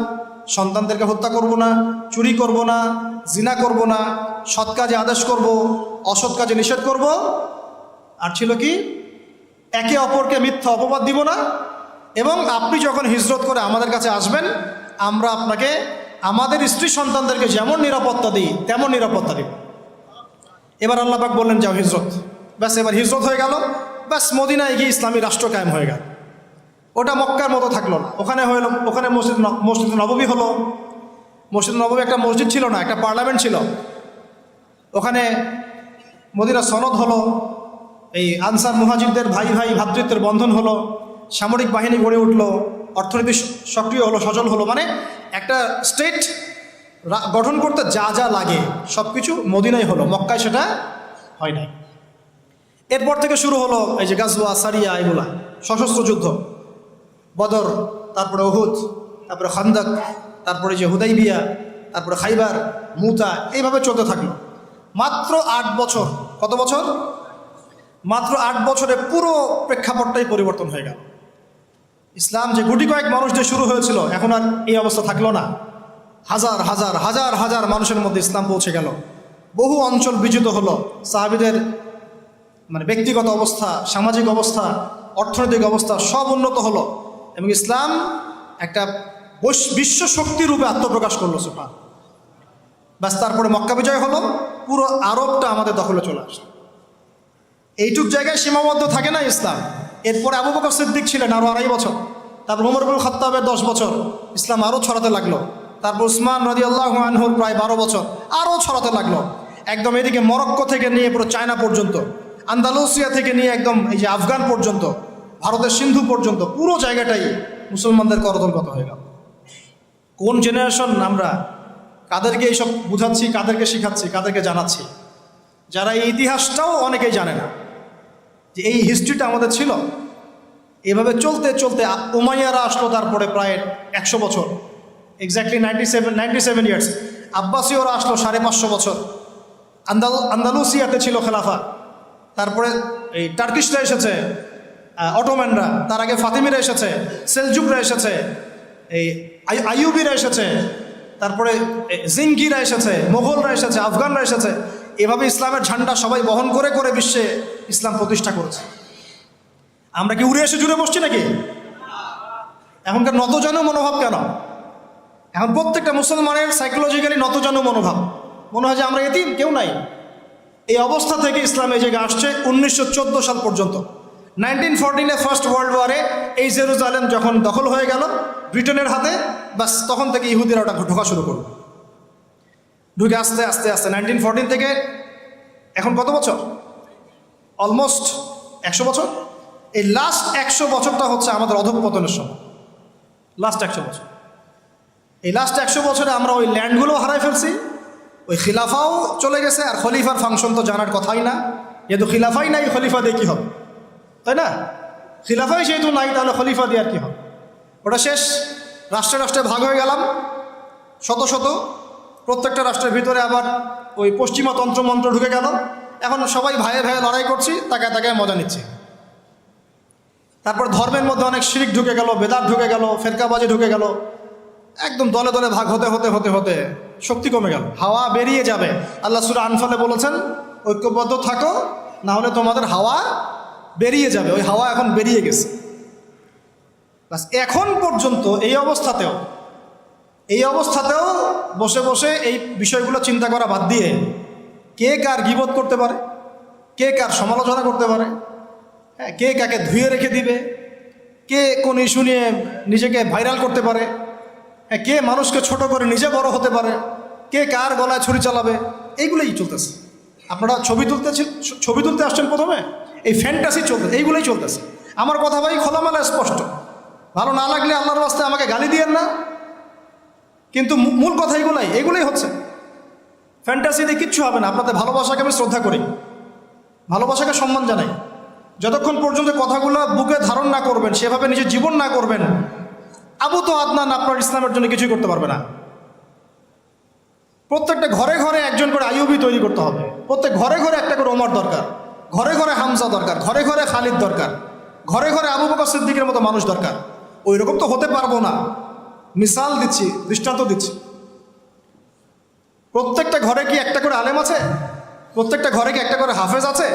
Speaker 1: সন্তানদেরকে হত্যা করব না, চুরি করব না, জিনা করব না, সৎ কাজে আদেশ করব, অসৎ কাজে নিষেধ করব। আর ছিল কি? একে অপরকে মিথ্যা অপবাদ দিব না, এবং আপনি যখন হিজরত করে আমাদের কাছে আসবেন, আমরা আপনাকে আমাদের স্ত্রী সন্তানদেরকে যেমন নিরাপত্তা দিই তেমন নিরাপত্তা দিব। এবার আল্লাহ পাক বললেন, যাও হিজরত। ব্যাস, এবার হিজরত হয়ে গেল। ব্যাস, মদিনায় গিয়ে ইসলামী রাষ্ট্র কায়েম হয়ে গেল। ওটা মক্কার মতো থাকলো না। ওখানে মসজিদ নববী হলো। মসজিদ নববী একটা মসজিদ ছিল না, একটা পার্লামেন্ট ছিল। ওখানে মদিনা সনদ হলো, এই আনসার মুহাজিরদের ভাই ভাই ভ্রাতৃত্বের বন্ধন হলো, সামরিক বাহিনী গড়ে উঠলো, অর্থনীতি সক্রিয় হলো, সচল হলো। মানে একটা স্টেট গঠন করতে যা যা লাগে সব কিছু মদিনায় হলো, মক্কায় সেটা হয় নাই। এরপর থেকে শুরু হলো এই যে গাজওয়া, সারিয়া, এগুলা সশস্ত্র যুদ্ধ। বদর, তারপরে উহুদ, তারপরে খান্দক, তারপরে যে হুদাইবিয়া, তারপরে খাইবার, মুতা, এইভাবে চলতে থাকলো। মাত্র 8 বছর। কত বছর? মাত্র 8 বছরে পুরো প্রেক্ষাপটটাই পরিবর্তন হয়ে গেল। ইসলাম যে গুটি কয়েক মানুষ দিয়ে শুরু হয়েছিল, এখন আর এই অবস্থা থাকলো না। হাজার হাজার হাজার হাজার মানুষের মধ্যে ইসলাম পৌঁছে গেল। বহু অঞ্চল বিজিত হলো। সাহাবীদের মানে ব্যক্তিগত অবস্থা, সামাজিক অবস্থা, অর্থনৈতিক অবস্থা সব উন্নত হলো, এবং ইসলাম একটা বিশ্ব শক্তি রূপে আত্মপ্রকাশ করলো। সুবহান। ব্যাস, তারপরে মক্কা বিজয় হলো, পুরো আরবটা আমাদের দখলে চলে আসে। এইটুক জায়গায় সীমাবদ্ধ থাকে না ইসলাম। এরপরে আবু বকর সিদ্দিক ছিলেন আরও 2.5 বছর। তারপর ওমর ইবনুল খাত্তাবের 10 বছর, ইসলাম আরও ছড়াতে লাগলো। তারপর উসমান রাদিয়াল্লাহু আনহুর প্রায় 12 বছর, আরও ছড়াতে লাগলো। একদম এদিকে মরক্কো থেকে নিয়ে পুরো চায়না পর্যন্ত, আন্দালুসিয়া থেকে নিয়ে একদম এই যে আফগান পর্যন্ত, ভারতের সিন্ধু পর্যন্ত পুরো জায়গাটাই মুসলমানদের করতলগত হয়ে গেল। কোন জেনারেশন আমরা! কাদেরকে এইসব বুঝাচ্ছি, কাদেরকে শিখাচ্ছি, কাদেরকে জানাচ্ছি, যারা এই ইতিহাসটাও অনেকেই জানে না যে এই হিস্ট্রিটা আমাদের ছিল। এভাবে চলতে চলতে উমাইয়ারা আসলো, তারপরে প্রায় 100 বছর, এক্স্যাক্টলি 97 ইয়ার্স। আব্বাসীয়রা আসলো 550 বছর। আন্দালুসিয়াতে ছিল খেলাফা। তারপরে এই টার্কিশরা এসেছে, অটোম্যানরা, তার আগে ফাতিমিরা এসেছে, সেলজুকরা এসেছে, এই আইয়ুবিরা এসেছে, তারপরে জিঙ্গিরা এসেছে, মোগলরা এসেছে, আফগানরা এসেছে। এভাবে ইসলামের ঝান্ডা সবাই বহন করে করে বিশ্বে ইসলাম প্রতিষ্ঠা করেছে। আমরা কি উড়ে এসে জুড়ে বসছি নাকি? এখনকার নতজানু মনোভাব কেন? এখন প্রত্যেকটা মুসলমানের সাইকোলজিক্যালি নতজানু মনোভাব, মনে হয় যে আমরা এতিম, কেউ নাই। এই অবস্থা থেকে ইসলাম এই জায়গায় আসছে 1914 সাল পর্যন্ত। 1914-এ ফার্স্ট ওয়ার্ল্ড ওয়ারে এই জেরুজালেম যখন দখল হয়ে গেল ব্রিটেনের হাতে, বাস তখন থেকে ইহুদিরা ওটা ঢোকা শুরু করলো। ঢুকে আস্তে আস্তে আস্তে 1914 থেকে এখন কত বছর? অলমোস্ট 100 বছর। এই লাস্ট 100 বছরটা হচ্ছে আমাদের অধঃপতনের সময়। লাস্ট 100 বছর, এই লাস্ট 100 বছরে আমরা ওই ল্যান্ডগুলো হারাই ফেলছি, ওই খিলাফাও চলে গেছে। আর খলিফার ফাংশন তো জানার কথাই না, যেহেতু খিলাফাই নাই, খলিফা দিয়ে কী হবে, তাই না? খিলাফাই যেহেতু নাই, তাহলে খলিফা দিয়ে আর কী হবে? ওটা শেষ। রাষ্ট্রে রাষ্ট্রে ভাগ হয়ে গেলাম, শত শত। প্রত্যেকটা রাষ্ট্রের ভিতরে আবার ওই পশ্চিমা তন্ত্রমন্ত্র ঢুকে গেল। এখন সবাই ভাইয়ে ভাইয়ে লড়াই করছি, তাকায় তাকায় মজা নিচ্ছি। তারপর ধর্মের মধ্যে অনেক শিরিক ঢুকে গেল, বেদাত ঢুকে গেল, ফেরকাবাজি ঢুকে গেল। একদম দলে দলে ভাগ হতে হতে হতে হতে শক্তি কমে গেল, হাওয়া বেরিয়ে যাবে। আল্লাহ সূরা আনফালে বলেছেন, ঐক্যবদ্ধ থাকো, না হলে তোমাদের হাওয়া বেরিয়ে যাবে। ওই হাওয়া এখন বেরিয়ে গেছে। বাস এখন পর্যন্ত এই অবস্থাতেও বসে বসে এই বিষয়গুলো চিন্তা করা বাদ দিয়ে কে কার গীবত করতে পারে, কে কার সমালোচনা করতে পারে, হ্যাঁ, কে কাকে ধুয়ে রেখে দিবে, কে কোন ইস্যু নিয়ে নিজেকে ভাইরাল করতে পারে, হ্যাঁ, কে মানুষকে ছোট করে নিজে বড় হতে পারে, কে কার গলায় ছুরি চালাবে, এইগুলোই চলতেছে। আপনারা ছবি তুলতে আসছেন প্রথমে, এই ফ্যান্টাসি চলতেছে, এইগুলোই চলতেছে। আমার কথা ভাই খোলামেলা স্পষ্ট, ভালো না লাগলে আল্লাহর রাস্তায় আমাকে গালি দিয়েন না, কিন্তু মূল কথা এইগুলোই হচ্ছে। ফ্যান্টাসি দিয়ে কিচ্ছু হবে না। আপনাদের ভালোবাসাকে আমি শ্রদ্ধা করি, ভালোবাসাকে সম্মান জানাই। যতক্ষণ পর্যন্ত কথাগুলো বুকে ধারণ না করবেন, সেভাবে নিজের জীবন না করবেন, আবু তো আদনান আপনার ইসলামের জন্য কিছুই করতে পারবে না। প্রত্যেকটা ঘরে ঘরে একজন করে আইয়ুবী তৈরি করতে হবে, প্রত্যেক ঘরে ঘরে একটা করে ওমর দরকার, ঘরে ঘরে হামজা দরকার, ঘরে ঘরে খালিদ দরকার, ঘরে ঘরে আবু বকর সিদ্দিকের মতো মানুষ দরকার। ওই রকম তো হতে পারবো না। মিসাল দিচ্ছি, দৃষ্টান্ত দিচ্ছি। প্রত্যেকটা ঘরে কি একটা করে আলেম আছে? প্রত্যেকটা ঘরে কি একটা করে হাফেজ আছে?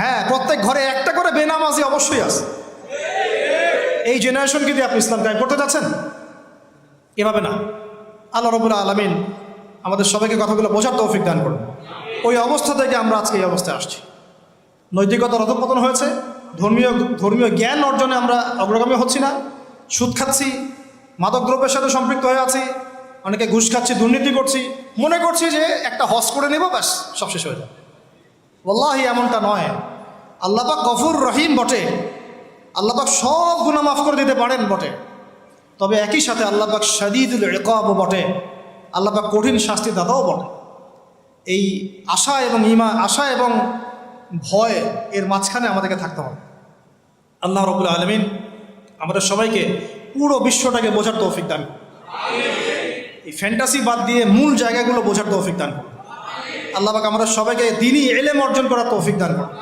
Speaker 1: হ্যাঁ, প্রত্যেক ঘরে একটা করে বেনামাজি অবশ্যই আছে। এই জেনারেশনকে দিয়ে আপনি ইসলাম কায়েম করতে যাচ্ছেন? এভাবে না। আল্লাহ রাব্বুল আলামিন আমাদের সবাইকে কথাগুলো বোঝার তৌফিক দান করুন। ওই অবস্থা থেকে আমরা আজকে এই অবস্থায় আসছি। নৈতিকতার অধঃপতন হয়েছে, ধর্মীয় জ্ঞান অর্জনে আমরা অগ্রগামী হচ্ছি না, সুদ খাচ্ছি, মাদকদ্রব্যের সাথে সম্পৃক্ত হয়ে আছি, অনেকে ঘুষ খাচ্ছি, দুর্নীতি করছি, মনে করছি যে একটা হজ করে নেব, ব্যাস সব শেষ হয়ে যাবে। ওয়াল্লাহি এমনটা নয়। আল্লাহ পাক গফুর রহিম বটে, আল্লাহ পাক সব গুনাহ মাফ করে দিতে পারেন বটে, তবে একই সাথে আল্লাহ পাক শাদীদুল ইকাবও বটে, আল্লাহ পাক কঠিন শাস্তি দাতাও বটে। এই আশা এবং ভয় এর মাঝখানে আমাদেরকে থাকতে হবে। আল্লাহ রাব্বুল আলামিন আমাদের সবাইকে পুরো বিশ্বটাকে বোঝার তৌফিক দান করুন। এই ফ্যান্টাসি বাদ দিয়ে মূল জায়গাগুলো বোঝার তৌফিক দান করুন। আল্লাহ পাক আমাদের সবাইকে দ্বীনি ইলম অর্জন করার তৌফিক দান করুন।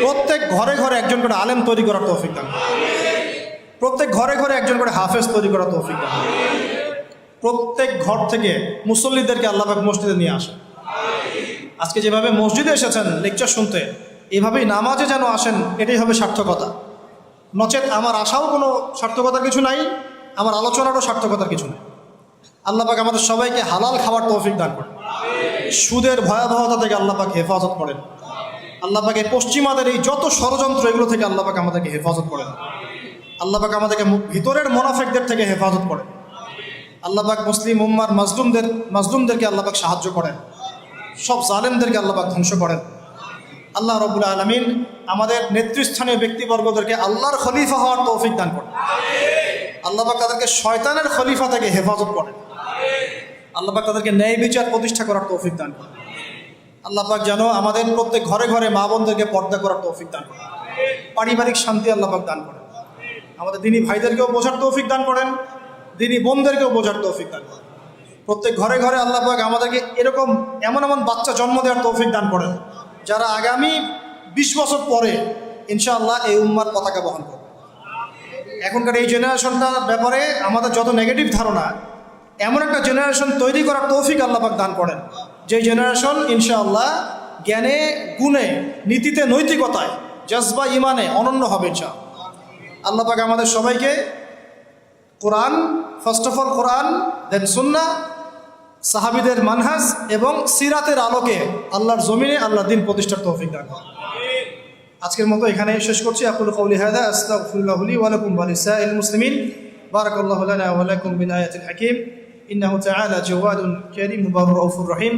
Speaker 1: প্রত্যেক ঘরে ঘরে একজন করে আলেম তৈরি করার তৌফিক দান করুন। প্রত্যেক ঘরে ঘরে একজন করে হাফেজ তৈরি করার তৌফিক দান করুন। প্রত্যেক ঘর থেকে মুসল্লিদেরকে আল্লাহ পাক মসজিদে নিয়ে আসেন। আজকে যেভাবে মসজিদে এসেছেন লেকচার শুনতে, এভাবেই নামাজে যেন আসেন, এটাই হবে সার্থকতা। নচেত আমার আশাও কোনো সার্থকতার কিছু নাই, আমার আলোচনারও সার্থকতার কিছু নেই। আল্লাহ পাক আমাদের সবাইকে হালাল খাবার তৌফিক দান করেন। সুদের ভয়াবহতা থেকে আল্লাহ পাক হেফাজত করেন। আল্লাহ পাক এই পশ্চিমাদের এই যত ষড়যন্ত্র, এগুলো থেকে আল্লাহ পাক আমাদেরকে হেফাজত করেন। আল্লাহ পাক আমাদেরকে ভিতরের মুনাফিকদের থেকে হেফাজত করেন। আল্লাহ পাক মুসলিম উম্মার মাজলুমদেরকে আল্লাহ পাক সাহায্য করেন। সব জালেমদেরকে আল্লাহ পাক ধ্বংস করেন। আল্লাহ রাব্বুল আলামিন আমাদের নেতৃস্থানীয় ব্যক্তিবর্গদেরকে আল্লাহর খলিফা হওয়ার তৌফিক দান করেন। আল্লাহ পাক তাদেরকে শয়তানের খলিফা থেকে হেফাজত করেন। আল্লাহ পাক তাদেরকে ন্যায় বিচার প্রতিষ্ঠা করার তৌফিক দান করেন। আল্লাহ পাক যেন আমাদের প্রত্যেক ঘরে ঘরে মা বোনদেরকে পর্দা করার তৌফিক দান করেন। পারিবারিক শান্তি আল্লাহ পাক দান করেন। আমাদের দিনী ভাইদেরকেও বোঝার তৌফিক দান করেন, দিনী বোনদেরকেও বোঝার তৌফিক দান করেন। প্রত্যেক ঘরে ঘরে আল্লাহ পাক আমাদেরকে এমন বাচ্চা জন্ম দেওয়ার তৌফিক দান করেন, যারা আগামী 20 বছর পরে ইনশাআল্লাহ এই উম্মার পতাকা বহন করবে। এখনকার এই জেনারেশনটার ব্যাপারে আমাদের যত নেগেটিভ ধারণা, এমন একটা জেনারেশন তৈরি করার তৌফিক আল্লাহ পাক দান করেন, যে জেনারেশন ইনশাআল্লাহ জ্ঞানে, গুণে, নীতিতে, নৈতিকতায়, জজবা, ইমানে অনন্য হবে ইনশাআল্লাহ। আল্লাহ পাক আমাদের সবাইকে কোরআন, ফার্স্ট অফ অল কোরআন, দেন সুন্নাহ, সাহাবীদের মানহাজ এবং সিরাতের আলোকে আল্লাহর জমিনে আল্লাহর দ্বীন প্রতিষ্ঠার তৌফিক দান করেন। আজকের মতো এখানে শেষ করছি। আকুলু কওলি হাযা আস্তাগফিরুল্লাহ লি ওয়া লাকুম ওয়া লিসাইরিল মুসলিমিন। বারাকাল্লাহু লানা ওয়া লাকুম বিল আয়াতিল হাকীম। ইন্নাহু তাআলা জাওয়াদুন কারীম মুবাররাউফুর রহিম।